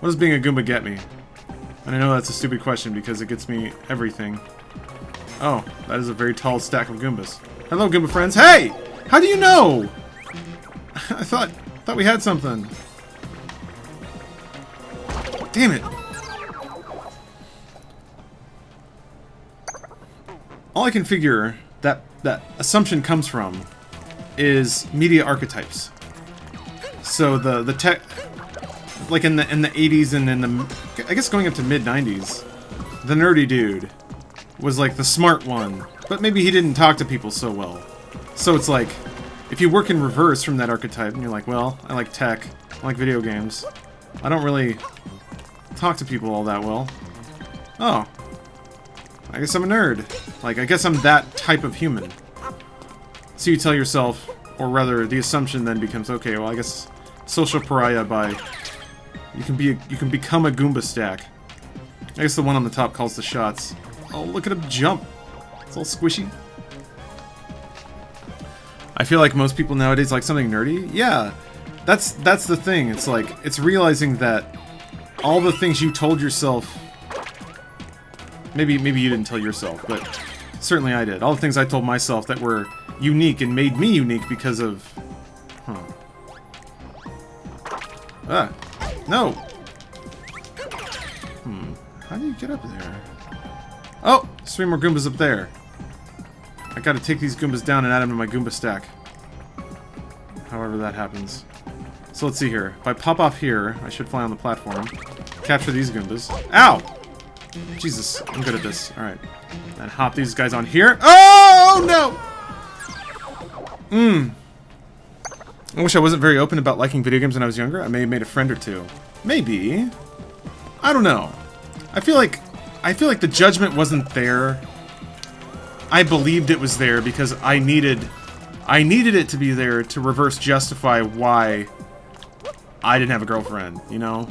does being a Goomba get me? And I know that's a stupid question because it gets me everything. Oh, that is a very tall stack of Goombas. Hello, Goomba friends. Hey! How do you know? I thought we had something. Damn it! All I can figure that assumption comes from is media archetypes. So the tech, like in the 80s and in the, I guess going up to mid 90s, the nerdy dude was like the smart one, but maybe he didn't talk to people so well. So it's like, if you work in reverse from that archetype and you're like, well, I like tech, I like video games, I don't really talk to people all that well. Oh. I guess I'm a nerd. Like, I guess I'm that type of human. So you tell yourself, or rather, the assumption then becomes, okay, well, I guess social pariah by... You can become a Goomba stack. I guess the one on the top calls the shots. Oh, look at him jump. It's all squishy. I feel like most people nowadays like something nerdy. Yeah, that's the thing. It's like, it's realizing that all the things you told yourself... Maybe you didn't tell yourself, but certainly I did. All the things I told myself that were unique and made me unique because of... Huh. Ah. No! How do you get up there? Oh! 3 more Goombas up there. I gotta take these Goombas down and add them to my Goomba stack. However that happens. So let's see here. If I pop off here, I should fly on the platform. Capture these Goombas. Ow! Jesus, I'm good at this. Alright. And hop these guys on here. Oh, no! I wish I wasn't very open about liking video games when I was younger. I may have made a friend or two. Maybe. I don't know. I feel like the judgment wasn't there. I believed it was there because I needed it to be there to reverse justify why I didn't have a girlfriend, you know?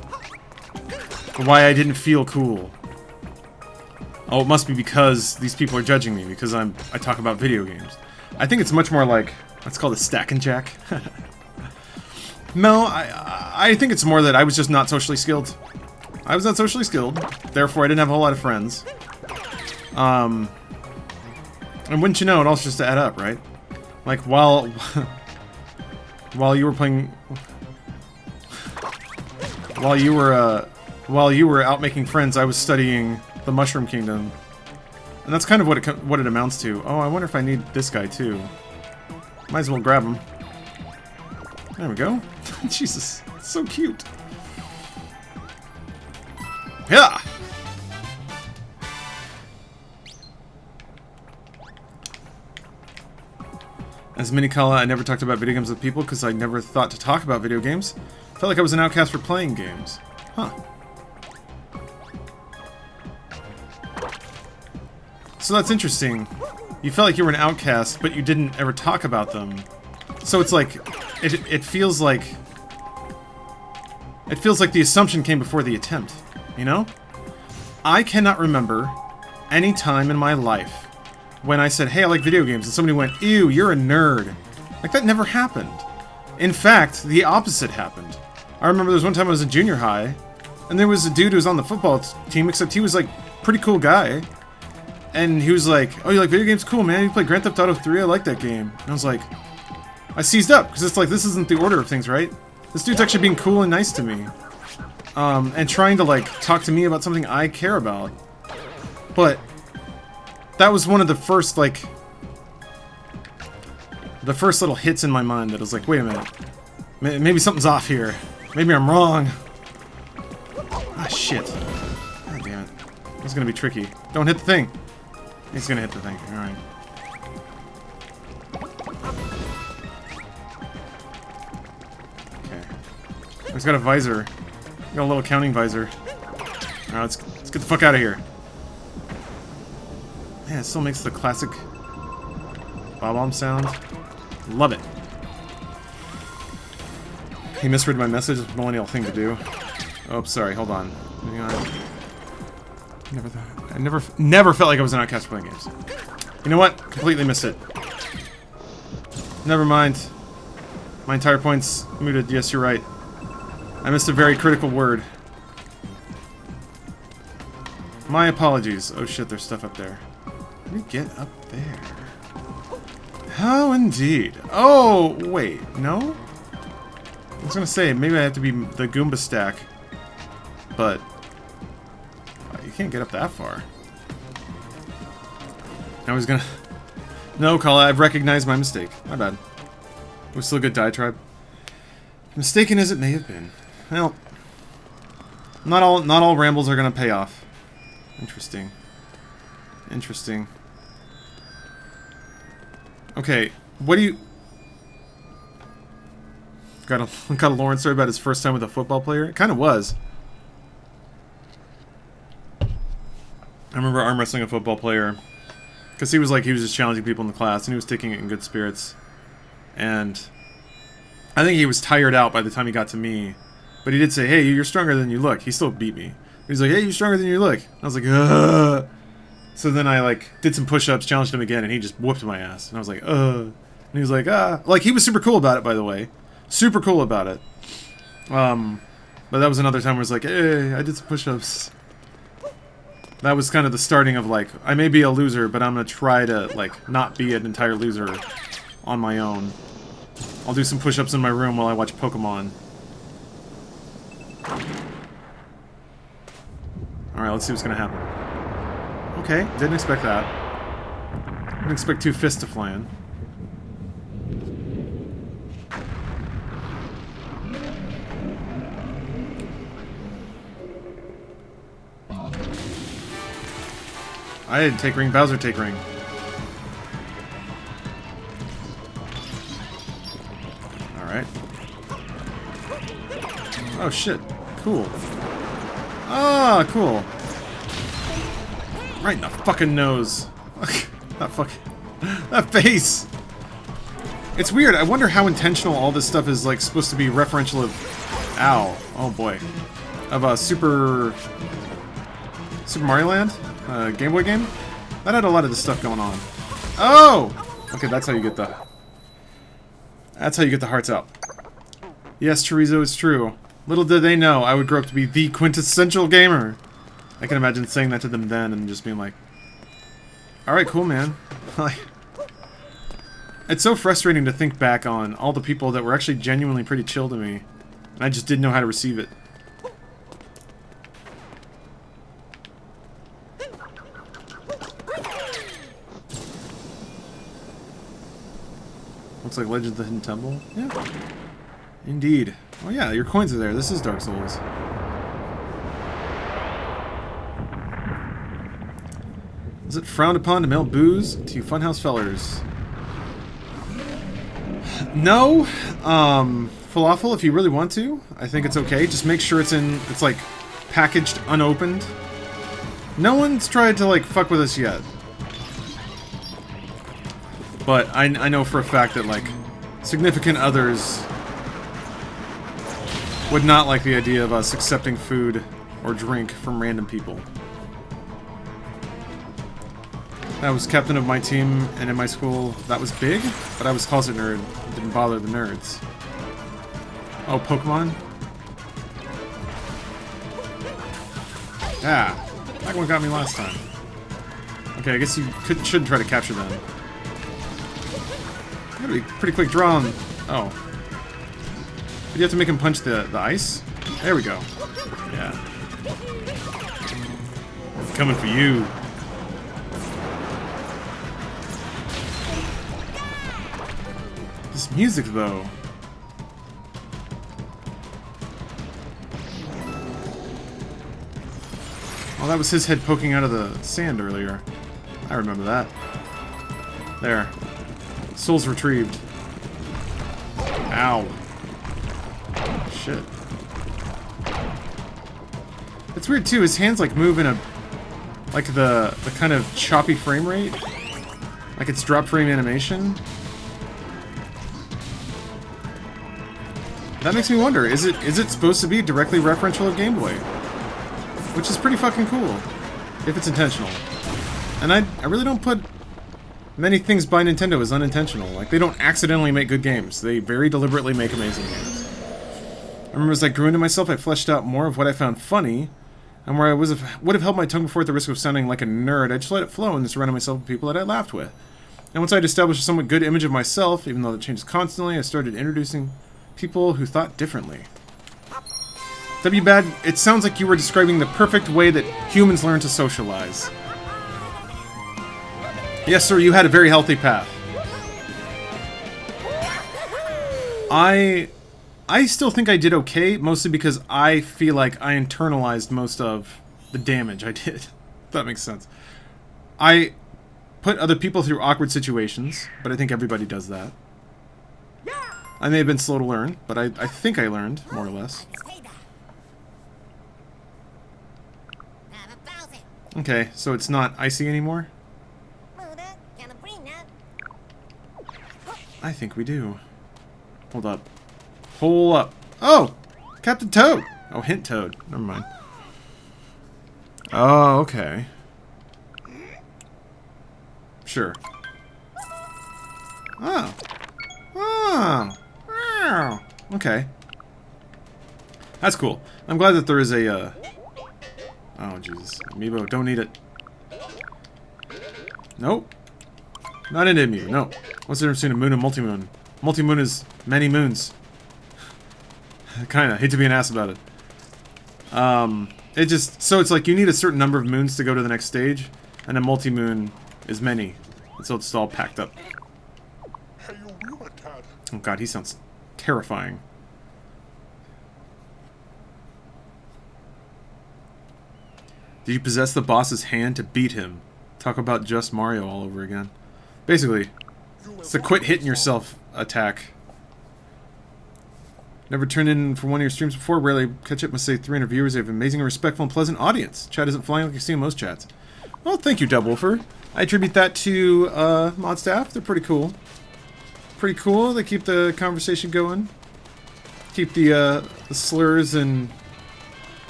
Why I didn't feel cool. Oh, it must be because these people are judging me because I talk about video games. I think it's much more like, let's call it stack and jack. No, I think it's more that I was just not socially skilled. I was not socially skilled, therefore I didn't have a whole lot of friends. And wouldn't you know, it all just to add up, right? Like, while you were playing... While you were out making friends, I was studying the Mushroom Kingdom. And that's kind of what it amounts to. Oh, I wonder if I need this guy, too. Might as well grab him. There we go. Jesus, it's so cute. Yeah! As Minikala, I never talked about video games with people because I never thought to talk about video games. Felt like I was an outcast for playing games. Huh. So that's interesting. You felt like you were an outcast, but you didn't ever talk about them. So it's like, it feels like... It feels like the assumption came before the attempt, you know? I cannot remember any time in my life when I said, hey, I like video games, and somebody went, ew, you're a nerd. Like, that never happened. In fact, the opposite happened. I remember there was one time I was in junior high, and there was a dude who was on the football team, except he was, like, pretty cool guy. And he was like, oh, you like video games? Cool, man. You play Grand Theft Auto 3? I like that game. And I was like, I seized up, because it's like, this isn't the order of things, right? This dude's actually being cool and nice to me. And trying to, like, talk to me about something I care about. But that was one of the first, like... The first little hits in my mind that was like, wait a minute. Maybe something's off here. Maybe I'm wrong. Ah, shit. God damn it. This is gonna be tricky. Don't hit the thing. He's gonna hit the thing. Alright. Okay. He's got a visor. Got a little counting visor. Alright, let's get the fuck out of here. Man, it still makes the classic bob-omb sound. Love it. He misread my message. It's a millennial thing to do. Oh, sorry. Hold on. Moving on. I never felt like I was an outcast playing games. You know what? Completely missed it. Never mind. My entire point's mooted. Yes, you're right. I missed a very critical word. My apologies. Oh shit, there's stuff up there. Let me get up there. How indeed. Oh, wait. No? I was gonna say, maybe I have to be the Goomba stack. But... you can't get up that far. I was gonna... No, Kala, I've recognized my mistake. My bad. It was still a good diatribe. Mistaken as it may have been. Well... Not all rambles are gonna pay off. Interesting. Interesting. Okay, what do you... Got a Lawrence story about his first time with a football player? It kind of was. I remember arm wrestling a football player. Because he was just challenging people in the class, and he was taking it in good spirits. And I think he was tired out by the time he got to me. But he did say, hey, you're stronger than you look. He still beat me. He's like, hey, you're stronger than you look. I was like, ugh. So then I, like, did some push-ups, challenged him again, and he just whooped my ass. And I was like, And he was like, ah. Like, he was super cool about it, by the way. Super cool about it. But that was another time where I was like, hey, I did some push-ups. That was kind of the starting of, like, I may be a loser, but I'm gonna try to, like, not be an entire loser on my own. I'll do some push-ups in my room while I watch Pokemon. Alright, let's see what's gonna happen. Okay, didn't expect that. Didn't expect 2 fists to fly in. I didn't take ring, Bowser take ring. Alright. Oh shit. Cool. Ah, cool. Right in the fucking nose. That face! It's weird, I wonder how intentional all this stuff is, like, supposed to be referential of... Ow. Oh boy. Of, Super Mario Land? Game Boy game? That had a lot of this stuff going on. Oh! Okay, that's how you get the... That's how you get the hearts out. Yes, Chorizo, it's true. Little did they know I would grow up to be the quintessential gamer. I can imagine saying that to them then and just being like, alright, cool, man. It's so frustrating to think back on all the people that were actually genuinely pretty chill to me. And I just didn't know how to receive it. Looks like Legend of the Hidden Temple. Yeah. Indeed. Oh yeah, your coins are there. This is Dark Souls. Is it frowned upon to mail booze to you funhouse fellers? No. Falafel, if you really want to, I think it's okay. Just make sure it's like packaged unopened. No one's tried to like fuck with us yet. But I know for a fact that like significant others would not like the idea of us accepting food or drink from random people. I was captain of my team, and in my school, that was big, but I was closet nerd. It didn't bother the nerds. Oh, Pokemon? Ah, that one got me last time. Okay, I guess you shouldn't try to capture them. Gotta be pretty quick draw on... Oh. Did you have to make him punch the ice? There we go. Yeah. I'm coming for you. This music, though. Oh, that was his head poking out of the sand earlier. I remember that. There. Souls retrieved. Ow. Shit. It's weird too, his hands like move in a like the kind of choppy frame rate. Like it's drop frame animation. That makes me wonder, is it supposed to be directly referential of Game Boy? Which is pretty fucking cool. If it's intentional. And I really don't put many things by Nintendo as unintentional. Like, they don't accidentally make good games. They very deliberately make amazing games. I remember as I grew into myself, I fleshed out more of what I found funny, and where I would have held my tongue before at the risk of sounding like a nerd, I just let it flow and surrounded myself with people that I laughed with. And once I'd established a somewhat good image of myself, even though it changes constantly, I started introducing people who thought differently. W-Bad, it sounds like you were describing the perfect way that humans learn to socialize. Yes, sir, you had a very healthy path. I still think I did okay, mostly because I feel like I internalized most of the damage I did. If that makes sense. I put other people through awkward situations, but I think everybody does that. I may have been slow to learn, but I think I learned, more or less. Okay, so it's not icy anymore? I think we do. Hold up. Hold up. Oh! Captain Toad! Oh, Hint Toad. Never mind. Oh, okay. Sure. Oh. Oh. Oh. Okay. That's cool. I'm glad that there is a, Oh, Jesus. Amiibo, don't need it. Nope. Not into Amiibo, no. What's the difference between a moon and multi-moon? Multi-moon is many moons. Kinda. Hate to be an ass about it. It just... So it's like you need a certain number of moons to go to the next stage, and a multi-moon is many. And so it's all packed up. Oh god, he sounds terrifying. Did you possess the boss's hand to beat him? Talk about just Mario all over again. Basically, it's a quit hitting yourself attack. Never turned in for one of your streams before. Rarely catch up. Must say 300 viewers. They have an amazing, respectful, and pleasant audience. Chat isn't flying like you see in most chats. Well, thank you, Dubwolfer. I attribute that to mod staff. They're pretty cool. Pretty cool. They keep the conversation going. Keep the slurs and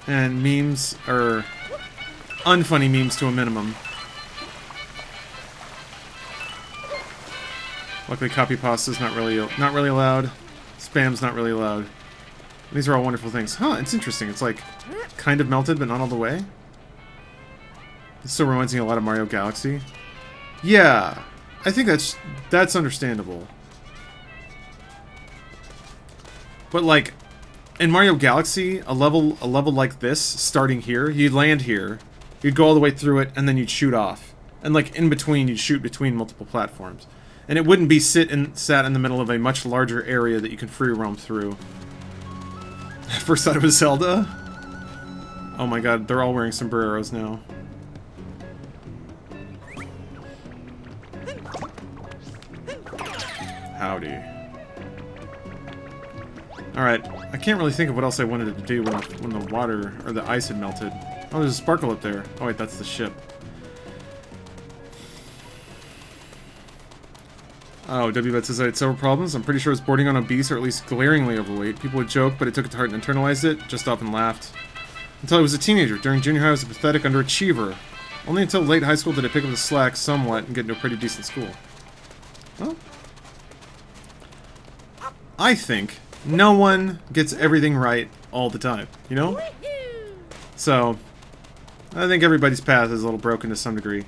memes, or unfunny memes, to a minimum. Luckily, copy pasta's not really allowed. Spam's not really allowed. These are all wonderful things. Huh, it's interesting. It's like kind of melted, but not all the way. It still reminds me a lot of Mario Galaxy. Yeah, I think that's understandable. But like in Mario Galaxy, a level like this, starting here, you'd land here, you'd go all the way through it, and then you'd shoot off. And like in between, you'd shoot between multiple platforms. And it wouldn't be sat in the middle of a much larger area that you can free roam through. First thought it was Zelda? Oh my god, they're all wearing sombreros now. Howdy. Alright, I can't really think of what else I wanted it to do when the water, or the ice had melted. Oh, there's a sparkle up there. Oh wait, that's the ship. Oh, WBet says I had several problems. I'm pretty sure it's bordering on obese, or at least glaringly overweight. People would joke, but I took it to heart and internalized it, just often laughed. Until I was a teenager. During junior high, I was a pathetic underachiever. Only until late high school did I pick up the slack somewhat and get into a pretty decent school. Well, I think no one gets everything right all the time, you know? So, I think everybody's path is a little broken to some degree.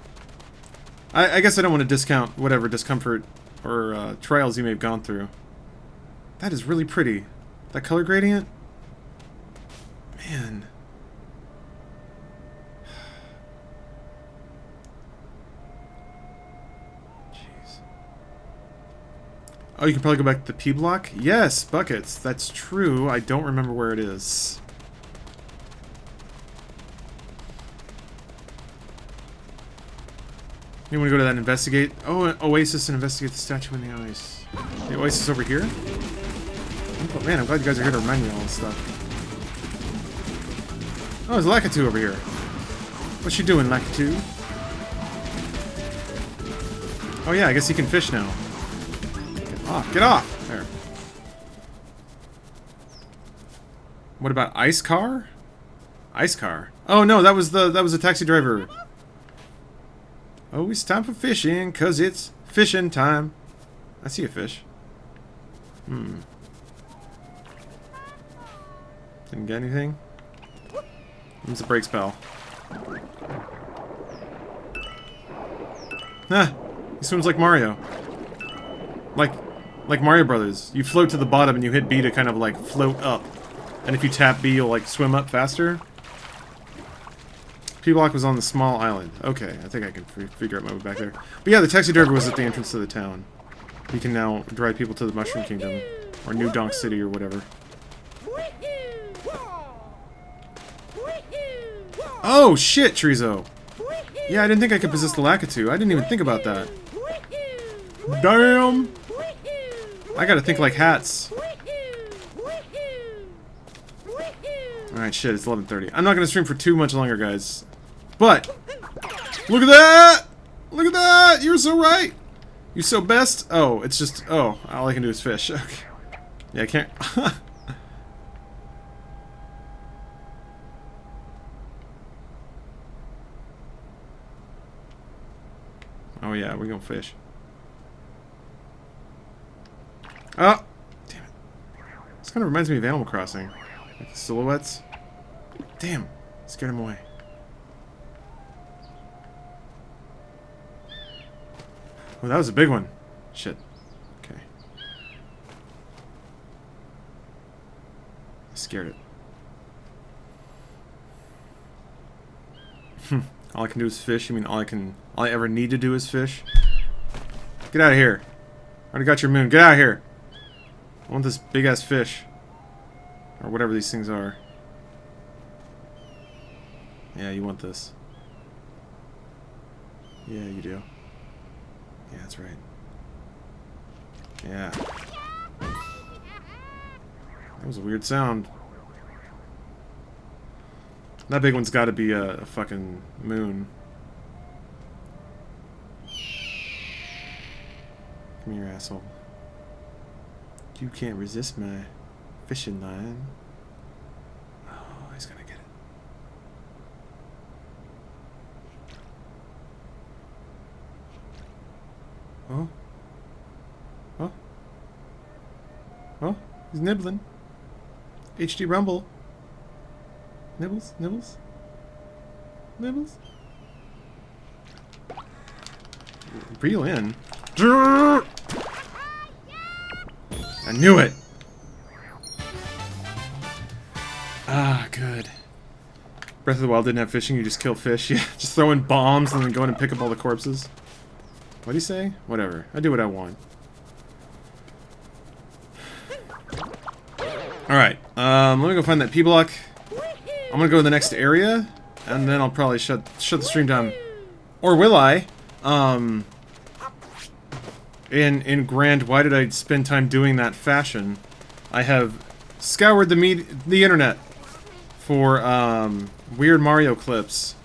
I guess I don't want to discount whatever discomfort or trials you may have gone through. That is really pretty. That color gradient? Man. Jeez. Oh, you can probably go back to the P block? Yes, buckets. That's true. I don't remember where it is. You want to go to that and investigate? Oh, Oasis and investigate the statue in the ice. The Oasis over here? Oh, man, I'm glad you guys are here to remind me of all this stuff. Oh, there's Lakitu over here. What's she doing, Lakitu? Oh yeah, I guess he can fish now. Get off, get off! There. What about Ice Car? Ice Car. Oh no, that was a taxi driver. Oh, it's time for fishing, 'cause it's fishing time. I see a fish. Didn't get anything? It's a brake spell. Ah! He swims like Mario. Like Mario Brothers. You float to the bottom and you hit B to kind of like float up. And if you tap B, you'll like swim up faster. P-block was on the small island. Okay, I think I can figure out my way back there. But yeah, the taxi driver was at the entrance to the town. He can now drive people to the Mushroom Kingdom. Or New Donk City or whatever. Oh, shit, Trizo! Yeah, I didn't think I could possess the Lakitu. I didn't even think about that. Damn! I gotta think like hats. Alright, shit, it's 11:30. I'm not gonna stream for too much longer, guys. But, Look at that! Look at that! You're so right! You're so best? Oh, it's just... Oh, all I can do is fish. Okay. Yeah, I can't... Oh yeah, we're gonna fish. Oh! Damn it. This kind of reminds me of Animal Crossing. Like the silhouettes. Damn! Scared him away. Oh, that was a big one. Shit. Okay. I scared it. All I can do is fish? You mean all I ever need to do is fish? Get out of here. I already got your moon. Get out of here. I want this big ass fish. Or whatever these things are. Yeah, you want this. Yeah, you do. Yeah, that's right. Yeah. That was a weird sound. That big one's gotta be a fucking moon. Come here, asshole. You can't resist my fishing line. Oh, he's gonna get it. Oh? Oh? Oh? He's nibbling. HD Rumble. Nibbles? Nibbles? Nibbles? Reel in. I knew it! Ah, good. Breath of the Wild didn't have fishing, you just kill fish. Yeah, just throw in bombs and then go in and pick up all the corpses. What'd he say? Whatever. I do what I want. Alright, let me go find that P-block. I'm gonna go to the next area, and then I'll probably shut the stream down. Or will I? In grand, why did I spend time doing that fashion? I have scoured the internet for weird Mario clips.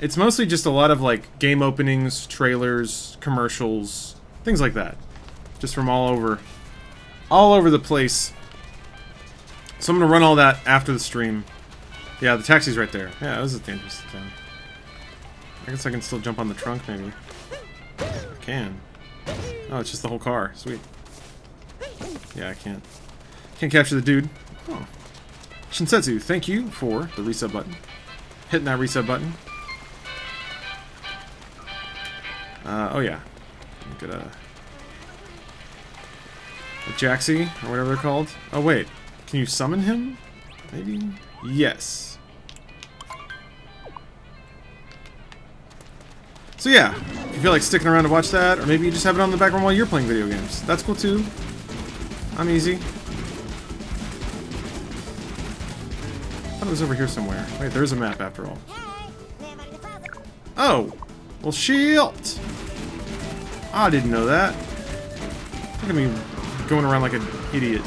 It's mostly just a lot of like game openings, trailers, commercials, things like that. Just from all over the place. So I'm gonna run all that after the stream. Yeah, the taxi's right there. Yeah, this is dangerous. I guess I can still jump on the trunk, maybe. I can. Oh, it's just the whole car. Sweet. Yeah, I can't. Can't capture the dude. Oh. Shinsetsu, thank you for the reset button. Hitting that reset button. Oh yeah. Get a Jaxie, or whatever they're called. Oh wait. Can you summon him? Maybe? Yes. So yeah, if you feel like sticking around to watch that, or maybe you just have it on in the background while you're playing video games. That's cool too. I'm easy. I thought it was over here somewhere. Wait, there's a map after all. Oh! Well, shit! I didn't know that. Look at me going around like an idiot.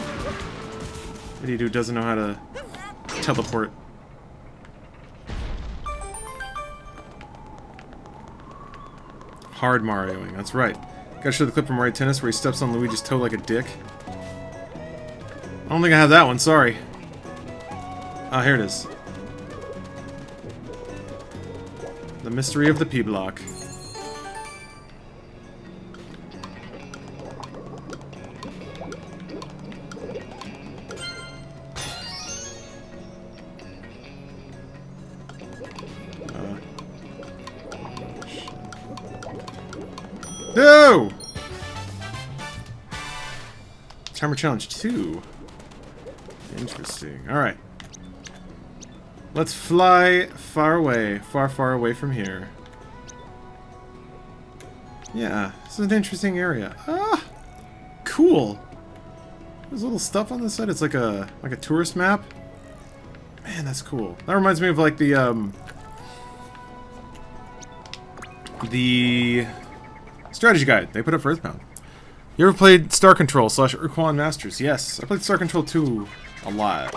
Idiot who doesn't know how to teleport. Hard Marioing, that's right. Gotta show the clip from Mario Tennis where he steps on Luigi's toe like a dick. I don't think I have that one, sorry. Ah, here it is. The Mystery of the P-Block. No! Timer challenge 2. Interesting. Alright. Let's fly far away. Far, far away from here. Yeah, this is an interesting area. Ah! Cool! There's little stuff on this side. It's like a tourist map. Man, that's cool. That reminds me of like the strategy guide they put up for Earthbound. You ever played Star Control / Urquan Masters? Yes, I played Star Control 2 a lot.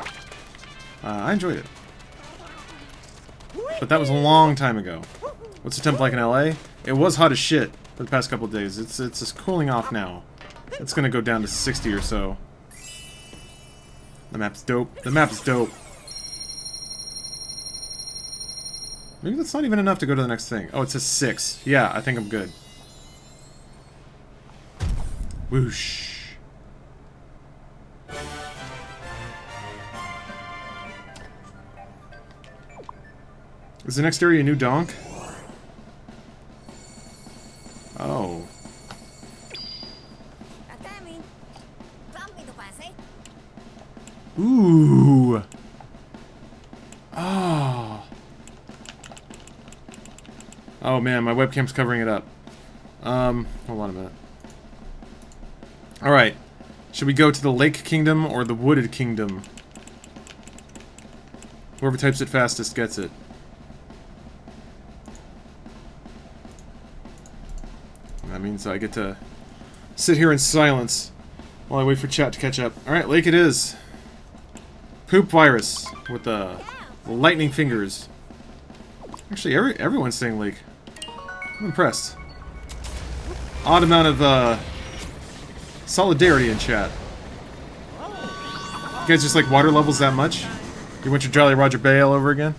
I enjoyed it. But that was a long time ago. What's the temp like in LA? It was hot as shit for the past couple of days. It's just cooling off now. It's gonna go down to 60 or so. The map's dope. The map is dope. Maybe that's not even enough to go to the next thing. Oh, it says 6. Yeah, I think I'm good. Whoosh. Is the next area a new donk? Oh. Ooh. Oh. Oh man, my webcam's covering it up. Hold on a minute. Alright. Should we go to the Lake Kingdom or the Wooded Kingdom? Whoever types it fastest gets it. That means I get to sit here in silence while I wait for chat to catch up. Alright, Lake it is. Poop virus with the lightning fingers. Actually, everyone's saying Lake. I'm impressed. Odd amount of solidarity in chat. You guys just like water levels that much? You want your Jolly Roger Bay all over again?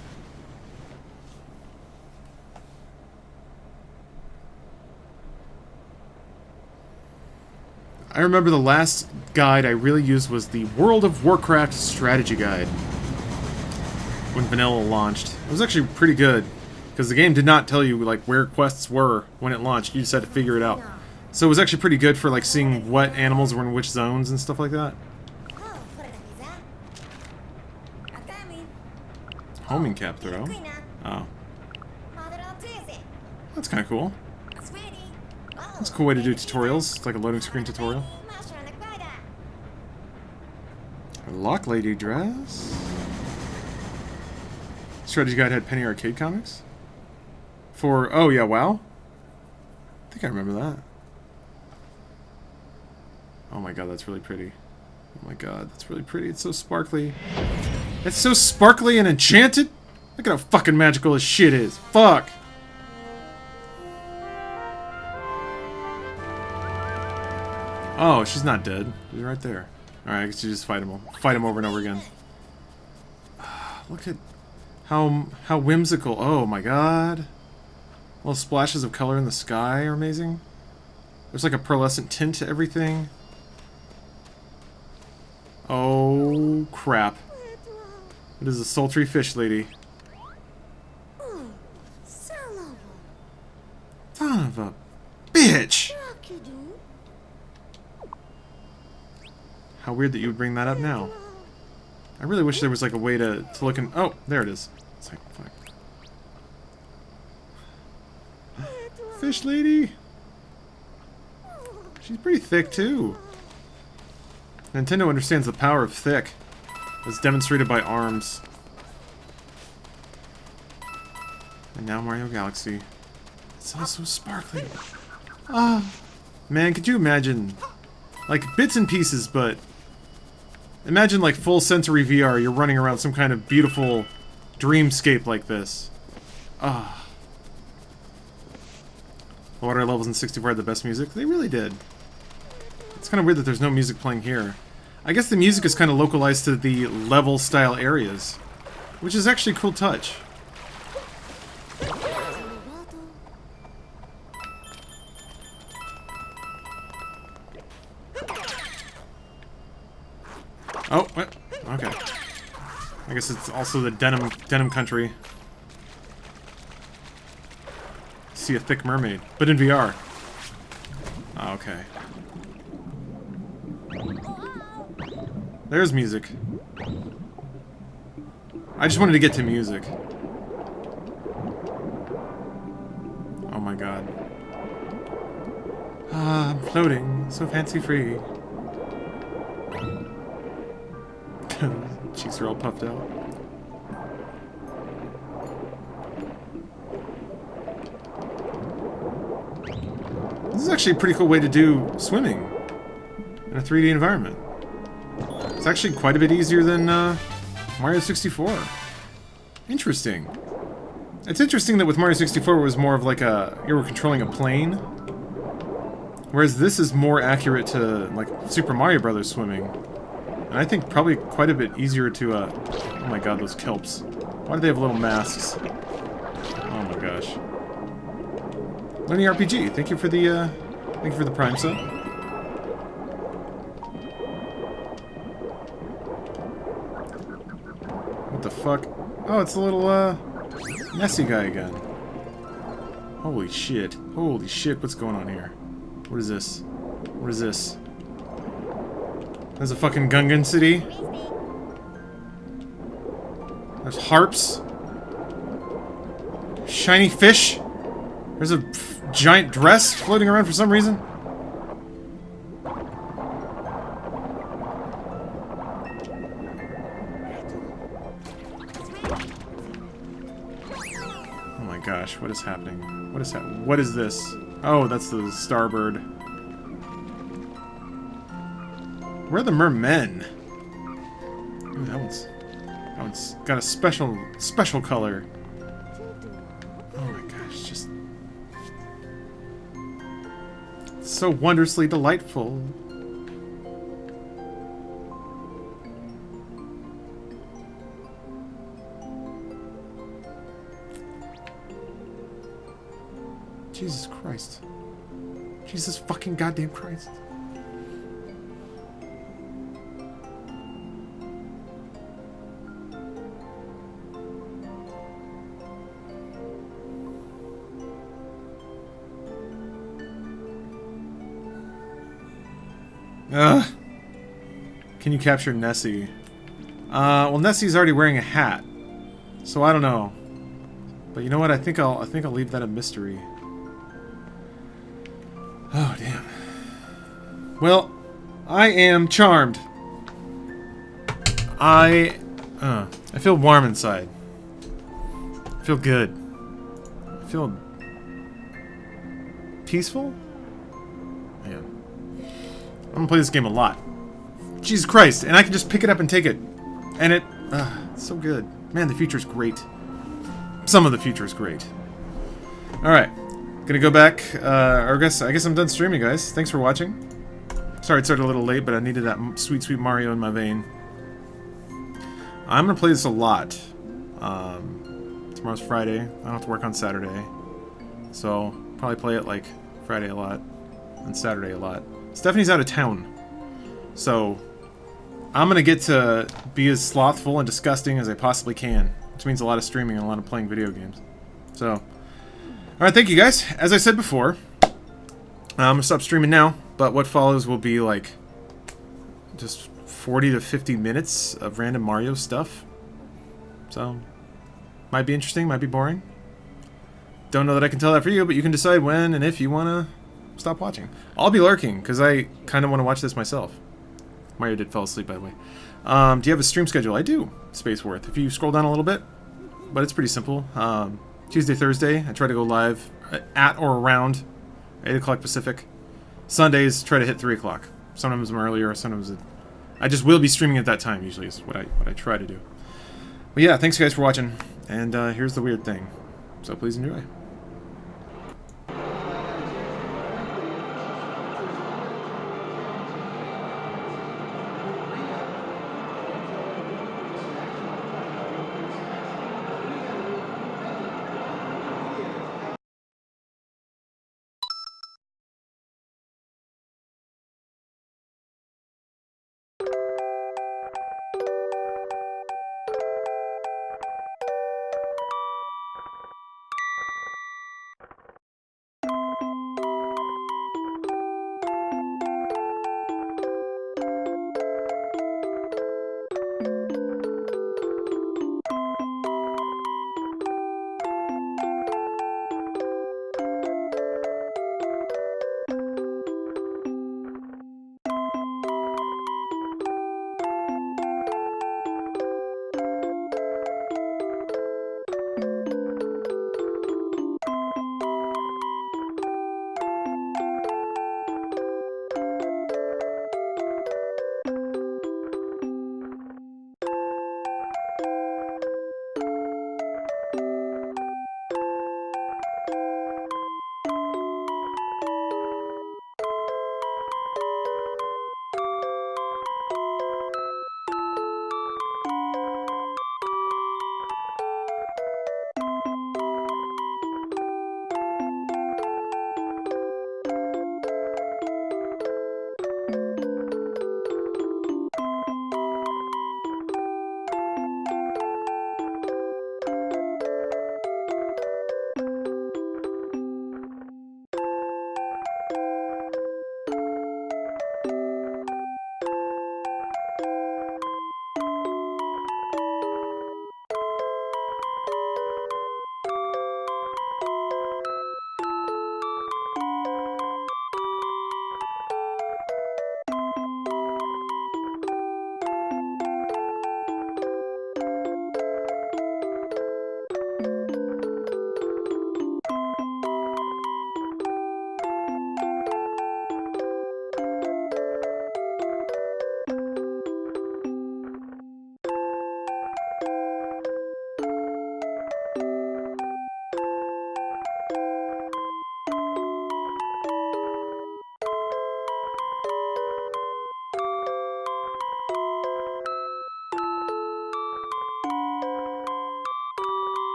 I remember the last guide I really used was the World of Warcraft strategy guide when vanilla launched. It was actually pretty good because the game did not tell you like where quests were when it launched. You just had to figure it out. So it was actually pretty good for like seeing what animals were in which zones and stuff like that. Homing cap throw. Oh. That's kind of cool. That's a cool way to do tutorials. It's like a loading screen tutorial. Lock Lady dress. Strategy guide had penny arcade comics? For, oh yeah, WoW? I think I remember that. Oh my god, that's really pretty. Oh my god, that's really pretty. It's so sparkly. It's so sparkly and enchanted! Look at how fucking magical this shit is. Fuck! Oh, she's not dead. She's right there. Alright, I guess you just fight him over and over again. Look at how whimsical. Oh my god. Little splashes of color in the sky are amazing. There's like a pearlescent tint to everything. Oh crap. It is a sultry fish lady. Son of a bitch! How weird that you would bring that up now. I really wish there was like a way to look in. Oh, there it is. It's like, fuck. Fish lady! She's pretty thick too. Nintendo understands the power of thick, as demonstrated by ARMS. And now Mario Galaxy. It's all so sparkly. Ah, man, could you imagine? Like, bits and pieces, but imagine like full sensory VR, you're running around some kind of beautiful dreamscape like this. Ah. The water levels in 64 had the best music. They really did. It's kind of weird that there's no music playing here. I guess the music is kind of localized to the level style areas, which is actually a cool touch. Oh, what? Okay. I guess it's also the denim country. See a thick mermaid, but in VR. Oh, okay. There's music. I just wanted to get to music. Oh my god. Ah, I'm floating, so fancy-free. Cheeks are all puffed out. This is actually a pretty cool way to do swimming in a 3D environment. It's actually quite a bit easier than Mario 64. Interesting. It's interesting that with Mario 64 it was more of like you were controlling a plane, whereas this is more accurate to like Super Mario Brothers swimming, and I think probably quite a bit easier to. Oh my God, those kelps! Why do they have little masks? Oh my gosh. Lenny RPG, thank you for the Prime sub. What the fuck? Oh, it's a little Nessie guy again. Holy shit! Holy shit! What's going on here? What is this? What is this? There's a fucking Gungan city. There's harps. Shiny fish. There's a giant dress floating around for some reason. Oh my gosh, what is happening? What is this? Oh, that's the starboard. Where are the mermen? Ooh, that one's got a special color. Oh my gosh, just so wondrously delightful. Jesus Christ. Jesus fucking goddamn Christ. Ugh. Can you capture Nessie? Well, Nessie's already wearing a hat, so I don't know. But you know what? I think I'll leave that a mystery. Oh damn. Well, I am charmed. I feel warm inside. I feel good. I feel peaceful. Man. I'm gonna play this game a lot. Jesus Christ, and I can just pick it up and take it. And it's so good. Man, the future's great. Some of the future is great. Alright. Gonna go back, or I guess I'm done streaming, guys. Thanks for watching. Sorry it started a little late, but I needed that sweet, sweet Mario in my vein. I'm gonna play this a lot. Tomorrow's Friday. I don't have to work on Saturday. So, probably play it like Friday a lot, and Saturday a lot. Stephanie's out of town. So, I'm gonna get to be as slothful and disgusting as I possibly can. Which means a lot of streaming and a lot of playing video games. So, alright, thank you guys. As I said before, I'm gonna stop streaming now, but what follows will be like just 40 to 50 minutes of random Mario stuff. So, might be interesting, might be boring. Don't know that I can tell that for you, but you can decide when and if you wanna stop watching. I'll be lurking, because I kind of want to watch this myself. Mario did fall asleep, by the way. Do you have a stream schedule? I do, Spaceworth. If you scroll down a little bit, but it's pretty simple. Tuesday, Thursday, I try to go live at or around 8 o'clock Pacific. Sundays, try to hit 3 o'clock. Sometimes I'm earlier, sometimes I just will be streaming at that time, usually, is what I try to do. But yeah, thanks guys for watching, and here's the weird thing. So please enjoy.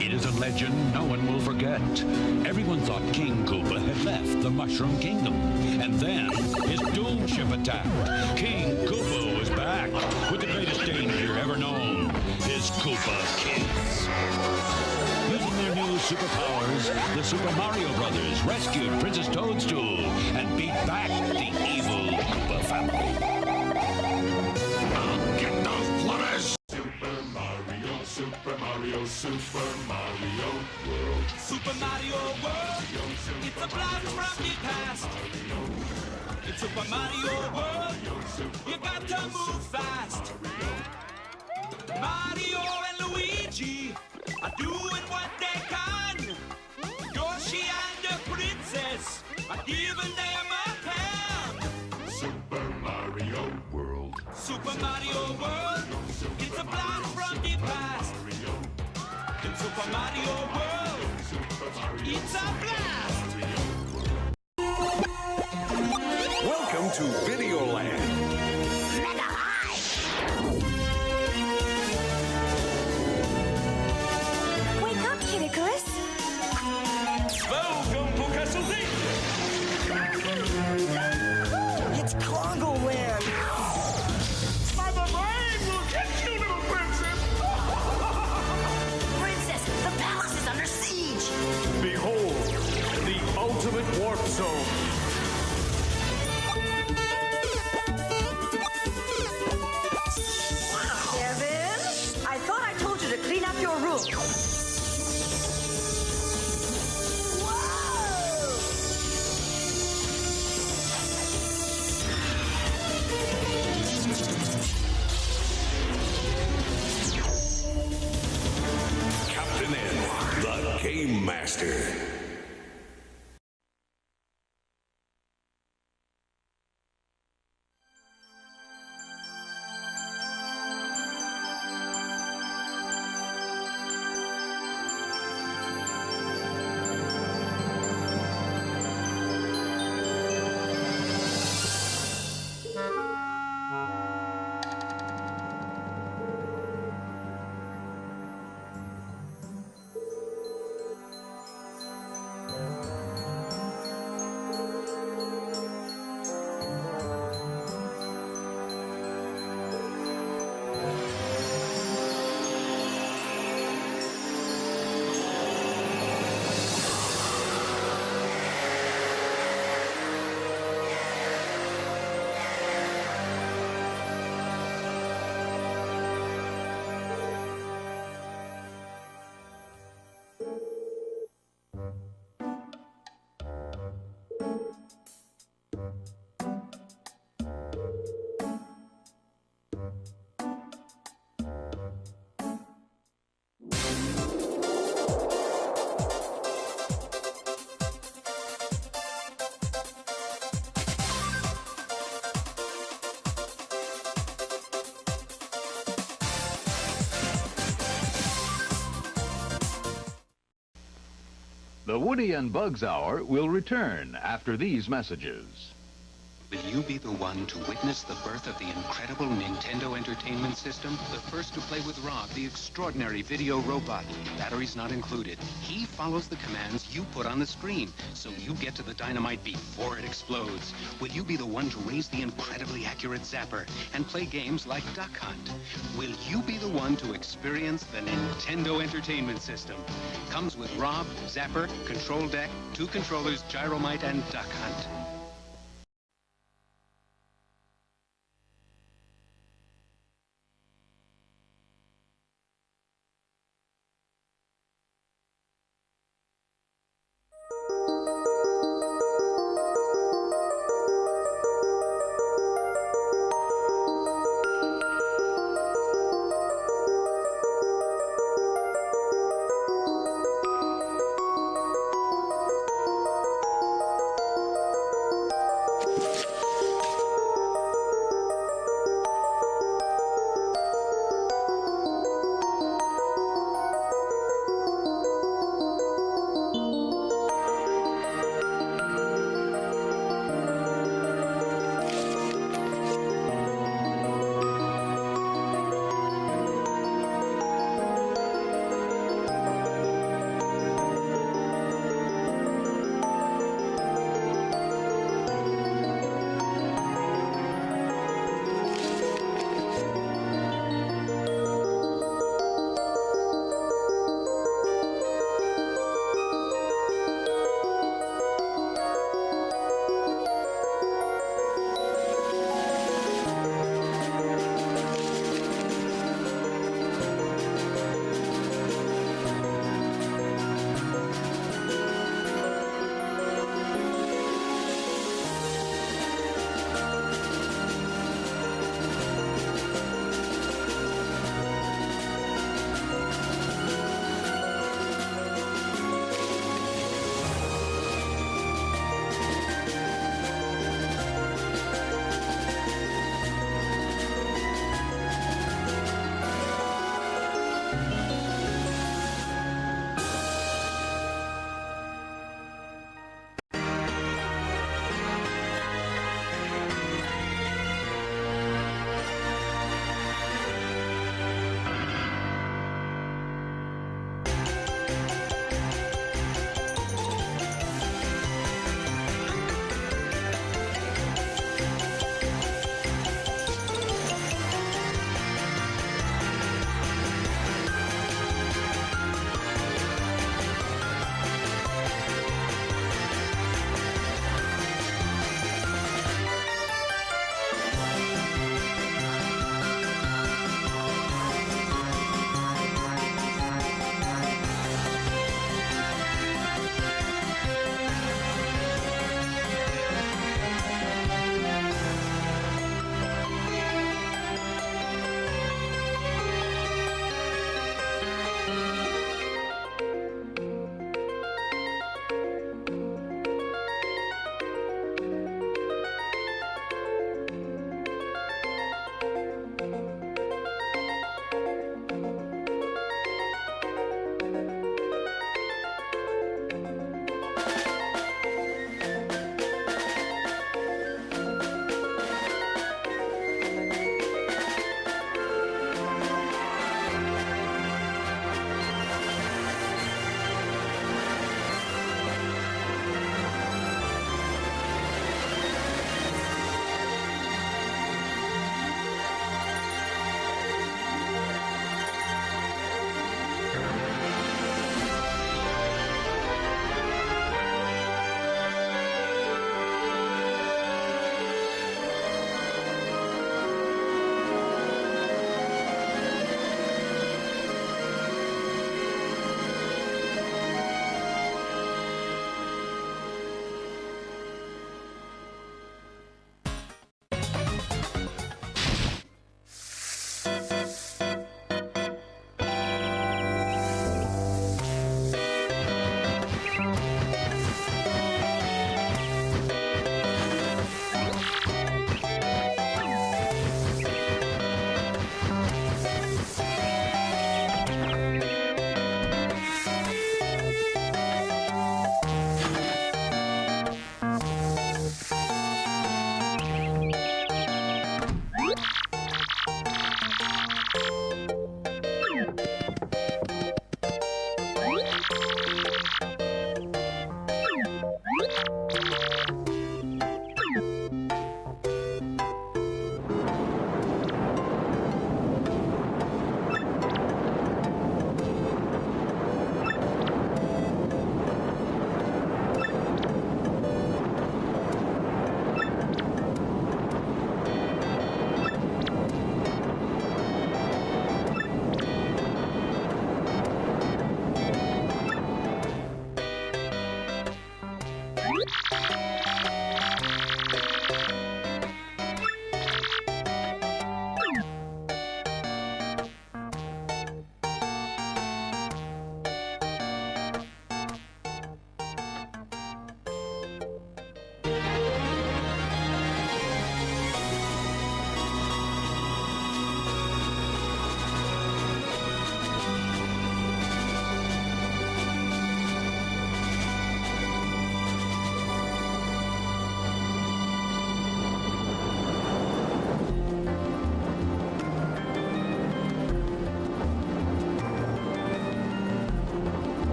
It is a legend no one will forget. Everyone thought King Koopa had left the Mushroom Kingdom. And then his doom ship attacked. King Koopa was back with the greatest danger ever known, his Koopa kids. Using their new superpowers, the Super Mario Brothers rescued Princess Toadstool and beat back the evil Koopa family. I'll get those plumbers! Super Mario, Super Mario World. Super Mario World, it's a blast from the past. It's Super Mario World, you got to move fast. Mario and Luigi are doing what they can. Yoshi and the princess are giving them a hand. Super Mario World. Super Mario World, it's a blast from the past. In Super Mario World, it's a blast! Welcome to Videoland. Wake up, Kid Icarus. Welcome to Castle It's Congo Land. Mother Brain will get you, little princess. Princess, the palace is under siege. Behold, the ultimate warp zone. Kevin, I thought I told you to clean up your room. Captain N, the Game Master. The Woody and Bugs Hour will return after these messages. Will you be the one to witness the birth of the incredible Nintendo Entertainment System? The first to play with Rob, the extraordinary video robot. Batteries not included. He follows the commands you put on the screen, so you get to the dynamite before it explodes. Will you be the one to raise the incredibly accurate zapper and play games like Duck Hunt? Will you be the one to experience the Nintendo Entertainment System? Comes with Rob, zapper, control deck, 2 controllers, gyromite, and Duck Hunt.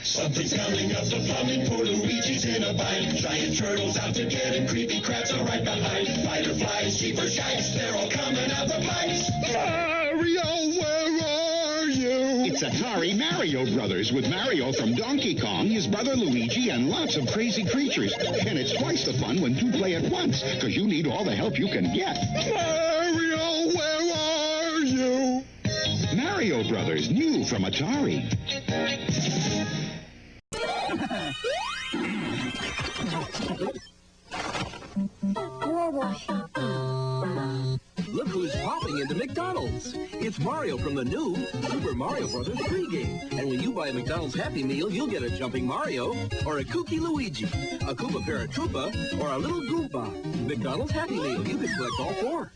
Something's coming up the plumbing, poor Luigi's in a bind. Giant turtles out to get him, creepy crabs are right behind. Fireflies, cheaper shikes, they're all coming out the pipes. Mario, where are you? It's Atari Mario Brothers with Mario from Donkey Kong, his brother Luigi, and lots of crazy creatures. And it's twice the fun when two play at once, because you need all the help you can get. Mario, where are you? Mario Brothers, new from Atari. Look who's popping into McDonald's. It's Mario from the new Super Mario Brothers free game. And when you buy a McDonald's Happy Meal, you'll get a jumping Mario, or a kooky Luigi, a Koopa Paratroopa, or a little Goomba. McDonald's Happy Meal. You can collect all four.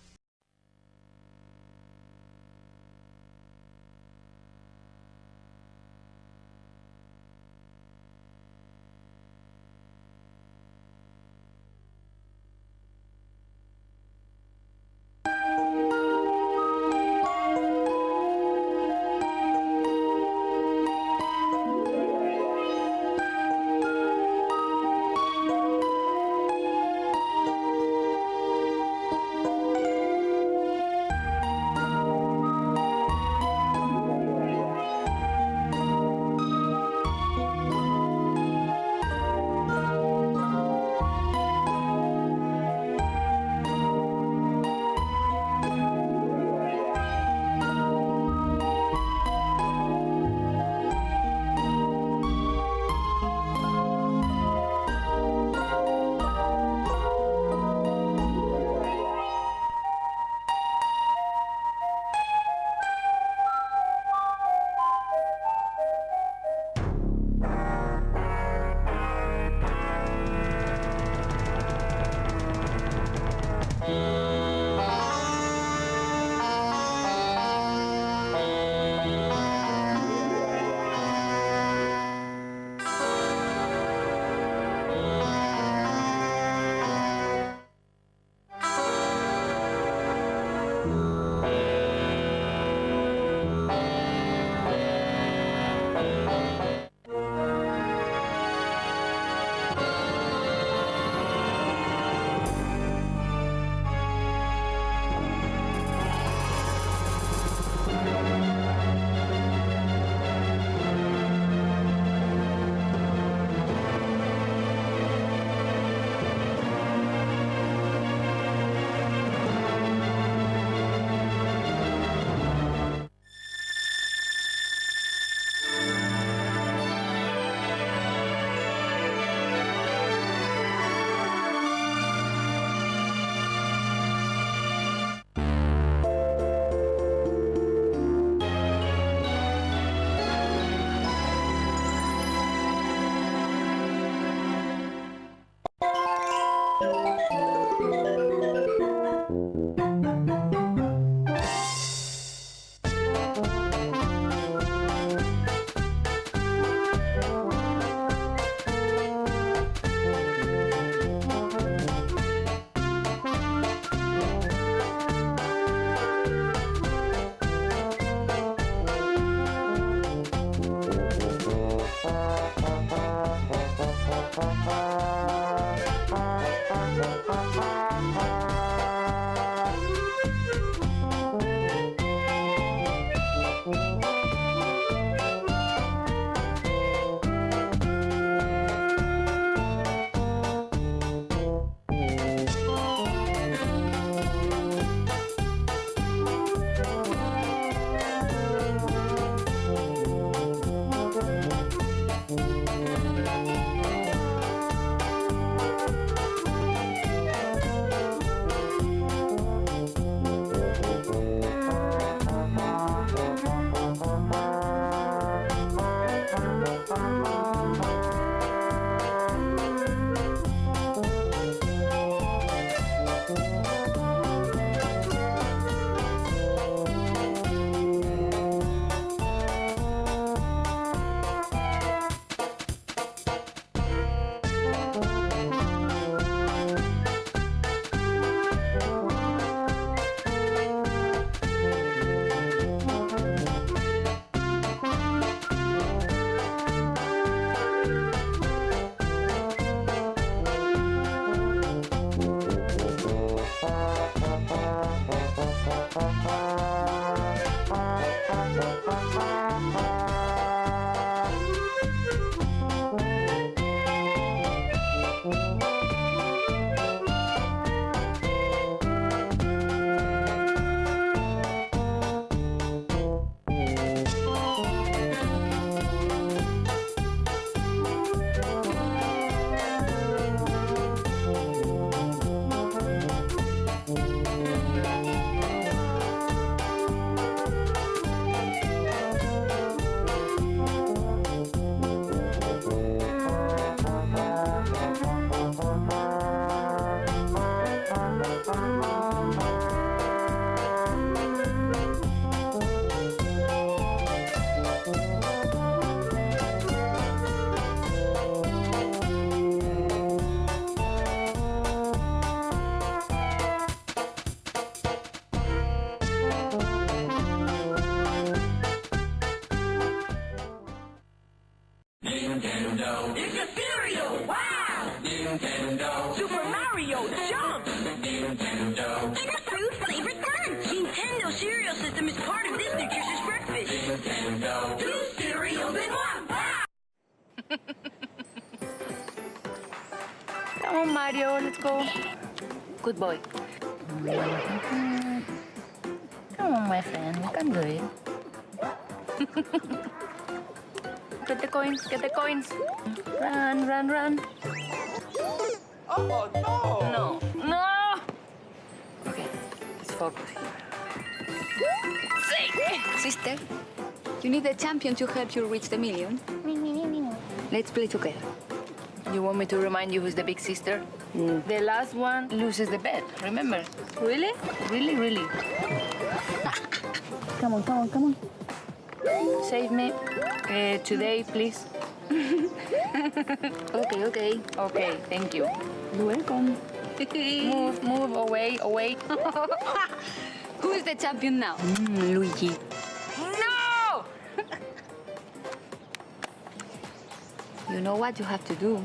Nintendo. It's a cereal! Wow! Nintendo. Super Mario, jump! Nintendo. And a fruit flavored lunch! Nintendo cereal system is part of this nutritious breakfast. Nintendo. 2 cereals in 1! Wow! Come on, Mario, let's go. Good boy. Come on, my friend, you can do it. Get the coins, get the coins. Run, run, run. Oh, no! No, no! Okay, let's focus here. Sister, you need a champion to help you reach the million. Let's play together. You want me to remind you who's the big sister? The last one loses the bet, remember? Really? Really, really. Come on, come on, come on. Save me. Today, please. Okay, okay. Okay, thank you. You're welcome. Move, move, away, away. Who is the champion now? Luigi. No! You know what you have to do.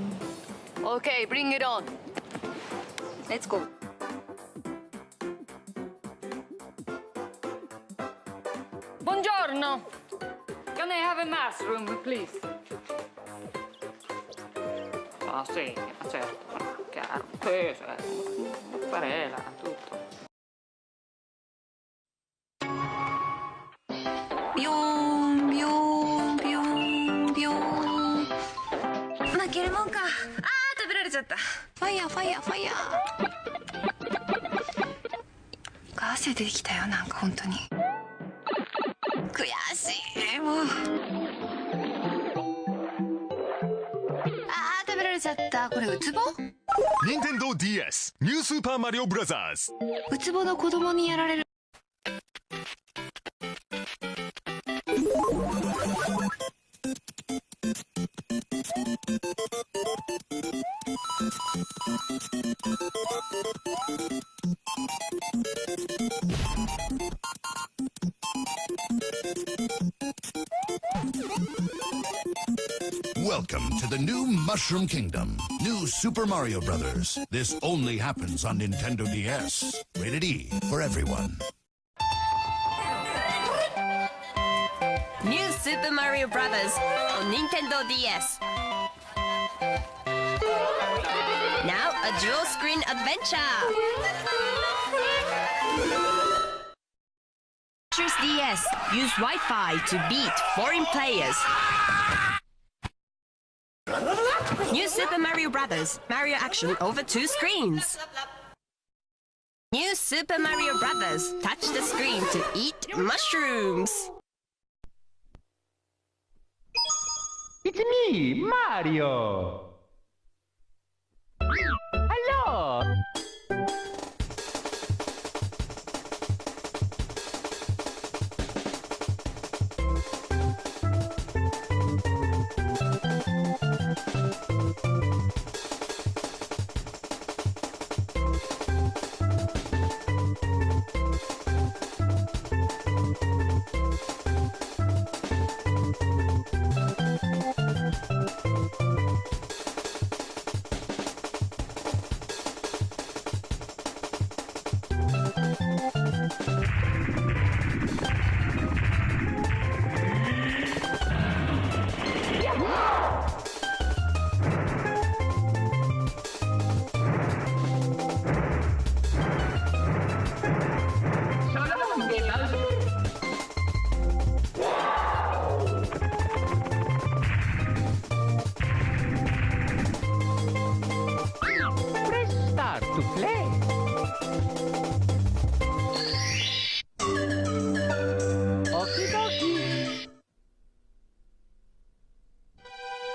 Okay, bring it on. Let's go. Buongiorno. Can I have a mushroom, please? Ah, sì, certo. Chiaro. Sì, mozzarella, tutto. Bium, bium, bium, bium. 負けるもんか。食べられちゃった。ファイヤー、ファイヤー、ファイヤー。汗出てきたよ、なんか本当に。悔しい、もう。食べられちゃった。これウツボ？任天堂 DS ニュースーパーマリオブラザーズ。ウツボの子供にやられる。Welcome to the new Mushroom Kingdom. New Super Mario Brothers. This only happens on Nintendo DS. Rated E for everyone. New Super Mario Brothers on Nintendo DS. Now a dual screen adventure. DS use Wi-Fi to beat foreign players. New Super Mario Brothers. Mario action over 2 screens. New Super Mario Brothers. Touch the screen to eat mushrooms. It's me, Mario. Hello.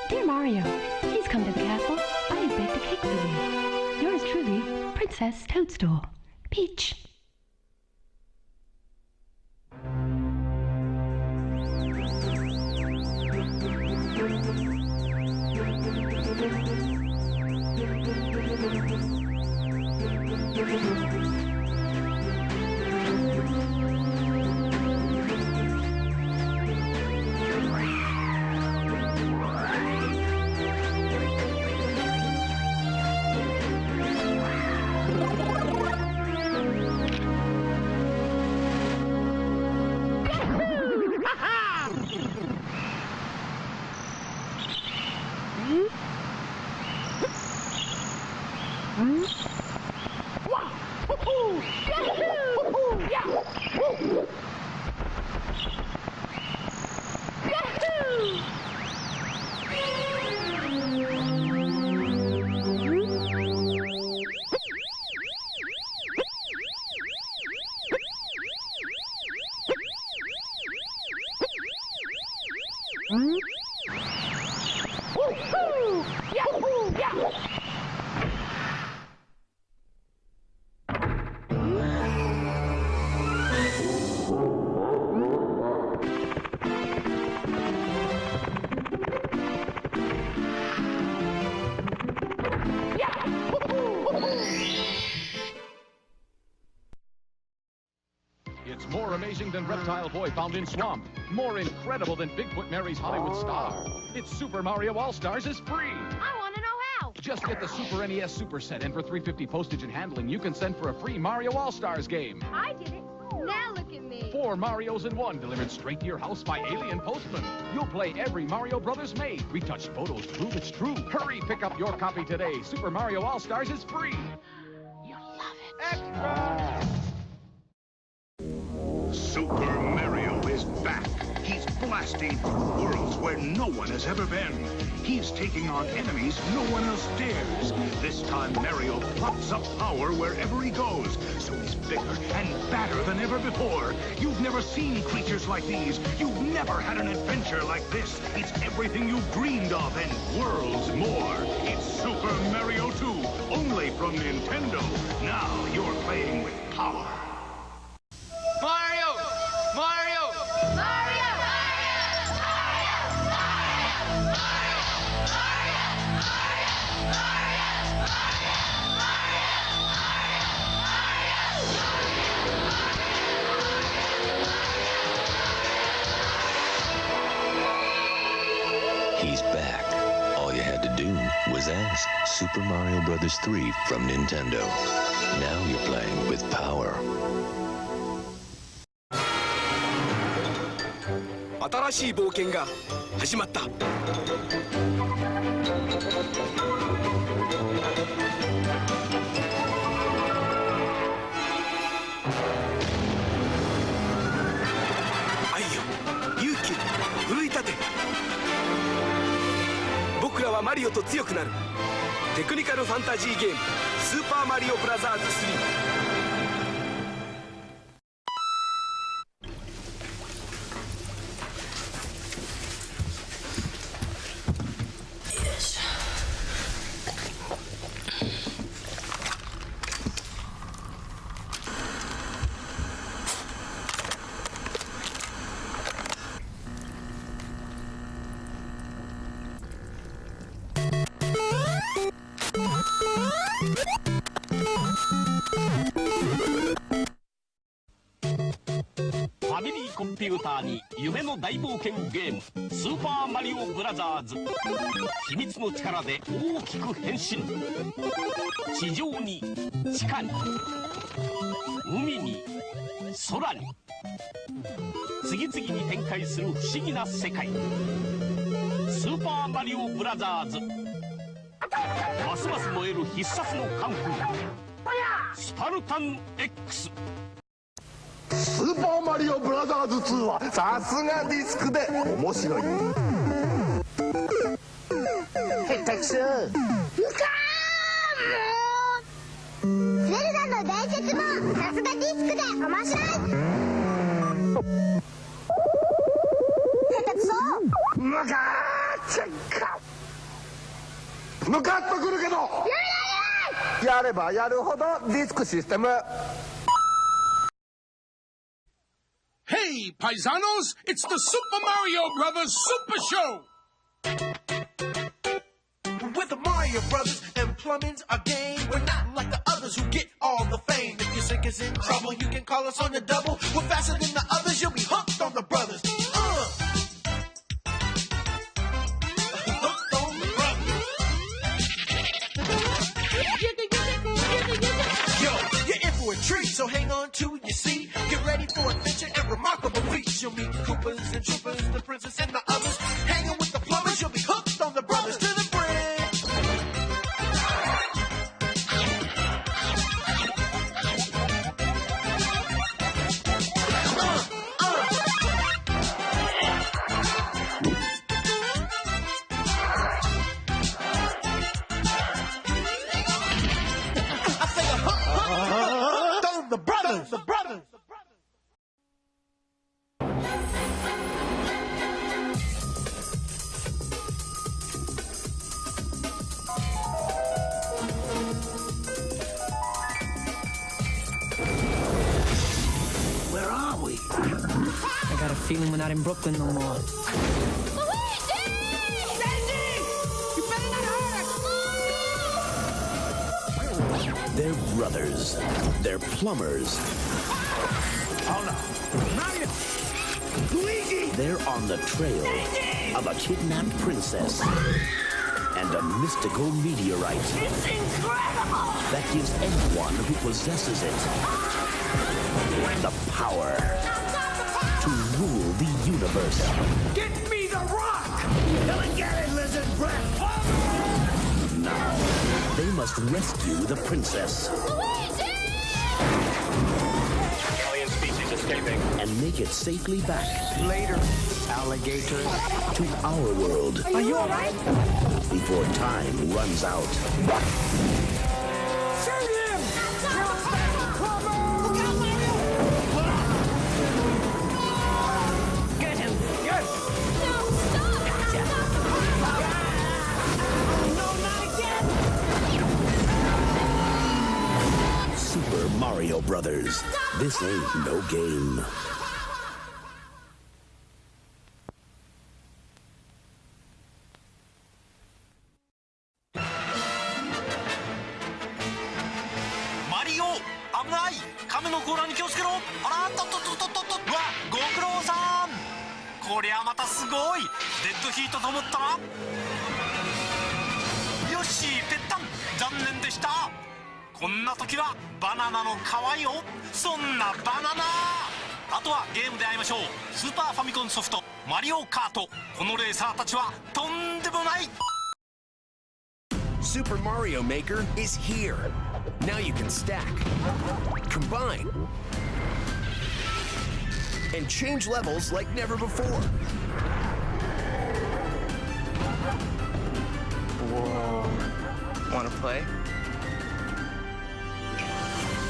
Dear Mario, please come to the castle. I have baked a cake for you. Yours truly, Princess Toadstool. Peach. It's more amazing than Reptile Boy found in swamp. More incredible than Bigfoot Mary's Hollywood star. It's Super Mario All-Stars is free. I want to know how. Just get the Super NES Super Set, and for $3.50 postage and handling, you can send for a free Mario All-Stars game. I did it. Now look at me. 4 Marios in 1, delivered straight to your house by alien postman. You'll play every Mario Brothers made. Retouched photos prove it's true. Hurry, pick up your copy today. Super Mario All-Stars is free. You'll love it. Extra! Super Mario is back. He's blasting through worlds where no one has ever been. He's taking on enemies no one else dares. This time Mario plops up power wherever he goes, so he's bigger and badder than ever before. You've never seen creatures like these. You've never had an adventure like this. It's everything you've dreamed of and worlds more. It's Super Mario 2, only from Nintendo. Now you're playing with power. Mario! Mario! Mario! He's back. All you had to do was ask. Super Mario Bros. 3 from Nintendo. Now you're playing with power. 新しい冒険が始まった。愛よ、勇気、奮い立て。僕らはマリオと強くなる。テクニカルファンタジーゲーム「スーパーマリオブラザーズ3」。ファミリーコンピューターに夢の大冒険ゲーム「スーパーマリオブラザーズ」。秘密の力で大きく変身。地上に、地下に、海に、空に、次々に展開する不思議な世界。スーパーマリオブラザーズ。ますます燃える必殺のカンフースパルタン X。スーパーマリオブラザーズ2はさすがディスクで面白い。へったくそ。ゼルダの伝説もさすがディスクで面白い。下手くそ。ムカーチェッカ。ムカッとくるけどやればやるほどディスクシステム。Hey, paisanos! It's the Super Mario Brothers Super Show! With the Mario Brothers and plumbing's our game. We're not like the others who get all the fame. If your sink is in trouble, you can call us on the double. We're faster than the others, you'll be hooked on the brothers. Hooked on the brothers. Yo, you're in for a treat, so hang on to your seat. Get ready for adventure and remarkable feats. You'll meet Koopas and Troopers, the princess and the others. Hanging with the plumbers, you'll be hooked on the brothers to the brim. feeling we're not in Brooklyn no more. They're brothers. They're plumbers. Oh no. Mario! Luigi! They're on the trail of a kidnapped princess and a mystical meteorite. It's incredible! That gives anyone who possesses it the power to rule the universe. Get me the rock! Come and get it, lizard breath! Now, they must rescue the princess. Alien species escaping. And make it safely back. Later, alligator. To our world. Are you alright? Before time runs out. Shoot him! Get him! Yes! No, stop! Gotcha! No, not again! Super Mario Brothers. This ain't no game. Mario! 危ない亀の甲羅に気をつけろあらっとっとっとっとっとっとうわご苦労さんこりゃまたすごいデッドヒートと思ったらよしぺったん残念でしたこんな時はバナナの皮よそんなバナナあとはゲームで会いましょうスーパーファミコンソフトマリオカートこのレーサーたちはとんでもない Super Mario Maker is here. Now you can stack, combine, and change levels like never before. Whoa. Wanna play?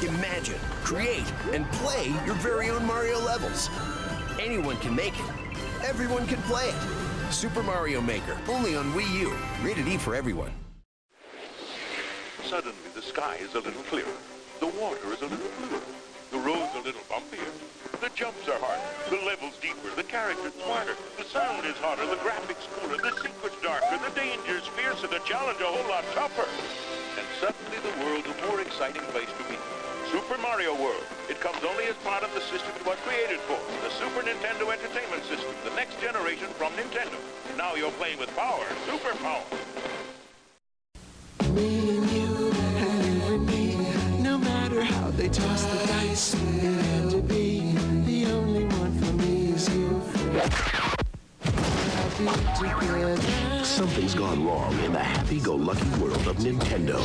Imagine, create, and play your very own Mario levels. Anyone can make it. Everyone can play it. Super Mario Maker, only on Wii U. Rated E for everyone. Suddenly, the sky is a little clearer. The water is a little bluer. The road's a little bumpier. The jumps are harder. The level's deeper. The characters smarter. The sound is hotter. The graphics cooler. The secrets darker. The danger's fiercer. The challenge a whole lot tougher. And suddenly, the world's a more exciting place to be. Super Mario World. It comes only as part of the system it was created for. The Super Nintendo Entertainment System. The next generation from Nintendo. Now you're playing with power. Super power. Me and you and me, no matter how they toss the dice, it had to be the only one for me is you. Something's gone wrong in the happy-go-lucky world of Nintendo.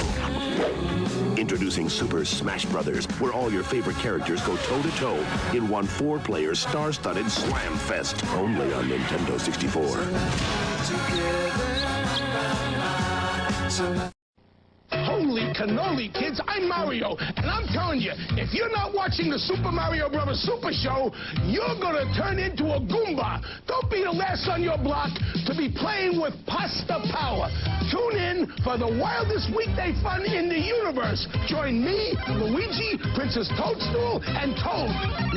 Introducing Super Smash Brothers, where all your favorite characters go toe-to-toe in one 4-player star-studded slam fest, only on Nintendo 64. Holy cannoli, kids, I'm Mario, and I'm telling you, if you're not watching the Super Mario Bros. Super Show, you're gonna turn into a Goomba. Don't be the last on your block to be playing with pasta power. Tune in for the wildest weekday fun in the universe. Join me, Luigi, Princess Toadstool, and Toad.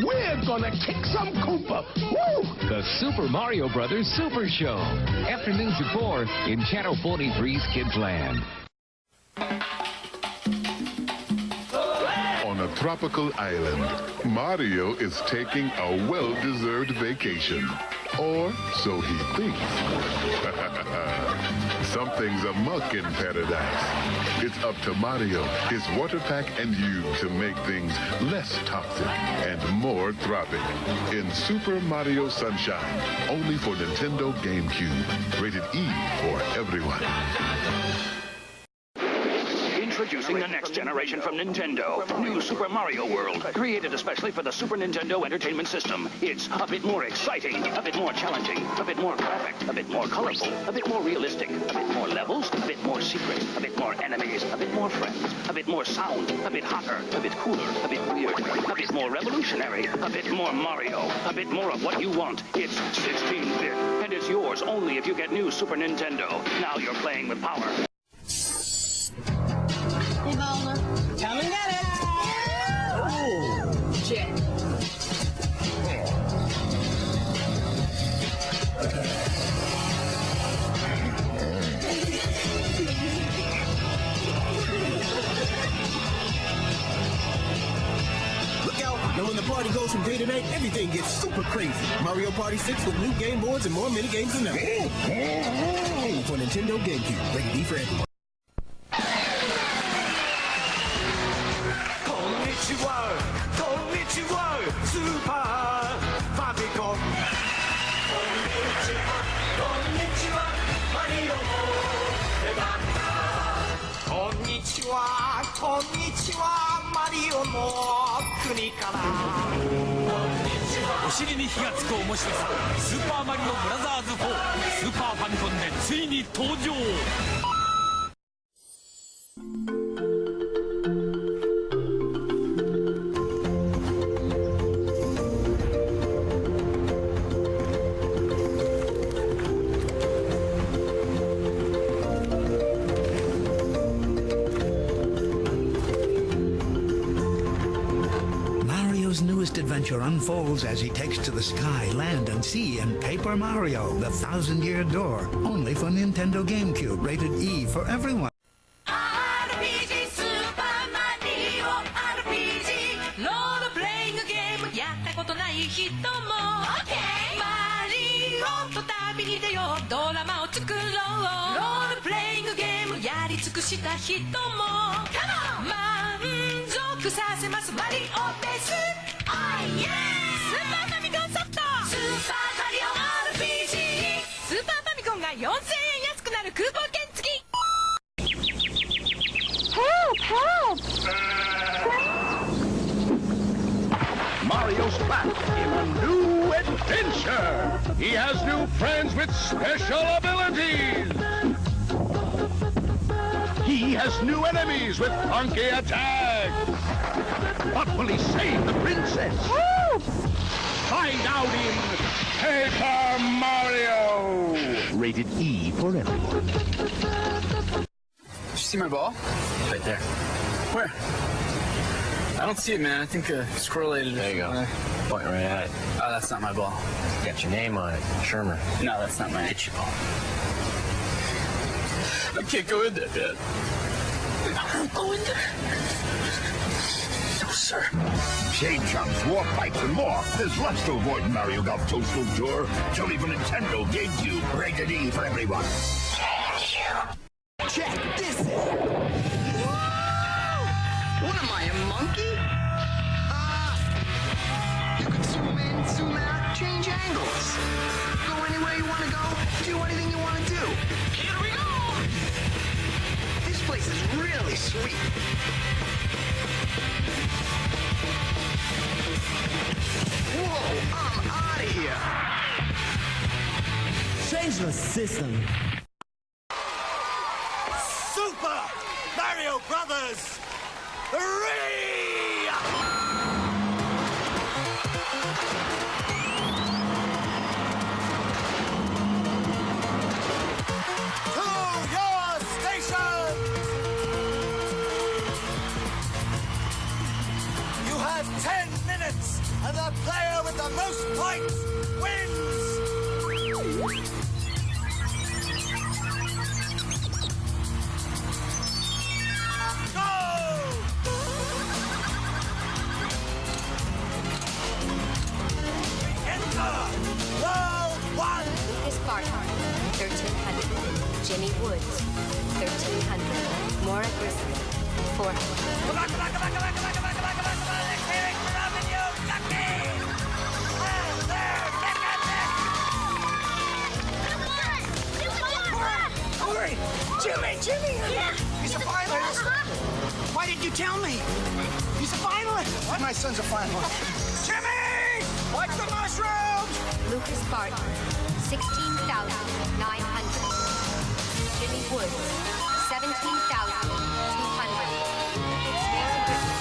We're gonna kick some Koopa. Woo! The Super Mario Brothers Super Show. Afternoons at 4 in Channel 43's Kids Land. On a tropical island, Mario is taking a well-deserved vacation. Or so he thinks. Something's amuck in paradise. It's up to Mario, his water pack, and you to make things less toxic and more tropic. In Super Mario Sunshine, only for Nintendo GameCube. Rated E for everyone. Introducing the next generation from Nintendo. New Super Mario World, created especially for the Super Nintendo Entertainment System. It's a bit more exciting, a bit more challenging, a bit more graphic, a bit more colorful, a bit more realistic, a bit more levels, a bit more secret, a bit more enemies, a bit more friends, a bit more sound, a bit hotter, a bit cooler, a bit weird, a bit more revolutionary, a bit more Mario, a bit more of what you want. It's 16-bit, and it's yours only if you get new Super Nintendo. Now you're playing with power. Come and get it! Oh, shit. party goes from day to night, everything gets super crazy. Mario Party 6 with new game boards and more mini games than ever. Only for Nintendo GameCube. Rated D for everyone. Konnichiwa, konnichiwa, Super Famicom. Konnichiwa, konnichiwa, Mario no Konnichiwa, konnichiwa, Mario no国から。お尻に火がつく面白さ、スーパーマリオブラザーズ4、スーパーファミコンでついに登場。Adventure unfolds as he takes to the sky, land, and sea in Paper Mario, the 1000-Year Door. Only for Nintendo GameCube, rated E for everyone. RPG Super Mario RPG ロールプレイングゲームやったことない人も OK マリオと旅に出ようドラマを作ろうロールプレイングゲームやり尽くした人も Come on 満足させますマリオですスーパーファミコンソフトスーパーマリオ RPG スーパーファミコンが4000円安くなるクーポン券付き Help! Mario's back in a new adventure. He has new friends with special abilities. He has new enemies with funky attacks. But will he save the princess? Find out in Paper Mario. Rated E for everyone. Did you see my ball? Right there. Where? I don't see it, man. I think it's correlated. There you go. Point right at it. Oh, that's not my ball. Got your name on it, Shermer. No, that's not my. Hit your ball. I can't go in there, man. I won't go in there. No, sir. Shade jumps, warp pipes, and more. There's lots to avoid in Mario Golf Toadstool Tour. It's only for Nintendo GameCube. Rated E for everyone. Check this out. What am I, a monkey? You can zoom in, zoom out, change angles. Go anywhere you want to go, do anything you want to do. Here we go! This place is really sweet. Whoa, I'm out of here. Change the system. Super Mario Brothers 3! To your station! You have 10 minutes, and the player with the most points wins! Lucas Barton, 1300. Jimmy Woods, 1300. Maura Grissom, 400. Come on! Let's hear it from you, Cappy! And there, neck and neck! Come on! Hurry! Jimmy! Yeah! He's a finalist! Why didn't you tell me? He's a finalist! My son's a finalist. Jimmy! Watch the mushrooms! Lucas Barton, 16,900. Jimmy Woods, 17,200. Mary Grissom,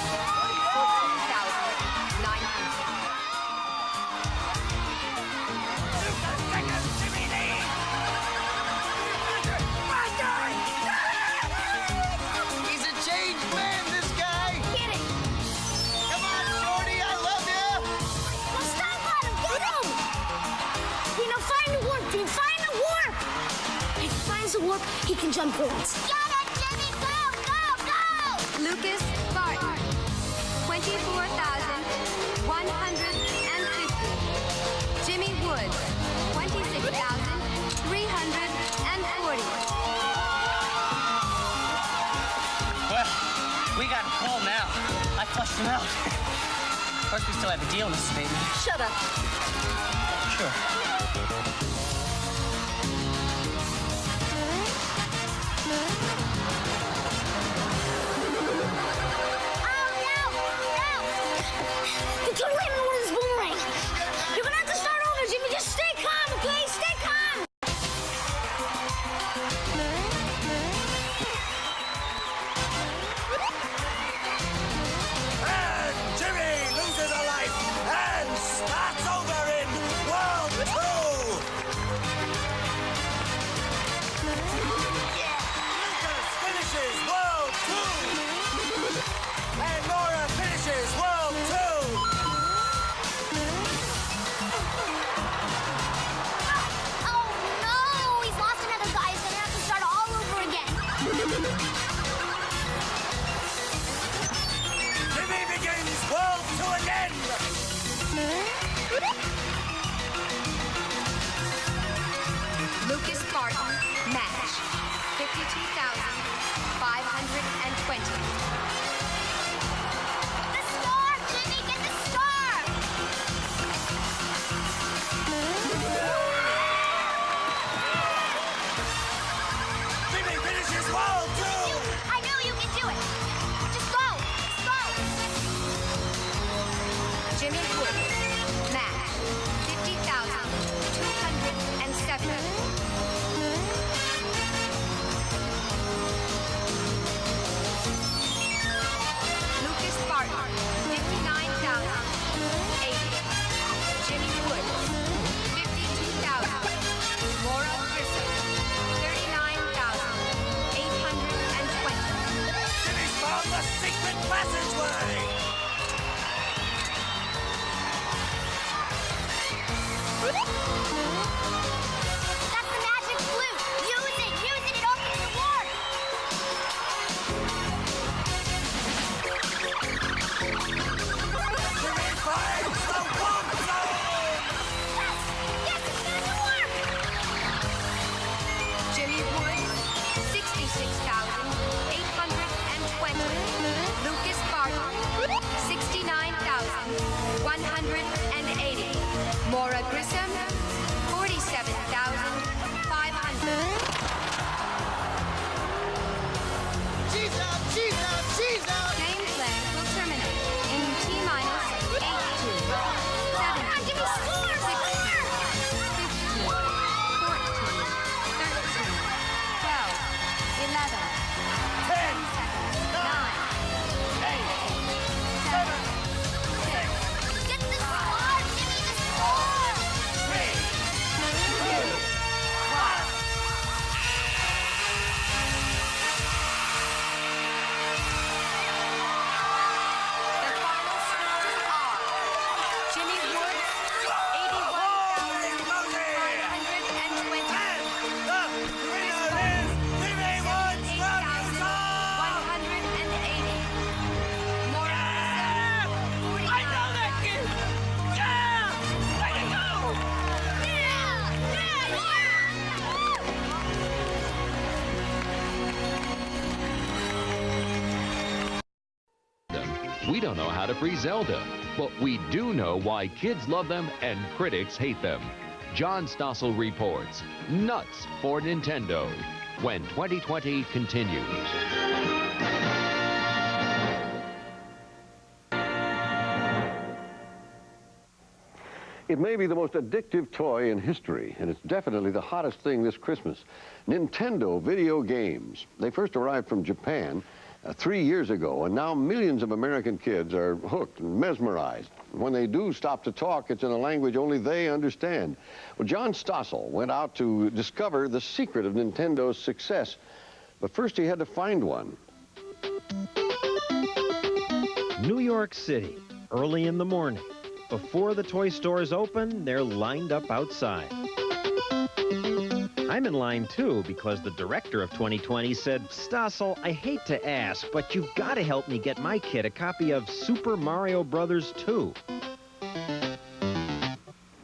14,900. He's a changed man, this guy! Get it! Come on, Shorty, I love you! No, stop on him! Get him! Find the warp, Dean! Find the warp! If he finds the warp, he can jump points. Get it, Jimmy! Go! Lucas Barton, 24,100. test him out. Of course, we still have a deal, Mrs. Bateman. Shut up. Sure. You totally haven't won this boomerang. You're gonna have to start over, Jimmy. Just stay calm, okay? Stay calm. And Jimmy loses a life and starts over in World 2. Lucas finishes World 2. And Laura finishes World 2. Oh, no. He's lost another guy. He's gonna have to start all over again. Jimmy begins World 2 again. Lucas Barton, match. 52,520. The star, Jimmy. Get the star. Jimmy finishes World 2. I know you can do it. Just go. Just go. Jimmy Wood, match. 50,270. Lucas Barton, 59,080. Jimmy Wood, 52,000. Maura Grissom, 39,820. Jimmy's found the secret passageway. That's the magic flute. Use it. Use it. It opens the warp. Jimmy finds the warp zone. Yes, it's gonna work. Jimmy Wood, 66,820. Lucas Barton, 69,180. Maura Grissom, 47,500. Game play will terminate in T-minus 82, 70, 16, 15, 14, 13, 12, 11, 10, 9, 8, 7, 6, Get the star, Jimmy. The star. 3, 2, 1. The final scores are Jimmy Wood, 81,520. The winner is Jimmy Woods from Utah. 180. Maura Grissom, 49. I know that kid. Yeah! Way to go! We don't know how to free Zelda, but we do know why kids love them and critics hate them. John Stossel reports, nuts for Nintendo, when 2020 continues. It may be the most addictive toy in history, and it's definitely the hottest thing this Christmas. Nintendo video games. They first arrived from Japan 3 years ago, and now millions of American kids are hooked and mesmerized. When they do stop to talk, it's in a language only they understand. Well, John Stossel went out to discover the secret of Nintendo's success, but first he had to find one. New York City, early in the morning. Before the toy stores open, they're lined up outside. I'm in line too because the director of 2020 said, Stossel, I hate to ask, but you've got to help me get my kid a copy of Super Mario Brothers 2.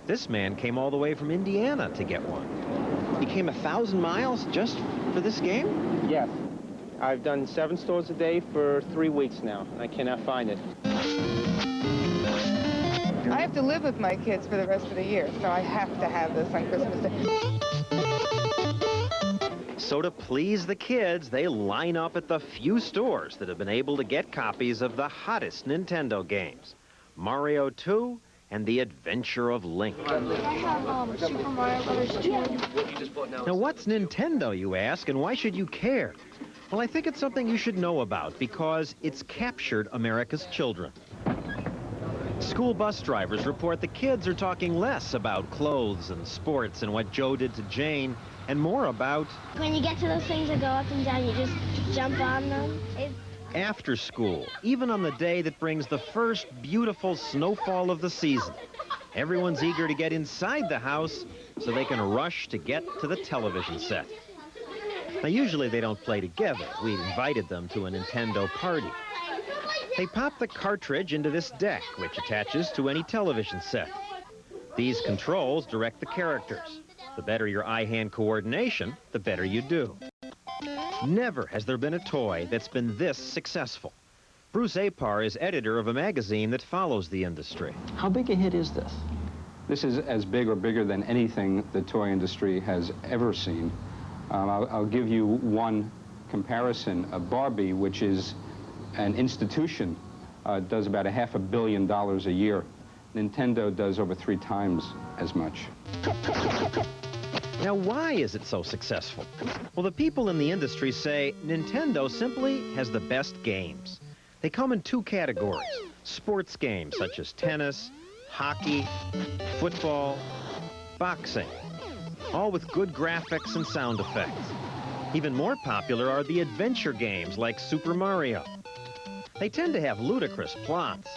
This man came all the way from Indiana to get one. He came 1,000 miles just for this game? Yes. I've done 7 stores a day for 3 weeks now, and I cannot find it. I have to live with my kids for the rest of the year, so I have to have this on Christmas Day. So to please the kids, they line up at the few stores that have been able to get copies of the hottest Nintendo games, Mario 2 and The Adventure of Link. I have Super Mario Brothers 2. Now, what's Nintendo, you ask, and why should you care? Well, I think it's something you should know about because it's captured America's children. School bus drivers report the kids are talking less about clothes and sports and what Joe did to Jane, and more about... When you get to those things that go up and down, you just jump on them. After school, even on the day that brings the first beautiful snowfall of the season. Everyone's eager to get inside the house so they can rush to get to the television set. Now, usually they don't play together. We invited them to a Nintendo party. They pop the cartridge into this deck, which attaches to any television set. These controls direct the characters. The better your eye-hand coordination, the better you do. Never has there been a toy that's been this successful. Bruce Apar is editor of a magazine that follows the industry. How big a hit is this? This is as big or bigger than anything the toy industry has ever seen. I'll give you one comparison. Barbie, which is an institution, does about $500 million a year. Nintendo does over 3 times as much. Now, why is it so successful? Well, the people in the industry say Nintendo simply has the best games. They come in 2 categories. Sports games such as tennis, hockey, football, boxing, all with good graphics and sound effects. Even more popular are the adventure games like Super Mario. They tend to have ludicrous plots.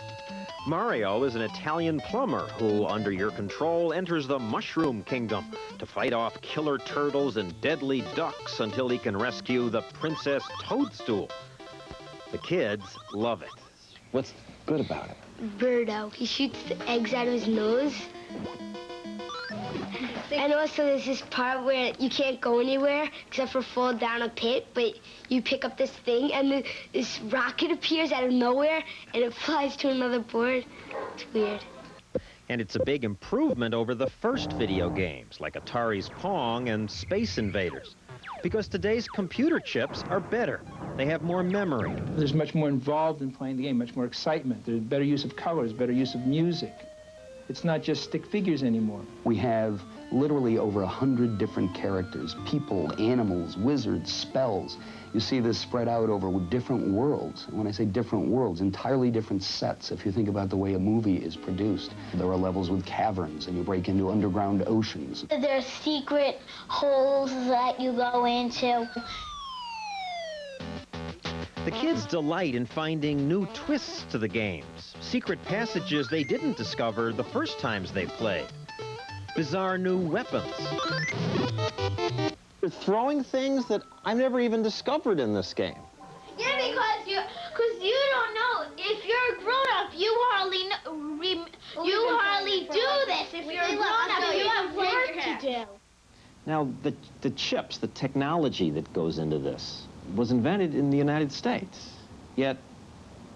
Mario is an Italian plumber who, under your control, enters the Mushroom Kingdom to fight off killer turtles and deadly ducks until he can rescue the Princess Toadstool. The kids love it. What's good about it? Birdo. He shoots the eggs out of his nose. And also there's this part where you can't go anywhere except for fall down a pit, but you pick up this thing and then this rocket appears out of nowhere and it flies to another board. It's weird. And it's a big improvement over the first video games like Atari's Pong and Space Invaders, because today's computer chips are better. They have more memory. There's much more involved in playing the game, much more excitement. There's better use of colors, better use of music. It's not just stick figures anymore. We have literally over 100 different characters, people, animals, wizards, spells. You see this spread out over different worlds. When I say different worlds, entirely different sets. If you think about the way a movie is produced, there are levels with caverns, and you break into underground oceans. There's secret holes that you go into. The kids delight in finding new twists to the games, secret passages they didn't discover the first times they played, bizarre new weapons. You're throwing things that I've never even discovered in this game. Yeah, because you don't know. If you're a grown-up, you hardly do this. If you're a grown-up, you have work to do. Now, the chips, the technology that goes into this, was invented in the United States. Yet,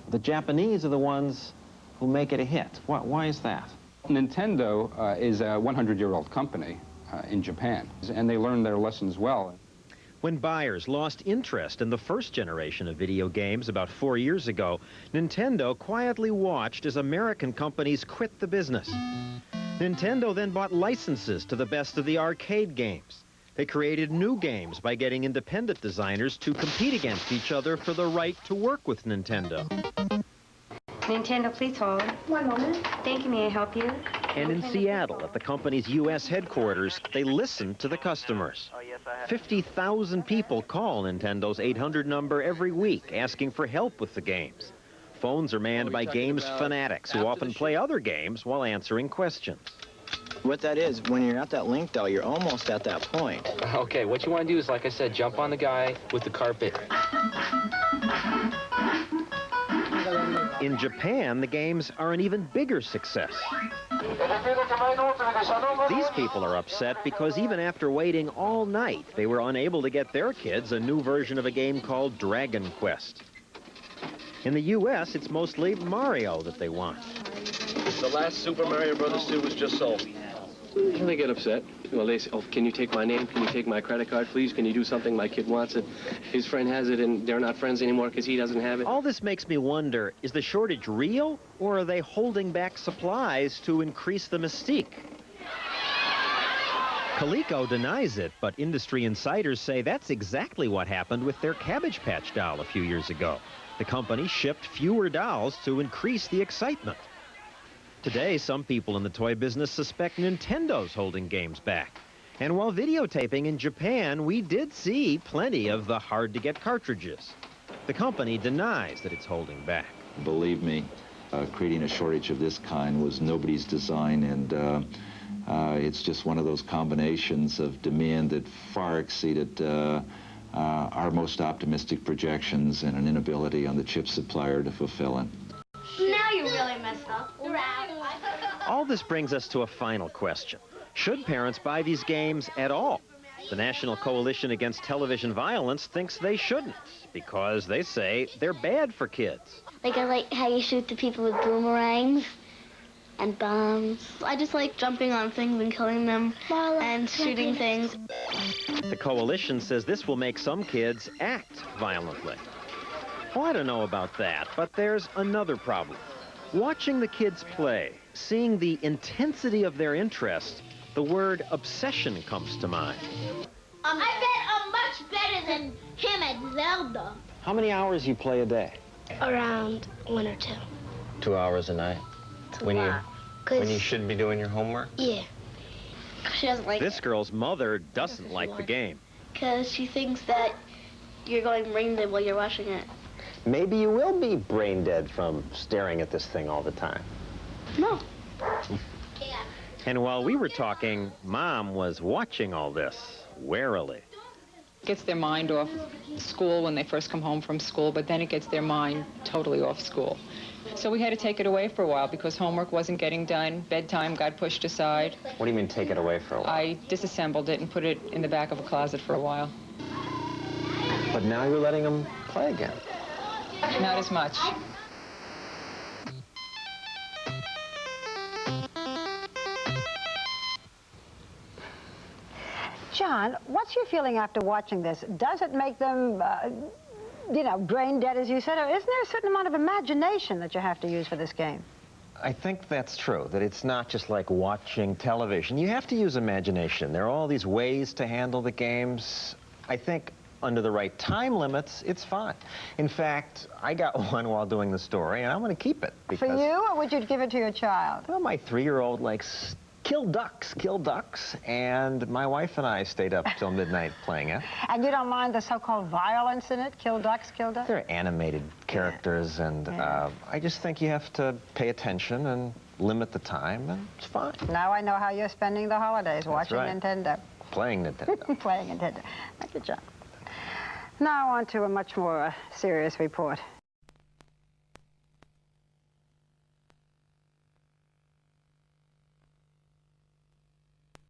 the Japanese are the ones who make it a hit. Why is that? Nintendo is a 100-year-old company in Japan, and they learned their lessons well. When buyers lost interest in the first generation of video games about 4 years ago, Nintendo quietly watched as American companies quit the business. Nintendo then bought licenses to the best of the arcade games. They created new games by getting independent designers to compete against each other for the right to work with Nintendo. Nintendo, please hold. One moment. Thank you. May I help you? And in Seattle, at the company's U.S. headquarters, they listened to the customers. 50,000 people call Nintendo's 800 number every week asking for help with the games. Phones are manned by games fanatics who often play other games while answering questions. What that is, when you're at that link, though, you're almost at that point. Okay, what you want to do is, like I said, jump on the guy with the carpet. In Japan, the games are an even bigger success. These people are upset because even after waiting all night, they were unable to get their kids a new version of a game called Dragon Quest. In the U.S., it's mostly Mario that they want. The last Super Mario Brothers 2 was just sold. Can they get upset? Well, they say, oh, can you take my name? Can you take my credit card, please? Can you do something? My kid wants it. His friend has it, and they're not friends anymore because he doesn't have it. All this makes me wonder, is the shortage real, or are they holding back supplies to increase the mystique? Coleco denies it, but industry insiders say that's exactly what happened with their Cabbage Patch doll a few years ago. The company shipped fewer dolls to increase the excitement. Today, some people in the toy business suspect Nintendo's holding games back. And while videotaping in Japan, we did see plenty of the hard-to-get cartridges. The company denies that it's holding back. Believe me, creating a shortage of this kind was nobody's design, and it's just one of those combinations of demand that far exceeded our most optimistic projections and an inability on the chip supplier to fulfill it. Now you really messed up. You're out. All this brings us to a final question. Should parents buy these games at all? The National Coalition Against Television Violence thinks they shouldn't because they say they're bad for kids. Like, I like how you shoot the people with boomerangs and bombs. I just like jumping on things and killing them and shooting things. The coalition says this will make some kids act violently. Well, I don't know about that, but there's another problem. Watching the kids play, seeing the intensity of their interest, the word obsession comes to mind. I bet I'm much better than him at Zelda. How many hours you play a day? Around 1 or 2. 2 hours a night. When you should be doing your homework? Yeah. She doesn't like This girl's mother doesn't like the game. because she thinks that you're going brain dead while you're watching it. Maybe you will be brain dead from staring at this thing all the time. No. And while we were talking, Mom was watching all this warily. Gets their mind off school when they first come home from school, but then it gets their mind totally off school. So we had to take it away for a while because homework wasn't getting done, bedtime got pushed aside. What do you mean take it away for a while? I disassembled it and put it in the back of a closet for a while. But now you're letting them play again. Not as much. John, what's your feeling after watching this? Does it make them, brain dead, as you said, or isn't there a certain amount of imagination that you have to use for this game? I think that's true, that it's not just like watching television. You have to use imagination. There are all these ways to handle the games. I think under the right time limits, it's fine. In fact, I got one while doing the story, and I'm going to keep it. For you, or would you give it to your child? Well, my 3-year-old likes kill ducks, and my wife and I stayed up till midnight playing it. And you don't mind the so-called violence in it? Kill ducks, kill ducks? They're animated characters, and I just think you have to pay attention and limit the time, and it's fine. Now I know how you're spending the holidays, watching right. Nintendo. Playing Nintendo. Playing Nintendo. Thank you, John. Now on to a much more serious report.